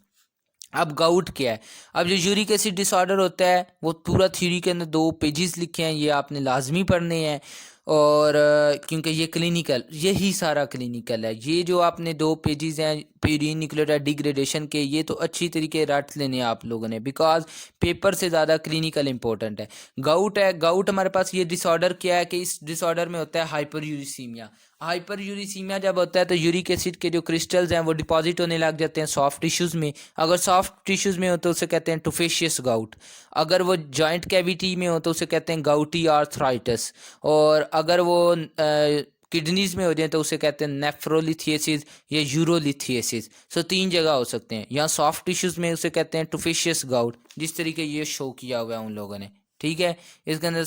अब गाउट क्या है? अब जो यूरिक एसिड डिसऑर्डर होता है वो पूरा थ्योरी के अंदर 2 पेजेस लिखे हैं, ये आपने लाजमी पढ़ने हैं। और क्योंकि ये क्लिनिकल, यही सारा क्लिनिकल है। ये जो आपने 2 पेजेस हैं प्यूरिन न्यूक्लियोटाइड डिग्रेडेशन के, ये तो अच्छी तरीके रट लेने आप लोगों ने, बिकॉज पेपर से ज़्यादा क्लिनिकल इंपॉर्टेंट है। गाउट है, गाउट हमारे पास ये डिसऑर्डर क्या है कि इस डिसऑर्डर में होता है हाइपर यूरिसीमिया। हाइपर यूरिसीमिया जब होता है तो यूरिक एसिड के जो क्रिस्टल्स हैं वो डिपॉजिट होने लग जाते हैं सॉफ्ट टिश्यूज़ में। अगर सॉफ्ट टिश्यूज़ में हो तो उसे कहते हैं टुफेशियस गाउट। अगर वो जॉइंट कैविटी में हो तो उसे कहते हैं गाउटी आर्थराइटिस। और अगर वो किडनीज में हो जाए तो उसे कहते हैं नेफ्रोलिथियसिस या यूरोलिथियसिस। सो 3 जगह हो सकते हैं। यहाँ सॉफ्ट टिश्यूज़ में उसे कहते हैं टुफेशियस गाउट, जिस तरीके ये शो किया हुआ है उन लोगों ने, ठीक है। इसके अंदर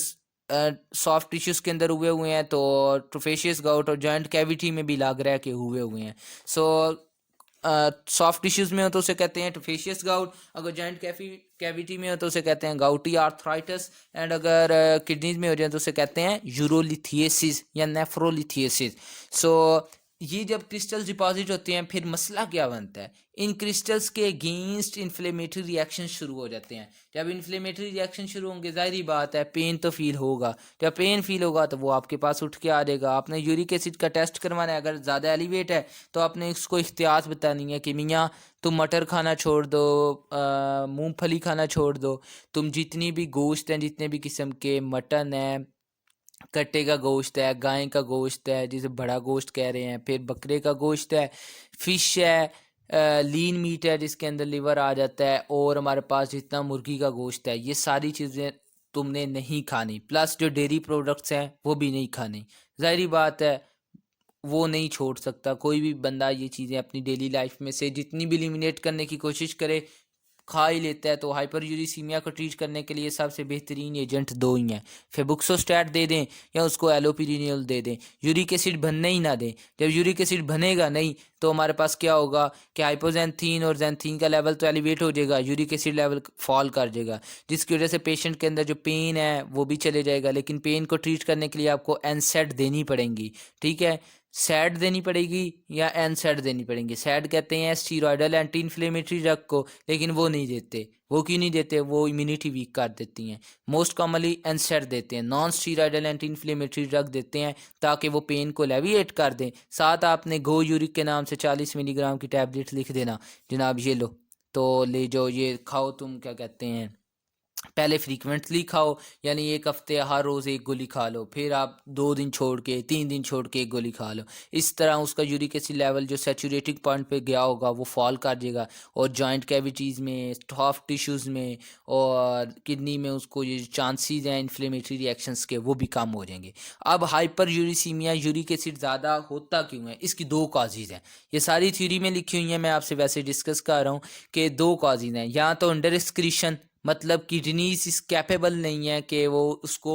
सॉफ्ट टिश्यूज़ के अंदर हुए हैं तो ट्रोफेशियस गाउट, और जॉइंट कैविटी में भी लग रहा है कि हुए हैं। सो सॉफ्ट टिश्यूज़ में हो तो उसे कहते हैं ट्रोफेशियस गाउट, अगर जॉइंट कैविटी में हो तो उसे कहते हैं गाउटी आर्थराइटिस, एंड अगर किडनीज में हो जाए तो उसे कहते हैं यूरोलिथियसिस या नेफ्रोलिथियसिस। सो ये जब क्रिस्टल्स डिपॉजिट होते हैं फिर मसला क्या बनता है, इन क्रिस्टल्स के अगेंस्ट इन्फ्लेमेटरी रिएक्शन शुरू हो जाते हैं। जब इन्फ्लेमेटरी रिएक्शन शुरू होंगे जाहिर बात है पेन तो फील होगा। जब पेन फील होगा तो वो आपके पास उठ के आ जाएगा। आपने यूरिक एसिड का टेस्ट करवाना है, अगर ज़्यादा एलिवेट है तो आपने इसको एहतियात बतानी है कि मियाँ तुम मटर खाना छोड़ दो, मूंगफली खाना छोड़ दो, तुम जितनी भी गोश्त हैं, जितने भी किस्म के मटन है, कट्टे का गोश्त है, गाय का गोश्त है जिसे बड़ा गोश्त कह रहे हैं, फिर बकरे का गोश्त है, फिश है, लीन मीट है जिसके अंदर लिवर आ जाता है, और हमारे पास जितना मुर्गी का गोश्त है, ये सारी चीज़ें तुमने नहीं खानी। प्लस जो डेयरी प्रोडक्ट्स हैं वो भी नहीं खानी। जाहिर बात है वो नहीं छोड़ सकता कोई भी बंदा ये चीज़ें अपनी डेली लाइफ में से जितनी भी एलिमिनेट करने की कोशिश करे, खा ही लेता है। तो हाइपर यूरिसीमिया को ट्रीट करने के लिए सबसे बेहतरीन एजेंट 2 ही हैं, फेबुक्सोस्टैट दे दें या उसको एलोपिरिनियल दे दें। यूरिक एसिड बनने ही ना दें। जब यूरिक एसिड बनेगा नहीं तो हमारे पास क्या होगा कि हाइपोजेंथीन और जेंथीन का लेवल तो एलिवेट हो जाएगा, यूरिक एसिड लेवल फॉल कर जाएगा, जिसकी वजह से पेशेंट के अंदर जो पेन है वो भी चले जाएगा। लेकिन पेन को ट्रीट करने के लिए आपको एनसेड देनी पड़ेगी, ठीक है। सैड देनी पड़ेगी या एनसेड देनी पड़ेंगी। सैड कहते हैं स्टीरॉयडल एंटी इन्फ्लेमेटरी ड्रग को, लेकिन वो नहीं देते। वो क्यों नहीं देते? वो इम्यूनिटी वीक कर देती हैं। मोस्ट कॉमनली एनसेड देते हैं, non steroidal anti inflammatory drug देते हैं ताकि वो पेन को लेविएट कर दें। साथ आपने गो यूरिक के नाम से 40 मिलीग्राम की टैबलेट लिख देना, जनाब ये लो, तो ले जो ये खाओ, तुम क्या कहते हैं पहले फ्रीक्वेंटली खाओ, यानी एक हफ्ते हर रोज़ एक गोली खा लो, फिर आप 2 दिन छोड़ के 3 दिन छोड़ के एक गोली खा लो। इस तरह उसका यूरिक एसिड लेवल जो सैचुरेटिंग पॉइंट पे गया होगा वो फॉल कर जाएगा, और जॉइंट कैविटीज़ में, सॉफ्ट टिश्यूज़ में और किडनी में उसको ये चांसेस हैं इन्फ्लेमेटरी रिएक्शंस के वो भी कम हो जाएंगे। अब हाइपर यूरिसीमिया, यूरिक एसिड ज़्यादा होता क्यों है? इसकी 2 काजेज़ हैं। ये सारी थ्योरी में लिखी हुई हैं, मैं आपसे वैसे डिस्कस कर रहा हूँ कि 2 काजेज़ हैं। या तो अंडर एक्सक्रीशन, मतलब किडनीज इस कैपेबल नहीं है कि वो उसको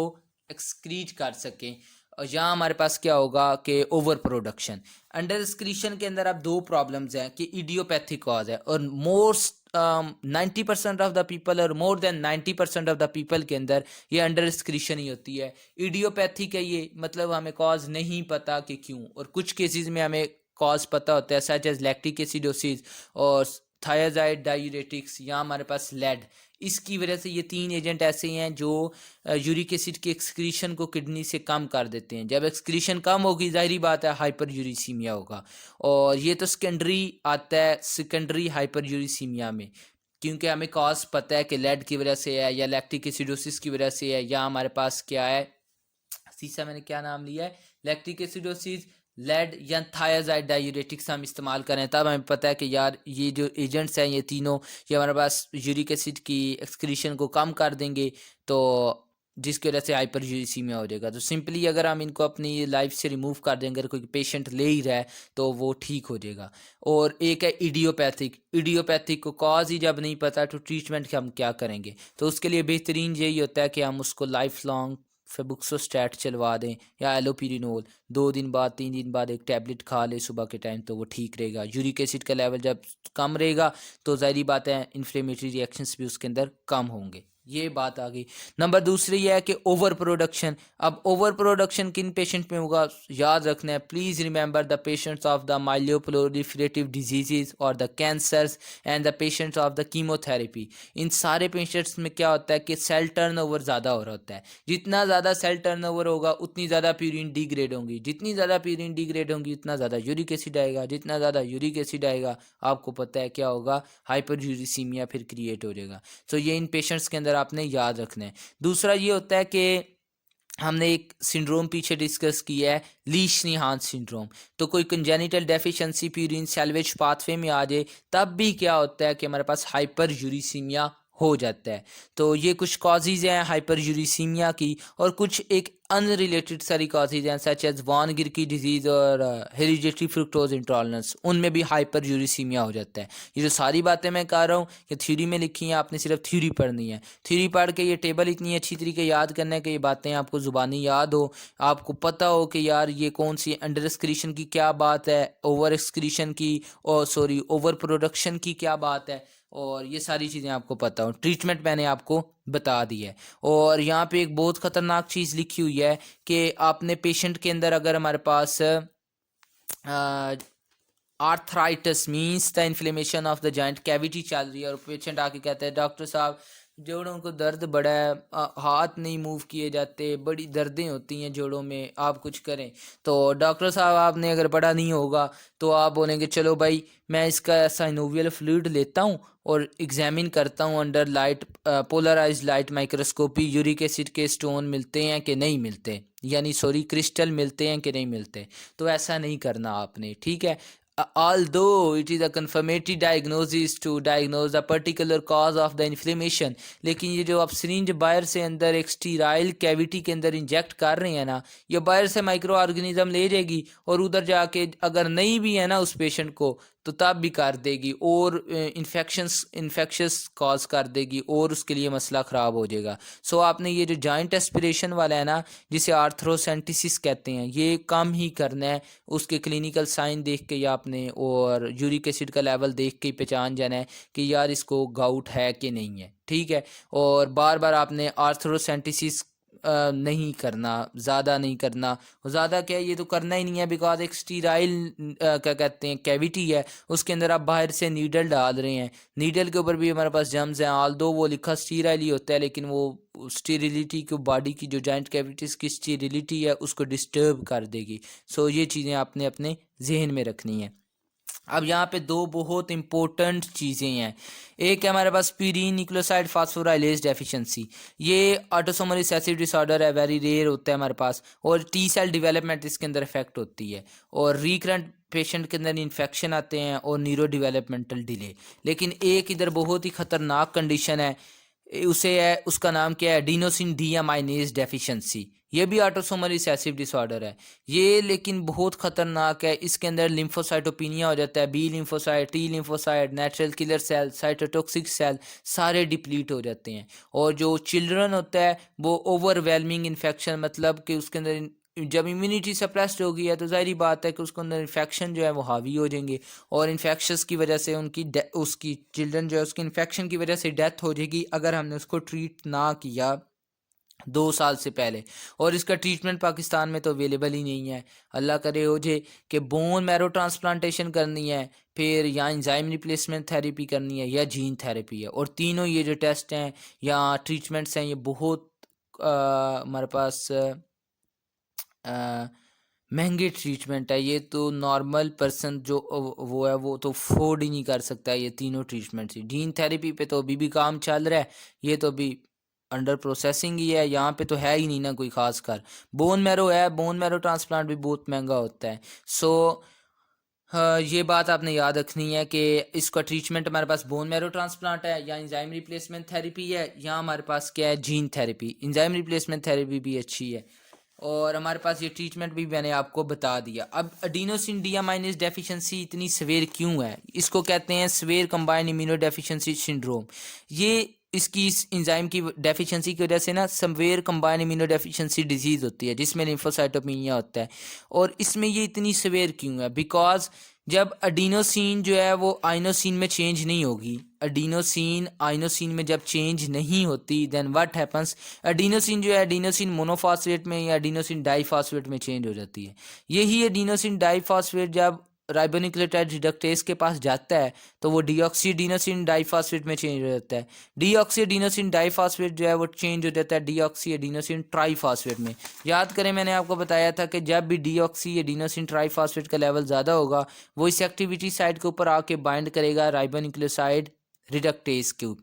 एक्सक्रीट कर सकें, यहाँ हमारे पास क्या होगा कि ओवर प्रोडक्शन। अंडर एक्सक्रीशन के अंदर अब दो प्रॉब्लम्स हैं कि इडियोपैथिक कॉज है, और मोस्ट 90% ऑफ द पीपल और more than 90% of the people के अंदर ये अंडर एक्सक्रीशन ही होती है। इडियोपैथिक है ये, मतलब हमें कॉज नहीं पता कि क्यों, और कुछ केसेस में हमें कॉज पता होता है, सच एज लैक्टिक एसिडोसिस और थायराइड डायूरेटिक्स, या हमारे पास लेड। इसकी वजह से ये तीन एजेंट ऐसे हैं जो यूरिक एसिड के एक्सक्रीशन को किडनी से कम कर देते हैं। जब एक्सक्रीशन कम होगी, जाहिर बात है हाइपर यूरिसीमिया होगा, और ये तो सेकेंडरी आता है, सेकेंडरी हाइपर यूरिसीमिया में, क्योंकि हमें कॉज पता है कि लेड की वजह से है, या लैक्टिक एसिडोसिस की वजह से है, या हमारे पास क्या है, सीसा मैंने क्या नाम लिया है, लैक्टिक एसिडोसिस, लेड या थायराइड डायूरेटिक्स हम इस्तेमाल करें, तब हमें पता है कि यार ये जो एजेंट्स हैं ये तीनों, ये हमारे पास यूरिक एसिड की एक्सक्रीशन को कम कर देंगे, तो जिसकी वजह से हाइपर यूरिसीमिया हो जाएगा। तो सिंपली अगर हम इनको अपनी लाइफ से रिमूव कर देंगे, अगर कोई पेशेंट ले ही रहा है तो वो ठीक हो जाएगा। और एक है इडियोपैथिक। इडियोपैथिक को कॉज ही जब नहीं पता तो ट्रीटमेंट हम क्या करेंगे, तो उसके लिए बेहतरीन यही होता है कि हम उसको लाइफ लॉन्ग फेबुक्सोस्टैट चलवा दें, या एलोपिरिनोल 2 दिन बाद 3 दिन बाद एक टैबलेट खा ले सुबह के टाइम, तो वो ठीक रहेगा। यूरिक एसिड का लेवल जब कम रहेगा तो जाहिर बात है इन्फ्लेमेटरी रिएक्शंस भी उसके अंदर कम होंगे। ये बात आ गई। नंबर दूसरी ये है कि ओवर प्रोडक्शन। अब ओवर प्रोडक्शन किन पेशेंट में होगा, याद रखना है, please remember the patients of the myeloproliferative diseases और the cancers and the patients of the chemotherapy. इन सारे पेशेंट्स में क्या होता है कि सेल टर्नओवर ज़्यादा हो रहा होता है। जितना ज़्यादा सेल टर्नओवर होगा उतनी ज़्यादा प्यूरिन डिग्रेड होंगी, जितनी ज़्यादा प्यूरिन डिग्रेड होंगी उतना ज़्यादा यूरिक एसिड आएगा, जितना ज़्यादा यूरिक एसिड आएगा आपको पता है क्या होगा, हाइपर यूरिसीमिया फिर क्रिएट हो जाएगा। तो ये इन पेशेंट्स के अंदर आपने याद रखना है। दूसरा ये होता है कि हमने एक सिंड्रोम पीछे डिस्कस किया है, लीश-नीहान सिंड्रोम। तो कोई congenital deficiency purine salvage pathway में आ जाए, तब भी क्या होता है कि हमारे पास हाइपर यूरिसीमिया हो जाता है। तो ये कुछ कॉजेज़ हैं हाइपर यूरिसीमिया की, और कुछ एक अनरिलेटेड सारी कॉजेज़ हैं सच एज वॉन गिर की डिजीज़ और हेरिडिटरी फ्रुक्टोज इंटॉलरेंस, उनमें भी हाइपर यूरिसीमिया हो जाता है। ये जो सारी बातें मैं कह रहा हूँ ये थ्योरी में लिखी हैं, आपने सिर्फ थ्योरी पढ़नी है। थ्योरी पढ़ के ये टेबल इतनी अच्छी तरीके याद करना है कि ये बातें आपको ज़ुबानी याद हो, आपको पता हो कि यार ये कौन सी अंडर एक्सक्रीशन की क्या बात है, ओवर एक्सक्रीशन की, और सॉरी ओवर प्रोडक्शन की क्या बात है, और ये सारी चीज़ें आपको पता हो। ट्रीटमेंट मैंने आपको बता दी है। और यहाँ पे एक बहुत ख़तरनाक चीज़ लिखी हुई है कि आपने पेशेंट के अंदर अगर हमारे पास arthritis means the inflammation of the joint cavity चल रही है, और पेशेंट आके कहता है डॉक्टर साहब जोड़ों को दर्द बड़ा है, हाथ नहीं मूव किए जाते, बड़ी दर्दें होती हैं जोड़ों में, आप कुछ करें। तो डॉक्टर साहब आपने अगर पढ़ा नहीं होगा तो आप बोलेंगे चलो भाई मैं इसका साइनोवियल फ्लूइड लेता हूँ और एग्जामिन करता हूँ under light polarised light microscopy, uric acid के स्टोन मिलते हैं कि नहीं मिलते, यानी सॉरी क्रिस्टल मिलते हैं कि नहीं मिलते। तो ऐसा नहीं करना आपने, ठीक है। Although it is a confirmatory diagnosis to diagnose a particular cause of the inflammation, लेकिन ये जो आप सिरिंज बाहर से अंदर एक स्टीराइल कैविटी के अंदर इंजेक्ट कर रहे हैं ना, ये बाहर से माइक्रो ऑर्गेनिज्म ले जाएगी और उधर जाके अगर नहीं भी है ना उस पेशेंट को तो तब भी कर देगी, और इन्फेक्शस कॉज कर देगी, और उसके लिए मसला ख़राब हो जाएगा। सो आपने ये जो जॉइंट एस्पिरेशन वाला है ना, जिसे आर्थ्रोसेंटिसिस कहते हैं, ये कम ही करना है। उसके क्लिनिकल साइन देख के या आपने और यूरिक एसिड का लेवल देख के पहचान जाना है कि यार इसको गाउट है कि नहीं है, ठीक है। और बार बार आपने आर्थ्रोसेंटिसिस नहीं करना, ज़्यादा नहीं करना। ज़्यादा क्या है, ये तो करना ही नहीं है, बिकॉज एक स्टीराइल क्या कहते हैं कैविटी है, उसके अंदर आप बाहर से नीडल डाल रहे हैं, नीडल के ऊपर भी हमारे पास जम्स हैं, ऑल दो वो लिखा स्टीराइल ही होता है, लेकिन वो स्टीरिलिटी को, बॉडी की जो जॉइंट कैविटीज़ की स्टीरिलिटी है उसको डिस्टर्ब कर देगी। सो ये चीज़ें आपने अपने जहन में रखनी है। अब यहाँ पे दो बहुत इंपॉर्टेंट चीज़ें हैं। एक है हमारे पास pyridine न्यूक्लियोसाइड फास्फोराइलेज डेफिशिएंसी। ये ऑटोसोमल रिसेसिव डिसऑर्डर है, वेरी रेयर होता है हमारे पास, और टी सेल डेवलपमेंट इसके अंदर इफेक्ट होती है, और रिकरेंट पेशेंट के अंदर इन्फेक्शन आते हैं और न्यूरो डेवलपमेंटल डिले। लेकिन एक इधर बहुत ही ख़तरनाक कंडीशन है, उसे है, उसका नाम क्या है, एडिनोसिन डीएमाइनेज डेफिशिएंसी। ये भी ऑटोसोमल रिसेसिव डिसऑर्डर है ये, लेकिन बहुत ख़तरनाक है। इसके अंदर लिम्फोसाइटोपिनिया हो जाता है, B lymphocyte, T lymphocyte, natural killer cell, cytotoxic cell सारे डिप्लीट हो जाते हैं। और जो चिल्ड्रन होता है वो ओवरवेलमिंग इन्फेक्शन, मतलब कि उसके अंदर जब इम्यूनिटी सप्रेस्ड हो गई है तो ज़ाहिर बात है कि उसके अंदर इन्फेक्शन जो है वो हावी हो जाएंगे और इन्फेक्शंस की वजह से उसकी चिल्ड्रन जो है उसकी इन्फेक्शन की वजह से डेथ हो जाएगी अगर हमने उसको ट्रीट ना किया 2 साल से पहले। और इसका ट्रीटमेंट पाकिस्तान में तो अवेलेबल ही नहीं है। अल्लाह करे हो जे कि बोन मैरो ट्रांसप्लांटेशन करनी है, फिर या इंजाइम रिप्लेसमेंट थेरेपी करनी है या जीन थेरेपी है, और तीनों ये जो टेस्ट हैं या ट्रीटमेंट्स हैं ये बहुत हमारे पास महंगे ट्रीटमेंट है। ये तो नॉर्मल पर्सन जो वो है वो तो अफोर्ड ही नहीं कर सकता ये तीनों ट्रीटमेंट। जीन थेरेपी पे तो अभी भी काम चल रहा है, ये तो अभी अंडर प्रोसेसिंग ही है, यहाँ पे तो है ही नहीं ना कोई खास कर। बोन मैरो है, बोन मैरो ट्रांसप्लांट भी बहुत महंगा होता है। सो हाँ, ये बात आपने याद रखनी है कि इसका ट्रीटमेंट हमारे पास बोन मैरो ट्रांसप्लांट है या इंजाइम रिप्लेसमेंट थेरेपी है, या हमारे पास क्या है, gene therapy. Enzyme replacement therapy भी अच्छी है और हमारे पास ये ट्रीटमेंट भी मैंने आपको बता दिया। अब अडीनोसिन डियामाइनेज डेफिशिएंसी इतनी सवेर क्यों है? इसको कहते हैं सवेर कंबाइंड इम्यूनो डेफिशिएंसी सिंड्रोम। ये इसकी इस इंजाइम की डेफिशिएंसी की वजह से ना सवेर कंबाइंड इम्यूनो डेफिशिएंसी डिजीज़ होती है जिसमें लिम्फोसाइटोपिनिया होता है। और इसमें ये इतनी सवेर क्यों है? बिकॉज जब अडीनोसिन जो है वो आइनोसिन में चेंज नहीं होगी, अडीनोसिन आइनोसिन में जब चेंज नहीं होती देन व्हाट हैपन्स, अडीनोसिन जो है अडीनोसिन मोनोफॉस्फेट में या अडीनोसिन डाइफॉस्फेट में चेंज हो जाती है। यही अडीनोसिन डाइफॉस्फेट जब राइबोन्यूक्लियोटाइड रिडक्टेज के पास जाता है तो वो डीऑक्सीडीनोसिन डाइफॉस्फेट में चेंज हो जाता है। डीऑक्सीडीनोसिन डाइफॉस्फेट जो है वो चेंज हो जाता है डीऑक्सीएडिनोसिन ट्राइफॉस्फेट में। याद करें मैंने आपको बताया था कि जब भी डीऑक्सीएडिनोसिन ट्राइफॉस्फेट का लेवल ज़्यादा होगा वो इस एक्टिविटी साइट के ऊपर आके बाइंड करेगा राइबोन्यूक्लियोसाइड रिडक्टेज के।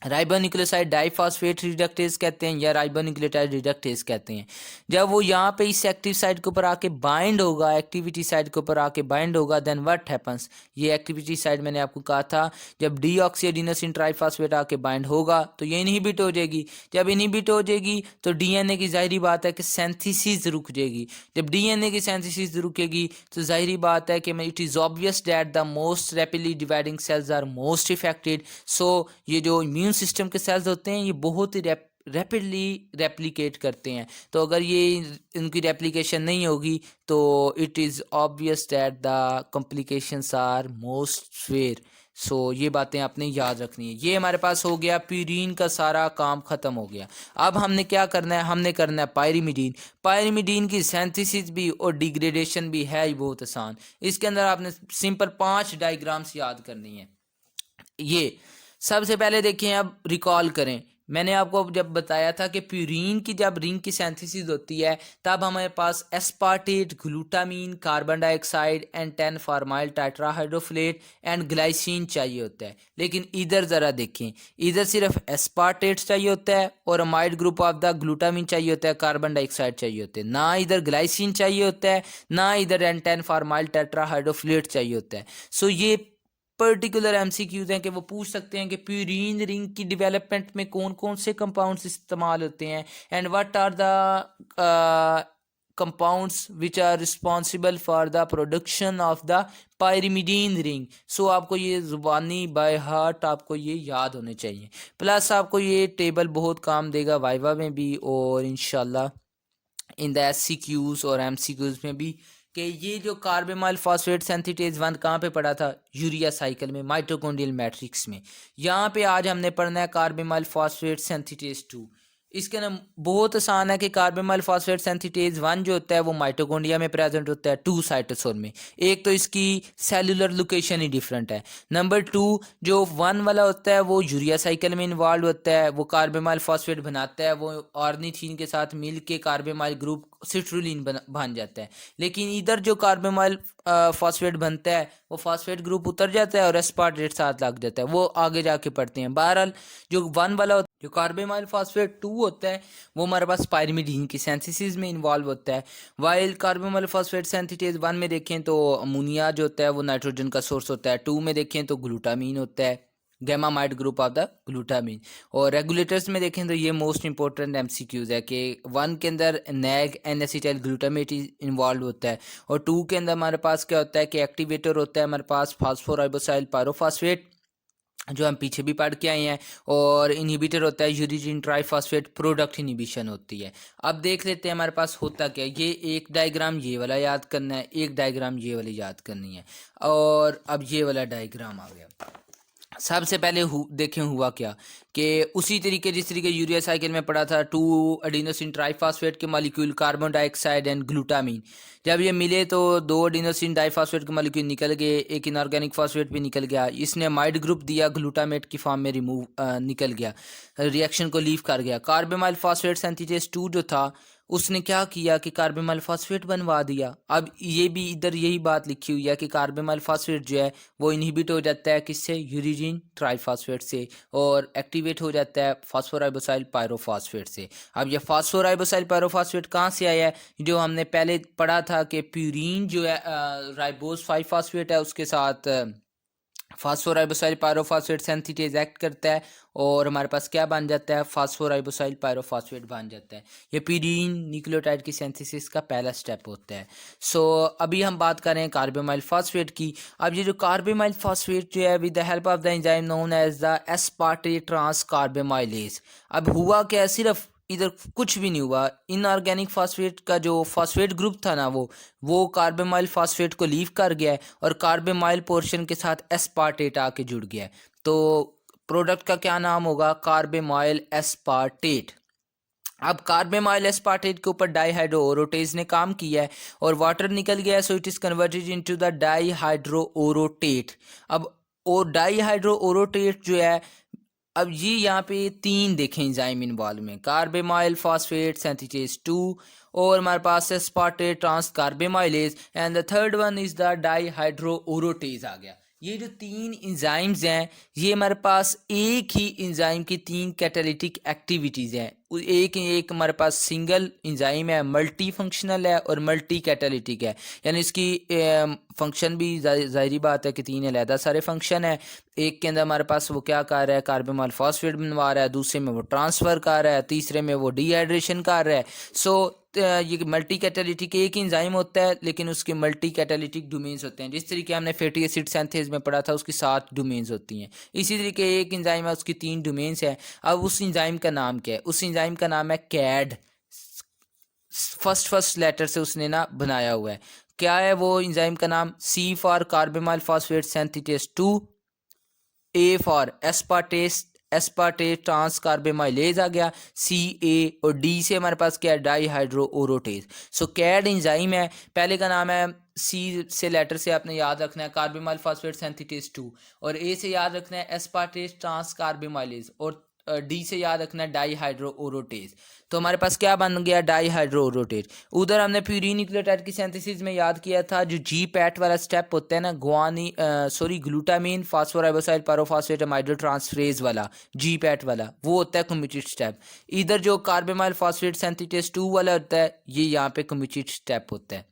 राइबोन्यूक्लियोसाइड डाइफॉस्फेट रिडक्टेज कहते हैं या राइबोन्यूक्लियोटाइड रिडक्टेज कहते हैं। जब वो यहाँ पे इस एक्टिव साइट के ऊपर आके बाइंड होगा, एक्टिविटी साइट के ऊपर आके बाइंड होगा, देन व्हाट हैपन्स, ये एक्टिविटी साइट मैंने आपको कहा था जब डीऑक्सीएडिनोसिन ट्राइफॉस्फेट आके बाइंड होगा तो ये इनहिबिट हो जाएगी। जब इनहिबिट हो जाएगी तो डीएनए की जाहिर बात है कि सिंथेसिस रुक जाएगी। जब डीएनए की सिंथेसिस रुकेगी तो जाहिर बात है कि it is obvious that the most rapidly dividing cells are most affected. So ये जो इम्यून सिस्टम के सेल्स होते हैं ये बहुत ही रैपिडली रेप्लिकेट करते हैं। तो अगर ये इनकी रेप्लिकेशन नहीं होगी तो it is obvious that the complications are most fair. So ये बातें आपने याद रखनी है। ये हमारे पास हो गया, प्यूरिन का सारा काम ख़त्म हो गया। अब हमने क्या करना है, हमने करना है पायरिमिडीन। पायरिमिडीन की सिंथेसिस भी और डिग्रेडेशन भी है ही बहुत आसान। इसके अंदर आपने सिंपल 5 डायग्राम्स याद करनी है। ये सबसे पहले देखिए, अब रिकॉल करें, मैंने आपको जब बताया था कि प्यूरीन की जब रिंग की सिंथेसिस होती है तब हमारे पास aspartate, glutamine, carbon dioxide and 10 formyl tetrahydrofolate and glycine चाहिए होता है। लेकिन इधर ज़रा देखें, इधर सिर्फ एस्पार्टेट चाहिए होता है और amide group of the glutamine चाहिए होता है, कार्बन डाइऑक्साइड चाहिए होते हैं, ना इधर ग्लाइसिन चाहिए होता है ना इधर एंड 10 फार्माइल टेट्राहाइड्रोफोलेट चाहिए होता है। सो ये पर्टिकुलर एमसीक्यूज हैं कि वो पूछ सकते हैं कि प्यूरीन रिंग की डेवलपमेंट में कौन कौन से कंपाउंड्स इस्तेमाल होते हैं and what are the compounds which are responsible for the production of the pyrimidine ring. So आपको ये ज़ुबानी बाय हार्ट आपको ये याद होने चाहिए। प्लस आपको ये टेबल बहुत काम देगा वाइवा में भी और इंशाल्लाह इन द एससीक्यूज और एमसीक्यूज में भी, कि ये जो कार्बेमाइल फॉस्फेट सिंथेटेज 1 कहाँ पे पढ़ा था, यूरिया साइकिल में, माइटोकॉन्ड्रियल मैट्रिक्स में। यहाँ पे आज हमने पढ़ना है कार्बेमाइल फॉस्फेट सिंथेटेज 2। इसके ना बहुत आसान है कि कार्बेमाइल फॉस्फेट सिंथेटेज 1 जो होता है वो माइटोकॉन्ड्रिया में प्रेजेंट होता है, 2 साइटोसोल में। एक तो इसकी सेलुलर लोकेशन ही डिफरेंट है। नंबर 2 जो 1 वाला होता है वो यूरिया साइकिल में इन्वॉल्व होता है, वो कार्बेमाइल फॉस्फेट बनाता है, वो ऑर्निथीन के साथ मिल के कार्बेमाइल ग्रुप सिट्रुलिन बन जाता है। लेकिन इधर जो कार्बेमाइल फॉस्फेट बनता है वो फॉस्फेट ग्रुप उतर जाता है और एस्पार्टेट साथ लग जाता है, वो आगे जाके पढ़ते हैं। बहरहाल जो 1 वाला जो कार्बेमाइल फॉस्फेट 2 होता है वो हमारे पास पायरिमिडीन की सिंथेसिस में इन्वॉल्व होता है। वाइल कार्बोमाइल फॉस्फेट सिंथेटेज 1 में देखें तो अमोनिया जो होता है वो नाइट्रोजन का सोर्स होता है, 2 में देखें तो ग्लूटामीन होता है, गैमामाइड ग्रुप ऑफ द ग्लूटामीन। और रेगुलेटर्स में देखें तो ये मोस्ट इंपॉर्टेंट एमसीक्यूज है कि 1 के अंदर NAG N acetyl glutamate involve होता है और 2 के अंदर हमारे पास क्या होता है कि एक्टिवेटर होता है हमारे पास फॉस्फोराइबोसाइल पायरोफॉस्फेट जो हम पीछे भी पढ़ के आए हैं। और इनहिबिटर होता है यूरिजिन ट्राइफॉस्फेट प्रोडक्ट इनहिबिशन होती है। अब देख लेते हैं हमारे पास होता क्या है। ये एक डायग्राम ये वाला याद करना है, एक डायग्राम ये वाली याद करनी है, और अब ये वाला डायग्राम आ गया। सबसे पहले देखें हुआ क्या कि उसी तरीके जिस तरीके यूरिया साइकिल में पढ़ा था, 2 एडिनोसिन ट्राइफॉस्फेट के molecule carbon dioxide and glutamine, जब ये मिले तो 2 एडिनोसिन डाइफॉस्फेट के मॉलिक्यूल निकल गए, एक इनऑर्गेनिक फॉस्फेट भी निकल गया। इसने माइड ग्रुप दिया, ग्लूटामेट की फॉर्म में रिमूव निकल गया, रिएक्शन को लीव कर गया। कार्बामाइल फॉस्फेट सिंथेसिस 2 जो था उसने क्या किया कि कार्बामाइल फॉस्फेट बनवा दिया। अब ये भी इधर यही बात लिखी हुई है कि कार्बामाइल फॉस्फेट जो है वो इनहिबिट हो जाता है किससे, यूरिजिन ट्राइफॉस्फेट से, और एक्टिवेट हो जाता है फॉस्फोराइबोसाइल पायरोफॉस्फेट से। अब ये फॉस्फोराइबोसाइल पायरोफॉस्फेट कहाँ से आया है, जो हमने पहले पढ़ा था कि प्यूरीन जो है राइबोस 5 फॉस्फेट है उसके साथ फास्फोराइबोसाइल पायरोफॉस्फेट सिंथेटेज एक्ट करता है, और हमारे पास क्या बन जाता है, फास्फोराइबोसाइल पायरोफॉस्फेट बन जाता है। ये पीरीन न्यूक्लियोटाइड की सिंथेसिस का पहला स्टेप होता है। सो अभी हम बात कर रहे हैं कार्बामाइल फॉस्फेट की। अब ये जो कार्बामाइल फॉस्फेट जो है with the help of the enzyme known as the aspartate transcarbamylase. अब हुआ क्या, सिर्फ इधर कुछ भी नहीं हुआ। इनऑर्गेनिक फॉस्फेट का जो फॉस्फेट ग्रुप था ना वो कार्बामाइल फॉस्फेट को लीव कर गया है, और कार्बामाइल पोर्शन के साथ एस्पार्टेट आके जुड़ गया है। तो प्रोडक्ट का क्या नाम होगा, कार्बामाइल एस्पार्टेट। अब कार्बामाइल एस्पार्टेट के ऊपर डाईहाइड्रोओरोटेज ने काम किया है और वाटर निकल गया है, so it is converted into the dihydroorotate. अब और डाईहाइड्रोओरोटेट जो है, अब ये यहाँ पे 3 देखें एंजाइम इन्वॉल्व में, कार्बामाइल फॉस्फेट सिंथेसेस 2, और हमारे पास aspartate transcarbamylase, and the third one is the dihydroorotase आ गया। ये जो 3 इंजाइम्स हैं ये हमारे पास एक ही इंजाइम की 3 कैटालिटिक एक्टिविटीज़ हैं। एक एक हमारे पास सिंगल इंजाइम है, मल्टी फंक्शनल है और मल्टी कैटालिटिक है, यानी इसकी फंक्शन भी जाहिर बात है कि 3 अलहदा सारे फंक्शन है। एक के अंदर हमारे पास वो क्या कर रहा है, कार्बामाइल फॉस्फेट बनवा रहा है, दूसरे में वो ट्रांसफ़र कर रहा है, तीसरे में वो डिहाइड्रेशन कर रहा है। सो ये मल्टी कैटालिटिक एक इंजाइम होता है लेकिन उसके मल्टी कैटालिटिक डोमेन्स होते हैं। जिस तरीके हमने फैटी एसिड सिंथेज में पढ़ा था उसकी 7 डोमेन्स होती हैं, इसी तरीके एक इंजाइम है उसकी 3 डोमेन्स है। अब उस इंजाइम का नाम क्या है, उस इंजाइम का नाम है कैड। फर्स्ट लेटर से उसने ना बनाया हुआ है। क्या है वो इंजाइम का नाम, C for carbamyl phosphate synthetase 2, A for aspartate transcarbamylase आ गया, सी ए, और डी से हमारे पास क्या है, डाईहाइड्रोओरोटेज। सो कैड इंजाइम है, पहले का नाम है, सी से लेटर से आपने याद रखना है कार्बामाइल फॉस्फेट सिंथेटेस 2, और ए से याद रखना है एस्पार्टेट ट्रांस कार्बामाइलेज, और डी से याद रखना है डाईहाइड्रोओरोटेज। तो हमारे पास क्या बन गया, डाईहाइड्रोओरोटेज। उधर हमने प्यूरीन न्यूक्लियोटाइड की सिंथेसिस में याद किया था जो जी पैट वाला स्टेप होता है ना, glutamine phosphoribosyl pyrophosphate amido transferase वाला, जी पैट वाला, वो होता है कम्यूटेड स्टेप। इधर जो कार्बामाइल फॉस्फेट सिंथेटेस 2 वाला होता है ये यहाँ पे कम्यूटेड स्टेप होता है।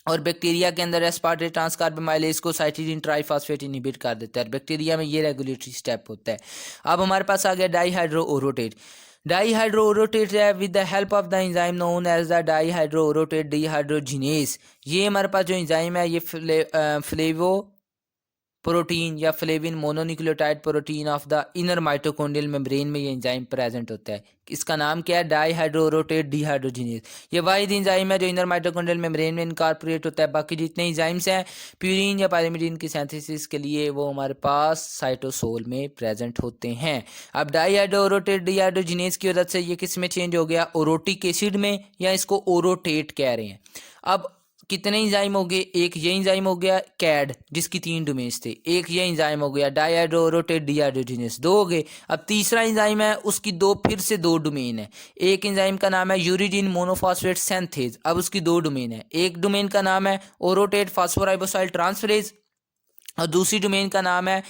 और बैक्टीरिया के अंदर एस्पार्टेट ट्रांस कार्बामाइलेज को साइटिडीन ट्राइफॉस्फेट इनहिबिट कर देता है। बैक्टीरिया में ये रेगुलेटरी स्टेप होता है। अब हमारे पास आ गया डाईहाइड्रोओरोटेट। डाईहाइड्रोओरोटेट है with the help of the enzyme known as the dihydroorotate dehydrogenase. ये हमारे पास जो एंजाइम है ये फ्लेवो प्रोटीन या flavin mononucleotide protein of the inner mitochondrial membrane में ये एंजाइम प्रेजेंट होता है। इसका नाम क्या है, डाईहाइड्रोओरोटेट डिहाइड्रोजिनेज। ये वाहिद एंजाइम है जो इनर माइटोकॉन्ड्रियल मेम्ब्रेन में इनकॉर्पोरेट होता है। बाकी जितने एंजाइम्स हैं प्यूरीन या पायरिमिडीन की सिंथेसिस के लिए वो हमारे पास साइटोसोल में प्रेजेंट होते हैं। अब डाईहाइड्रोओरोटेट डिहाइड्रोजिनेज की वजह से ये किस में चेंज हो गया, ओरोटिक एसिड में, या इसको ओरोटेट कह रहे हैं। अब कितने इंजाइम हो गए, एक ये इंजाइम हो गया कैड जिसकी 3 डोमेन्स थे, एक ये इंजाइम हो गया डाईहाइड्रोओरोटेट डिहाइड्रोजिनेज, 2 हो गए। अब तीसरा इंजाइम है उसकी फिर से 2 डोमेन है। एक इंजाइम का नाम है यूरिडिन मोनोफॉस्फेट सिंथेज, अब उसकी 2 डोमेन है। एक डोमेन का नाम है ओरोटेट फास्फोराइबोसाइल ट्रांसफरेज और दूसरी डोमेन का नाम है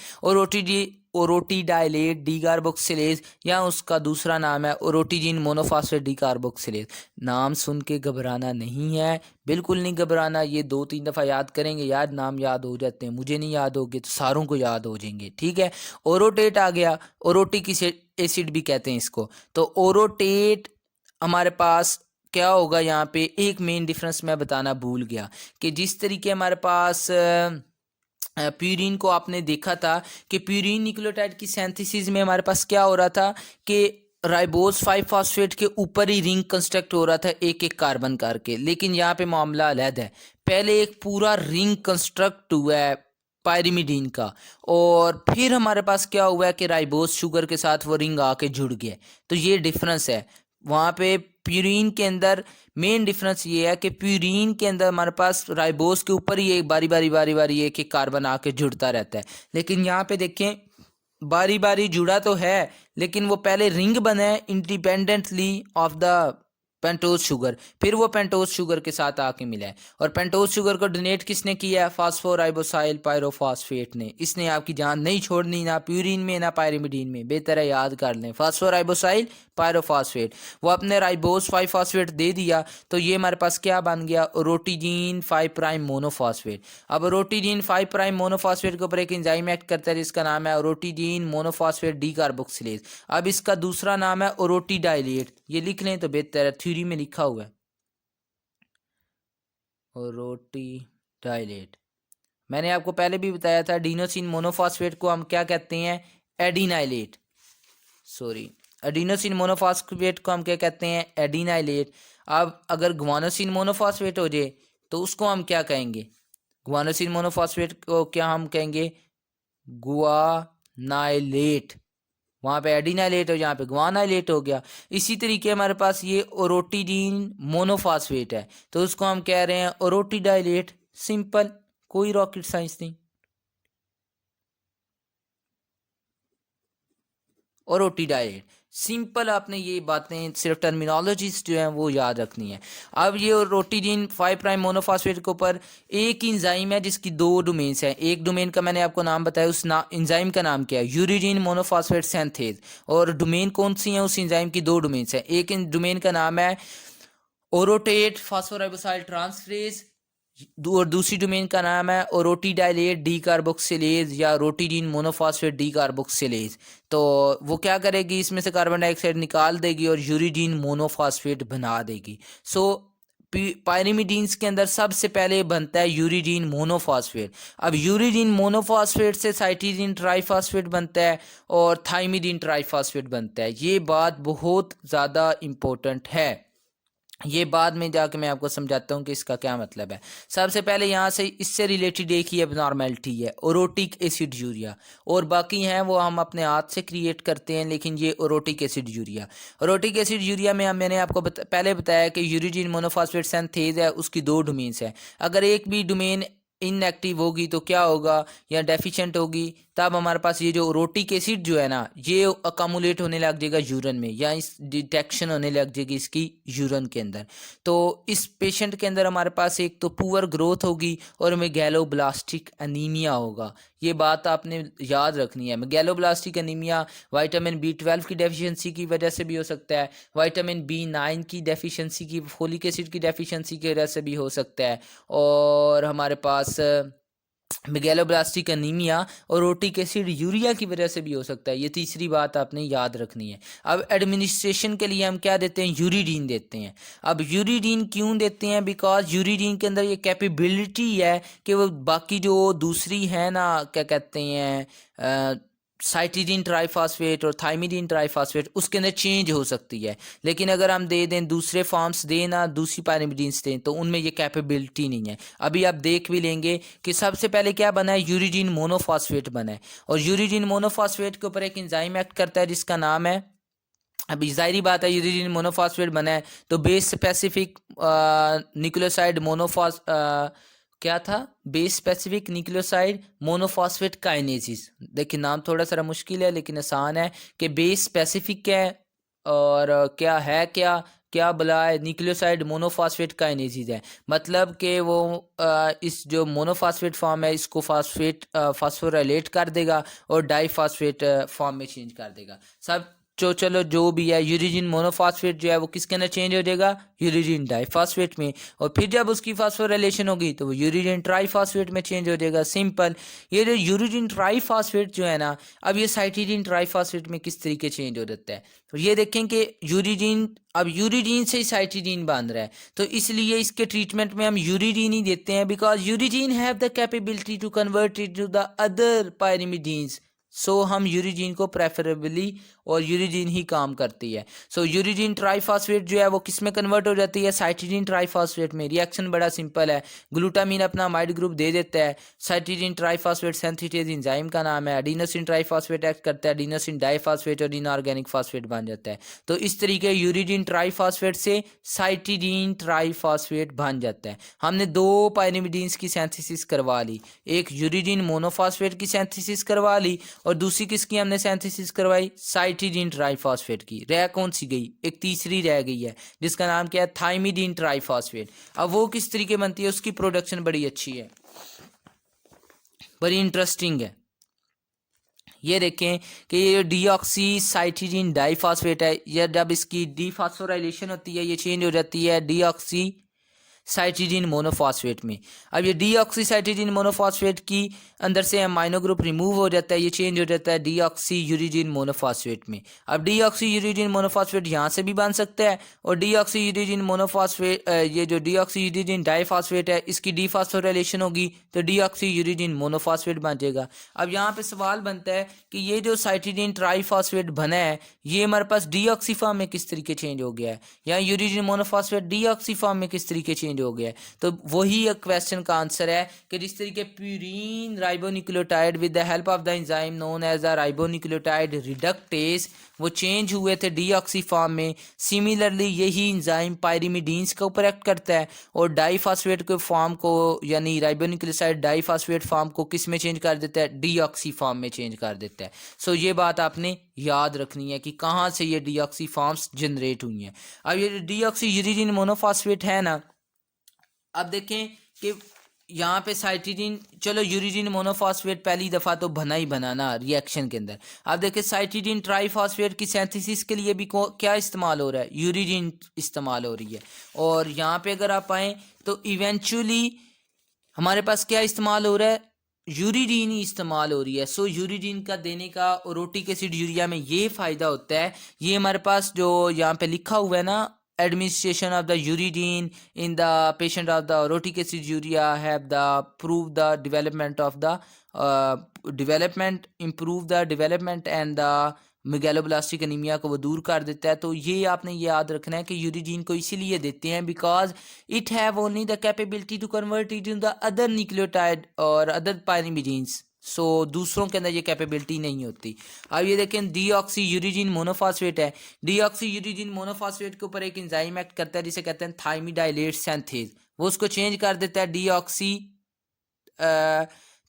ओरोटीडाइलेट डीकार्बोक्सिलेज, या उसका दूसरा नाम है ओरोटीजिन मोनोफॉस्फेट डीकार्बोक्सिलेज। नाम सुन के घबराना नहीं है, बिल्कुल नहीं घबराना। ये 2-3 दफ़ा याद करेंगे यार, नाम याद हो जाते हैं। मुझे नहीं याद होगे तो सारों को याद हो जाएंगे, ठीक है। ओरोटेट आ गया, ओरोटिक एसिड भी कहते हैं इसको। तो ओरोटेट हमारे पास क्या होगा, यहाँ पे एक मेन डिफरेंस मैं बताना भूल गया कि जिस तरीके हमारे पास प्यूरिन को आपने देखा था कि प्यूरिन न्यूक्लियोटाइड की सिंथेसिस में हमारे पास क्या हो रहा था कि राइबोज 5 फॉस्फेट के ऊपर ही रिंग कंस्ट्रक्ट हो रहा था एक एक कार्बन करके, लेकिन यहाँ पे मामला अलग है। पहले एक पूरा रिंग कंस्ट्रक्ट हुआ है पायरिमिडीन का, और फिर हमारे पास क्या हुआ है कि राइबोज शुगर के साथ वो रिंग आके जुड़ गया। तो ये डिफरेंस है वहाँ पे। प्यूरिन के अंदर मेन डिफरेंस ये है कि प्यूरिन के अंदर हमारे पास राइबोस के ऊपर ही एक बारी बारी एक एक कार्बन आके जुड़ता रहता है, लेकिन यहाँ पे देखें बारी बारी जुड़ा तो है, लेकिन वो पहले रिंग बना है independently of the pentose sugar, फिर वो पेंटोज शुगर के साथ आके मिला है। और पेंटोज शुगर को डोनेट किसने किया है? फास्फोराइबोसाइल पायरोफॉस्फेट ने। इसने आपकी जान नहीं छोड़नी, ना प्यूरिन में ना पायरिमिडीन में। बेहतर है याद कर लें, फास्फोराइबोसाइल पायरोफॉस्फेट। वो अपने राइबोस 5 फॉस्फेट दे दिया, तो ये हमारे पास क्या बन गया? ओरोटीजीन 5 प्राइम मोनोफॉस्फेट। अब ओरोटीजीन 5 प्राइम मोनोफॉस्फेट के ऊपर एक एंजाइम एक्ट करता है जिसका नाम है ओरोटीजीन मोनोफॉस्फेट डीकार्बोक्सिलेज। अब इसका दूसरा नाम है ओरोटीडाइलेट। ये लिख लें तो बेहतर है, थ्योरी में लिखा हुआ है ओरोटीडाइलेट। मैंने आपको पहले भी बताया था एडिनोसिन मोनोफॉस्फेट को हम क्या कहते हैं? एडिनाइलेट। सॉरी, एडिनोसिन मोनोफॉस्फेट को हम क्या कहते हैं? एडिनाइलेट। अब अगर ग्वानोसिन मोनोफॉस्फेट हो जाए तो उसको हम क्या कहेंगे? ग्वानोसिन मोनोफॉस्फेट को क्या हम कहेंगे? गुआनाइलेट। वहाँ पे एडिनाइलेट हो, यहाँ पे ग्वानाइलेट हो गया। इसी तरीके हमारे पास ये ओरोटीडीन मोनोफॉस्फेट है, तो उसको हम कह रहे हैं ओरोटीडाइलेट। सिंपल, कोई रॉकेट साइंस नहीं। ओरोटीडाइलेट सिंपल। आपने ये बातें सिर्फ टर्मिनोलॉजीज जो हैं वो याद रखनी है। अब ये रोटीडीन 5 प्राइम मोनोफॉस्फेट के ऊपर एक इंजाइम है जिसकी दो डोमेन्स हैं। एक डोमेन का मैंने आपको नाम बताया, उस इंजाइम का नाम क्या है? Uridine monophosphate synthase. और डोमेन कौन सी है उस इंजाइम की? दो डोमेन्स हैं। एक डोमेन का नाम है ओरोटेट फॉस्फोराइबोसाइल ट्रांसफरेज, और दूसरी डोमेन का नाम है ओरोटीडाइलेट डीकार्बोक्सिलेज या रोटीडीन मोनोफॉस्फेट डीकार्बोक्सिलेज। तो वो क्या करेगी? इसमें से कार्बन डाइऑक्साइड निकाल देगी और यूरिडीन मोनोफॉस्फेट बना देगी। सो पायरिमिडीन्स के अंदर सबसे पहले बनता है यूरिडीन मोनोफॉस्फेट। अब यूरिडीन मोनोफॉस्फेट से साइटिडीन ट्राइफॉस्फेट बनता है और थाइमिडीन ट्राइफॉस्फेट बनता है। ये बात बहुत ज़्यादा इम्पोर्टेंट है, ये बाद में जाके मैं आपको समझाता हूँ कि इसका क्या मतलब है। सबसे पहले यहाँ से इससे रिलेटेड एक ही एबनॉर्मेलिटी है, ओरोटिक एसिड यूरिया। और बाकी हैं वो हम अपने हाथ से क्रिएट करते हैं, लेकिन ये ओरोटिक एसिड यूरिया। ओरोटिक एसिड यूरिया में मैंने आपको पहले बताया कि यूरिडीन मोनोफॉस्फेट सिंथेज है, उसकी दो डोमेन्स है। अगर एक भी डोमेन इनएक्टिव होगी तो क्या होगा? या डेफिशिएंट होगी, तब हमारे पास ये जो ओरोटिक एसिड जो है ना, ये अकामुलेट होने लग जाएगा यूरिन में, या इस डिटेक्शन होने लग जाएगी इसकी यूरिन के अंदर। तो इस पेशेंट के अंदर हमारे पास एक तो पुअर ग्रोथ होगी और मेगैलोब्लास्टिक एनीमिया होगा। ये बात आपने याद रखनी है। मेगैलोब्लास्टिक एनीमिया विटामिन B12 की डेफिशिएंसी की वजह से भी हो सकता है, विटामिन B9 की डेफिशिएंसी की, फोलिक एसिड की डेफिशिएंसी की वजह से भी हो सकता है, और हमारे पास मेगैलोब्लास्टिक एनीमिया और ओरोटिक एसिड यूरिया की वजह से भी हो सकता है। ये तीसरी बात आपने याद रखनी है। अब एडमिनिस्ट्रेशन के लिए हम क्या देते हैं? यूरिडीन देते हैं। अब यूरिडीन क्यों देते हैं? बिकॉज यूरिडीन के अंदर ये कैपेबिलिटी है कि वो बाकी जो दूसरी है ना, क्या कहते हैं, साइटिडीन ट्राइफॉस्फेट और थाइमिडीन ट्राइफॉस्फेट, उसके अंदर चेंज हो सकती है। लेकिन अगर हम दे दें दूसरे फॉर्म्स दें ना, दूसरी पायरिमिडीन्स दें, तो उनमें ये कैपेबिलिटी नहीं है। अभी आप देख भी लेंगे कि सबसे पहले क्या बना है? यूरिडीन मोनोफॉस्फेट बना है, और यूरिडीन मोनोफॉस्फेट के ऊपर एक एंजाइम एक्ट करता है जिसका नाम है, अभी जाहिर बात है यूरिडीन मोनोफॉस्फेट बना है तो बेस स्पेसिफिक न्यूक्लियोसाइड मोनोफॉस क्या था? Base specific nucleoside monophosphate kinesis. देखिए नाम थोड़ा सा मुश्किल है लेकिन आसान है कि बेस स्पेसिफिक है और क्या है, क्या क्या बुला है? न्यूक्लियोसाइड मोनोफॉस्फेट काइनेसिस है। मतलब कि वो इस जो मोनोफॉस्फेट फॉर्म है इसको फास्फोराइलेट कर देगा और डाईफॉस्फेट फॉर्म में चेंज कर देगा। सब चलो जो भी है, यूरिजिन मोनोफॉस्फेट जो है वो किसके अंदर चेंज हो जाएगा, यूरिजिन डाइफॉस्फेट में, और फिर जब उसकी फॉस्फोराइलेशन होगी तो वो यूरिजिन ट्राइफॉस्फेट में चेंज हो जाएगा, सिंपल। ये जो यूरिजिन ट्राइफॉस्फेट जो है ना, अब ये साइटिडीन ट्राइफॉस्फेट में किस तरीके चेंज हो जाता है, तो ये देखें कि यूरिजिन, अब यूरिडीन से ही साइटिडीन बांध रहा है, तो इसलिए इसके ट्रीटमेंट में हम यूरिडीन ही देते हैं, because uridine have the capability to convert it to the other pyrimidines. So हम यूरिडीन को प्रेफरेबली, और यूरिडीन ही काम करती है। सो यूरिडीन ट्राइफॉस्फेट जो है वो किस में कन्वर्ट हो जाती है, साइटिडीन ट्राइफॉस्फेट में। रिएक्शन बड़ा सिंपल है, ग्लूटामीन अपना अमाइड ग्रुप दे देता है, साइटिडीन ट्राइफॉस्फेट सिंथेटेज एंजाइम का नाम है, एडिनोसिन ट्राइफॉस्फेट एक्ट करता है, एडिनोसिन डाइफॉस्फेट और इनऑर्गेनिक फॉस्फेट बन जाता है। तो इस तरीके यूरिडीन ट्राइफॉस्फेट से साइटिडीन ट्राइफॉस्फेट बन जाता है। हमने दो पायरिमिडीन्स की सिंथेसिस करवा ली, एक यूरिडीन मोनोफॉस्फेट की सिंथेसिस करवा ली, और दूसरी किसकी हमने सिंथेसिस करवाई, साइटिडीन ट्राइफॉस्फेट की। रह कौन सी गई, एक तीसरी रह गई है जिसका नाम क्या है, थाइमिडीन ट्राइफॉस्फेट। अब वो किस तरीके बनती है, उसकी प्रोडक्शन बड़ी अच्छी है, बड़ी इंटरेस्टिंग है। ये देखें कि ये डीऑक्सी साइटिडीन डाइफॉस्फेट है, या जब इसकी डीफॉस्फोराइलेशन होती है ये चेंज हो जाती है डीऑक्सी साइटिडीन मोनोफॉस्फेट में। अब ये डीऑक्सीसाइटिडीन मोनोफॉस्फेट की अंदर से अमाइनो ग्रुप रिमूव हो जाता है, ये चेंज हो जाता है डीऑक्सी यूरिडीन मोनोफॉस्फेट में। अब डीऑक्सी यूरिडीन मोनोफॉस्फेट यहाँ से भी बन सकता है, और डीऑक्सी यूरिडीन मोनोफॉस्फेट, ये जो डीऑक्सी यूरिडीन डाइफॉस्फेट है इसकी डीफॉस्फोराइलेशन होगी तो डीऑक्सी यूरिडीन मोनोफॉस्फेट बन जाएगा। अब यहाँ पे सवाल बनता है कि ये जो साइटिडीन ट्राइफॉस्फेट बना है ये हमारे पास डीऑक्सी फॉर्म में किस तरीके चेंज हो गया है, या यूरिडीन मोनोफॉस्फेट डीऑक्सी फॉर्म में किस तरीके चेंज हो गया है। तो वही एक क्वेश्चन का आंसर है कि जिस तरीके purine ribonucleotide with the help of the enzyme known as the ribonucleotide reductase वो चेंज हुए थे डीऑक्सी फॉर्म में, सिमिलरली यही एंजाइम पायरिमिडीन्स के ऊपर एक्ट करता है और डाइफॉस्फेट के फॉर्म को, यानी राइबोन्यूक्लियोसाइड डाइफॉस्फेट फॉर्म को किस में चेंज कर देता है, डीऑक्सी फॉर्म में चेंज कर देता है। सो ये बात आपने याद रखनी है कि कहाँ से ये डीऑक्सी फॉर्म्स जनरेट हुई हैं। अब ये डीऑक्सी यूरिडीन मोनोफॉस्फेट है ना, अब देखें कि यहाँ पे साइटिडीन, चलो यूरिडीन मोनोफॉस्फेट पहली दफ़ा तो बना ही बनाना रिएक्शन के अंदर। अब देखें साइटिडीन ट्राइफॉस्फेट की सिंथेसिस के लिए भी क्या इस्तेमाल हो रहा है, यूरिडीन इस्तेमाल हो रही है। और यहाँ पे अगर आप आएँ तो इवेंचुअली हमारे पास क्या इस्तेमाल हो रहा है, यूरिडीन ही इस्तेमाल हो रही है। सो यूरिडीन का देने का ओरोटिक एसिड यूरिया में ये फ़ायदा होता है, ये हमारे पास जो यहाँ पे लिखा हुआ है ना, administration of the uridine in the patient of the orotic acid uria have the prove the development of the development, improve the development and the megaloblastic anaemia को वो दूर कर देता है। तो ये आपने ये याद रखना है कि यूरिडीन को इसीलिए देते हैं because it have only the capability to convert it in the other nucleotide और अदर पायरिमिडीन्स। सो दूसरों के अंदर ये कैपेबिलिटी नहीं होती। अब ये देखें डीऑक्सी यूरिडीन मोनोफॉस्फेट है, डीऑक्सी यूरिडीन मोनोफॉस्फेट के ऊपर एक एंजाइम एक्ट करता है जिसे कहते हैं थाइमिडाइलेट सिंथेज, वो उसको चेंज कर देता है डीऑक्सी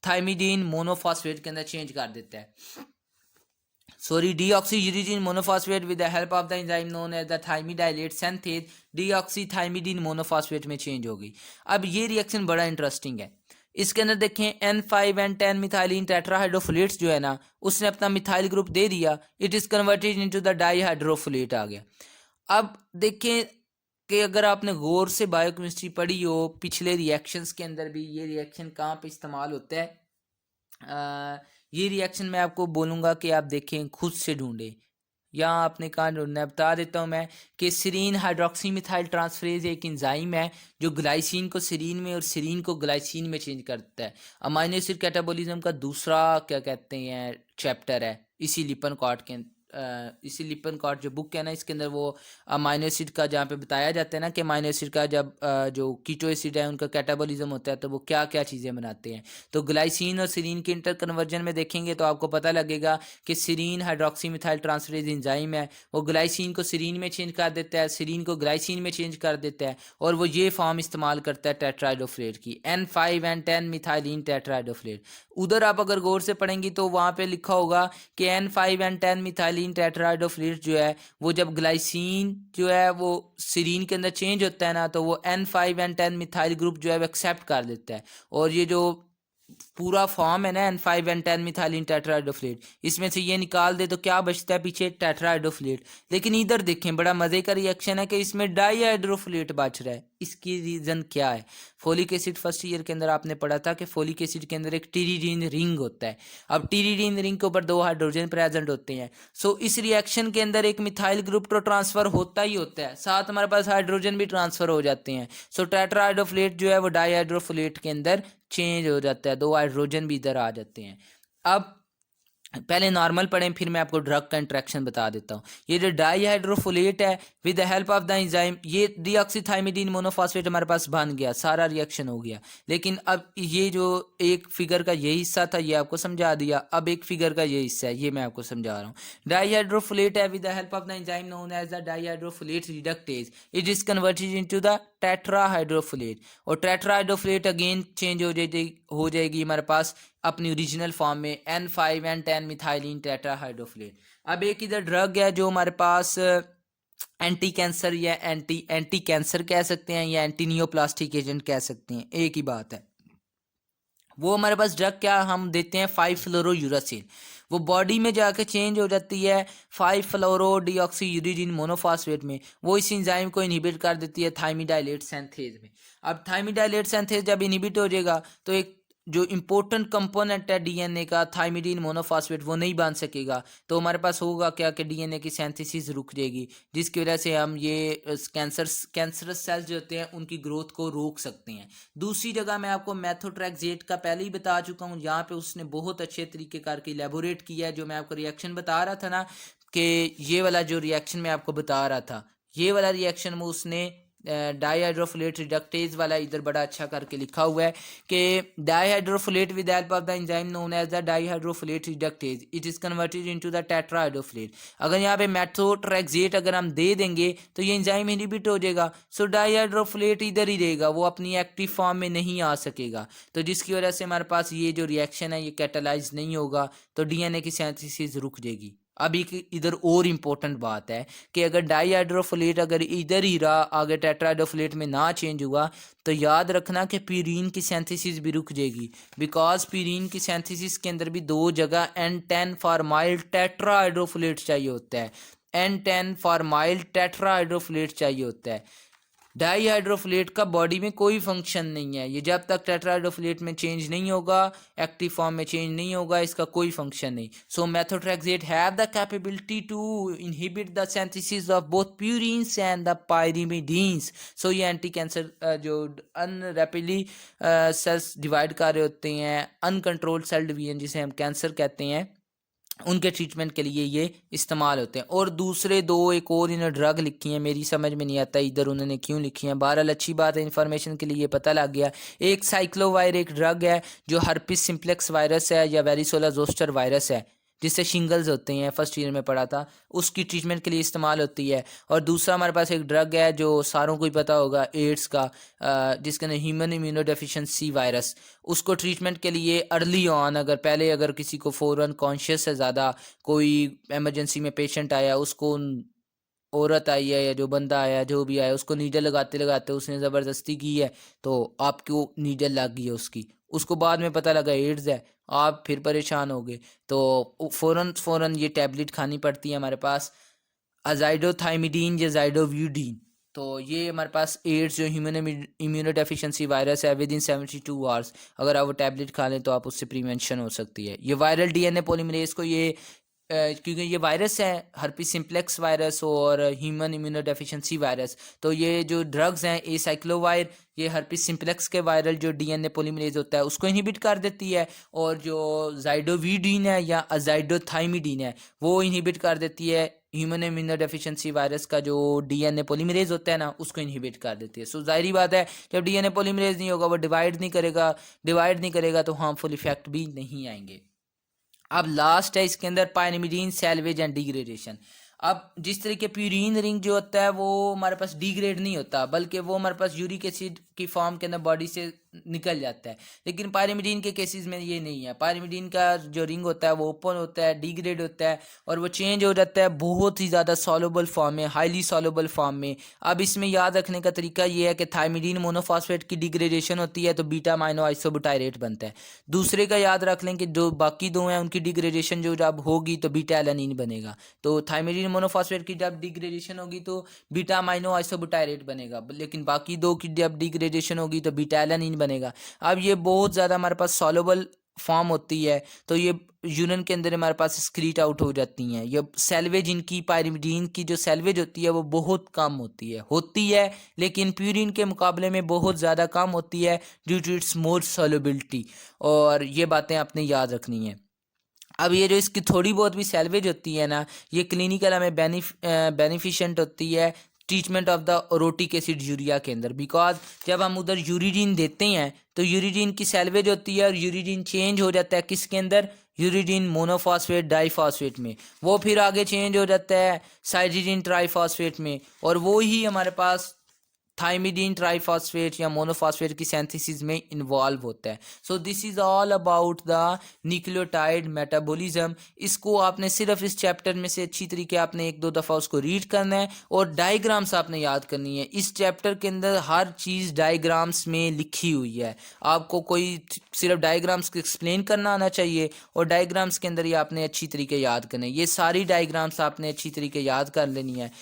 थाइमिडीन मोनोफॉस्फेट के अंदर चेंज कर देता है, sorry deoxy uridine monophosphate with the help of the enzyme known as the thymidylate synthase deoxy thymidine monophosphate में चेंज हो गई। अब ये रिएक्शन बड़ा इंटरेस्टिंग है, इसके अंदर देखें N5 and 10 मिथाइलिन टेट्राहाइड्रोफोलेट्स जो है ना, उसने अपना मिथाइल ग्रुप दे दिया, it is converted into the dihydrofolate आ गया। अब देखें कि अगर आपने गौर से बायोकेमिस्ट्री पढ़ी हो, पिछले रिएक्शंस के अंदर भी ये रिएक्शन कहाँ पे इस्तेमाल होता है, ये रिएक्शन मैं आपको बोलूँगा कि आप देखें खुद से ढूंढें, यहाँ आपने कहाँ ढूंढना है बता देता हूँ मैं कि सीरीन हाइड्रोक्सी मिथाइल ट्रांसफरेज एक एंजाइम है जो ग्लाइसिन को सीरीन में और सीरीन को ग्लाइसिन में चेंज करता है। अमाइनो एसिड कैटाबॉलिज्म का दूसरा क्या कहते हैं चैप्टर है इसी लिपनकॉर्ट के, इसी लिपनकॉर्ट जो बुक है ना, इसके अंदर वो अमाइनो एसिड का जहाँ पे बताया जाता है ना कि अमाइनो एसिड का जब जो कीटो एसिड है उनका कैटाबॉलिज्म होता है तो वो क्या क्या चीज़ें बनाते हैं। तो ग्लाइसिन और सीरीन के इंटर कन्वर्जन में देखेंगे तो आपको पता लगेगा कि serine hydroxy methyl transferase enzyme है, वो ग्लाइसिन को सीरीन में चेंज कर देता है, सीरीन को ग्लाइसिन में चेंज कर देता है, और वो ये फॉर्म इस्तेमाल करता है टेट्राहाइड्रोफोलेट की, N5 and 10 मिथाइलिन टेट्राहाइड्रोफोलेट। उधर आप अगर गौर से पढ़ेंगी तो वहाँ पे लिखा होगा कि N5 and 10 मिथाइलिन टेट्राहाइड्रोफोलेट जो है वो जब ग्लाइसिन जो है वो सीरीन के अंदर चेंज होता है ना, तो वो N5 and 10 मिथाइल ग्रुप जो है वो एक्सेप्ट कर देता है, और ये जो पूरा फॉर्म है ना N5N10 मिथाइलिन टेट्राहाइड्रोफोलेट, इसमें से ये निकाल दे तो क्या बचता है पीछे, टेट्राहाइड्रोफोलेट। लेकिन इधर देखें बड़ा मजे का रिएक्शन है कि इसमें डाईहाइड्रोफोलेट बच रहा है। इसकी रीजन क्या है? फोलिक एसिड फर्स्ट ईयर के अंदर आपने पढ़ा था कि फोलिक एसिड के अंदर एक टीरीडीन रिंग होता है। अब टीरीडीन रिंग के ऊपर 2 हाइड्रोजन प्रेजेंट होते हैं। सो इस रिएक्शन के अंदर एक मिथाइल ग्रुप तो ट्रांसफर होता ही होता है, साथ हमारे पास हाइड्रोजन भी ट्रांसफर हो जाते हैं। सो टेट्राहाइड्रोफोलेट जो है वो डाईहाइड्रोफोलेट के अंदर चेंज हो जाता है, 2 हाइड्रोजन भी इधर आ जाते हैं। अब पहले नॉर्मल पढ़ें, फिर मैं आपको ड्रग का इंट्रैक्शन बता देता हूँ। ये जो डाईहाइड्रोफोलेट है with the help of the enzyme, ये डीऑक्सीथाइमिडीन मोनोफॉस्फेट हमारे पास बन गया, सारा रिएक्शन हो गया। लेकिन अब ये जो एक फिगर का ये हिस्सा था ये आपको समझा दिया, अब एक फिगर का ये हिस्सा है ये मैं आपको समझा रहा हूँ। डाईहाइड्रोफोलेट है with the help of the enzyme known as the dihydrofolate reductase, it is converted into the tetrahydrofolate, और टेट्राहाइड्रोफोलेट अगेन चेंज हो जाएगी हमारे पास अपनी ओरिजिनल फॉर्म में N5N10 मिथाइलिन टेट्राहाइड्रोफोलेट। अब एक इधर ड्रग है जो हमारे पास एंटी कैंसर या एंटी कैंसर कह सकते हैं या एंटी नियोप्लास्टिक एजेंट कह सकते हैं, एक ही बात है। वो हमारे पास ड्रग क्या हम देते हैं, 5-फ्लोरोयूरासिल। वो बॉडी में जाके चेंज हो जाती है 5-फ्लोरोडीऑक्सीयूरिडीन मोनोफॉस्फेट में, वो इस एंजाइम को इनहिबिट कर देती है थाइमिडाइलेट सिंथेज में। अब थाइमिडाइलेट सिंथेज जब इनहिबिट हो जाएगा तो एक जो इम्पोर्टेंट कंपोनेंट है डीएनए का थाइमिडीन मोनोफॉस्फेट वो नहीं बन सकेगा। तो हमारे पास होगा क्या कि डीएनए की सिंथेसिस रुक जाएगी, जिसकी वजह से हम ये कैंसरस सेल्स जो होते हैं उनकी ग्रोथ को रोक सकते हैं। दूसरी जगह मैं आपको मेथोट्रेक्सेट का पहले ही बता चुका हूँ, यहाँ पे उसने बहुत अच्छे तरीके करके इलेबोरेट किया है। जो मैं आपको रिएक्शन बता रहा था ना कि ये वाला जो रिएक्शन मैं आपको बता रहा था, ये वाला रिएक्शन में उसने डाईहाइड्रोफोलेट रिडक्टेज वाला इधर बड़ा अच्छा करके लिखा हुआ है कि dihydrofolate with help of the enzyme known as the dihydrofolate reductase it is converted into the tetrahydrofolate. अगर यहाँ पे मेथोट्रेक्सेट अगर हम दे देंगे तो ये एंजाइम इनहिबिट हो जाएगा। सो डाईहाइड्रोफोलेट इधर ही रहेगा, वो अपनी एक्टिव फॉर्म में नहीं आ सकेगा, तो जिसकी वजह से हमारे पास ये जो रिएक्शन है ये कैटालाइज नहीं होगा, तो डीएनए की सिंथेसिस रुक जाएगी। अब एक इधर और इम्पोर्टेंट बात है कि अगर डाईहाइड्रोफोलेट अगर इधर ही रहा आगे टेट्राहाइड्रोफोलेट में ना चेंज हुआ तो याद रखना कि प्यूरीन की सिंथेसिस भी रुक जाएगी, बिकॉज प्यूरीन की सिंथेसिस के अंदर भी 2 जगह N10 फॉर्माइल टेट्राहाइड्रोफोलेट चाहिए होता है, N10 फॉर्माइल टेट्राहाइड्रोफोलेट चाहिए होता है। डाईहाइड्रोफोलेट का बॉडी में कोई फंक्शन नहीं है, ये जब तक टेट्राहाइड्रोफोलेट में चेंज नहीं होगा, एक्टिव फॉर्म में चेंज नहीं होगा, इसका कोई फंक्शन नहीं। So methotrexate have the capability to inhibit the synthesis of both purines and the pyrimidines. So ये एंटी कैंसर जो अनरैपिडली सेल्स डिवाइड कर रहे होते हैं, अनकंट्रोल्ड सेल डिवीजन जिसे हम कैंसर कहते हैं, उनके ट्रीटमेंट के लिए ये इस्तेमाल होते हैं। और दूसरे 2 एक और इन्होंने ड्रग लिखी हैं, मेरी समझ में नहीं आता इधर उन्होंने क्यों लिखी हैं, बहरहाल अच्छी बात है, इन्फॉर्मेशन के लिए ये पता लग गया। एक साइक्लोवायर एक ड्रग है जो हर्पिस सिम्प्लेक्स वायरस है या वेरिसोला जोस्टर वायरस है जिससे शिंगल्स होते हैं, फर्स्ट ईयर में पढ़ा था, उसकी ट्रीटमेंट के लिए इस्तेमाल होती है। और दूसरा हमारे पास एक ड्रग है जो सारों को ही पता होगा एड्स का, जिसका नाम ह्यूमन इम्यूनोडेफिशिएंसी वायरस, उसको ट्रीटमेंट के लिए अर्ली ऑन अगर किसी को फ़ौरन कॉन्शियस है ज़्यादा, कोई एमरजेंसी में पेशेंट आया, उसको औरत आई है या जो बंदा आया जो भी आया उसको नीडल लगाते लगाते उसने ज़बरदस्ती की है तो आपको नीडल लग गई है उसको बाद में पता लगा एड्स है, आप फिर परेशान हो गए, तो फ़ौरन ये टैबलेट खानी पड़ती है हमारे पास, अजाइडोथाइमिडीन या जाइडोव्यूडीन। तो ये हमारे पास एड्स जो ह्यूमन इम्यूनोडेफिशिएंसी वायरस है विद इन 72 आवर्स अगर आप वो टैबलेट खा लें तो आप उससे प्रिवेंशन हो सकती है। ये वायरल डीएनए पॉलीमरेज को ये क्योंकि ये वायरस है हर्पिस सिम्प्लेक्स वायरस और ह्यूमन इम्यूनोडेफिशिएंसी वायरस, तो ये जो ड्रग्स हैं ए साइक्लोवायर ये हर्पिस सिम्प्लेक्स के वायरल जो डीएनए पॉलीमरेज होता है उसको इनहिबिट कर देती है, और जो जाइडोविडीन है या अजाइडोथाइमिडीन है वो इनहिबिट कर देती है ह्यूमन इम्यूनोडेफिशिएंसी वायरस का जो डीएनए पॉलीमरेज होता है ना उसको इनहिबिट कर देती है। सो जाहिर बात है जब डीएनए पॉलीमरेज नहीं होगा वो डिवाइड नहीं करेगा तो हार्मफुल इफेक्ट भी नहीं आएंगे। अब लास्ट है इसके अंदर पायरिमिडीन सैल्वेज एंड डिग्रेडेशन। अब जिस तरीके प्यूरिन रिंग जो होता है वो हमारे पास डिग्रेड नहीं होता बल्कि वो हमारे पास यूरिक एसिड की फॉर्म के अंदर बॉडी से निकल जाता है, लेकिन पायरिमिडीन के केसेस में ये नहीं है। पायरिमिडीन का जो रिंग होता है वो ओपन होता है, डिग्रेड होता है और वो चेंज हो जाता है बहुत ही ज़्यादा सॉल्युबल फॉर्म में, हाईली सॉल्युबल फॉर्म में। अब इसमें याद रखने का तरीका ये है कि थायमिडीन मोनोफॉस्फेट की डिग्रेडेशन होती है तो बीटा अमाइनो आइसोब्यूटायरेट बनता है। दूसरे का याद रख लें कि जो बाकी दो हैं उनकी डिग्रेडेशन जो जब होगी तो बीटा एलानिन बनेगा। तो थायमिडीन मोनोफॉस्फेट की जब डिग्रेडेशन होगी तो बीटा अमाइनो आइसोब्यूटायरेट बनेगा, लेकिन बाकी दो की जब डिग्रेडेशन होगी तो बीटा एलानिन बनेगा। अब ये बहुत ज़्यादा हमारे पास सॉल्युबल फॉर्म होती है तो ये यूरिन के अंदर हमारे पास स्क्रीट आउट हो जाती हैं। ये सेल्वेज इनकी पायरिमिडीन की जो सेल्वेज होती है वो बहुत कम होती है लेकिन प्यूरिन के मुकाबले में बहुत ज़्यादा कम होती है due to its more solubility. और ये बातें आपने याद रखनी है। अब ये जो इसकी थोड़ी बहुत भी सैल्वेज होती है ना, ये क्लिनिकल हमें बेनिफिशेंट होती है treatment of the orotic aciduria के अंदर, बिकॉज जब हम उधर यूरिडीन देते हैं तो यूरिडीन की सैल्वेज होती है और यूरिडीन चेंज हो जाता है किसके अंदर, यूरिडीन मोनोफॉस्फेट डाइफॉस्फेट में, वो फिर आगे चेंज हो जाता है साइड्रिडीन ट्राइफॉस्फेट में, और वो ही हमारे पास थाइमिडीन ट्राइफॉस्फेट या मोनोफॉस्फेट की सिंथेसिस में इन्वॉल्व होता है। So this is all about the nucleotide metabolism. इसको आपने सिर्फ इस चैप्टर में से अच्छी तरीके आपने एक दो दफ़ा उसको रीड करना है और डायग्राम्स आपने याद करनी है। इस चैप्टर के अंदर हर चीज़ डायग्राम्स में लिखी हुई है, आपको कोई सिर्फ डायग्राम्स को एक्सप्लेन करना आना चाहिए और डायग्राम्स के अंदर ये आपने अच्छी तरीके याद करने, ये सारी डायग्राम्स आपने अच्छी तरीके याद कर लेनी है।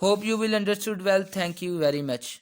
Hope you will understood well. Thank you very much.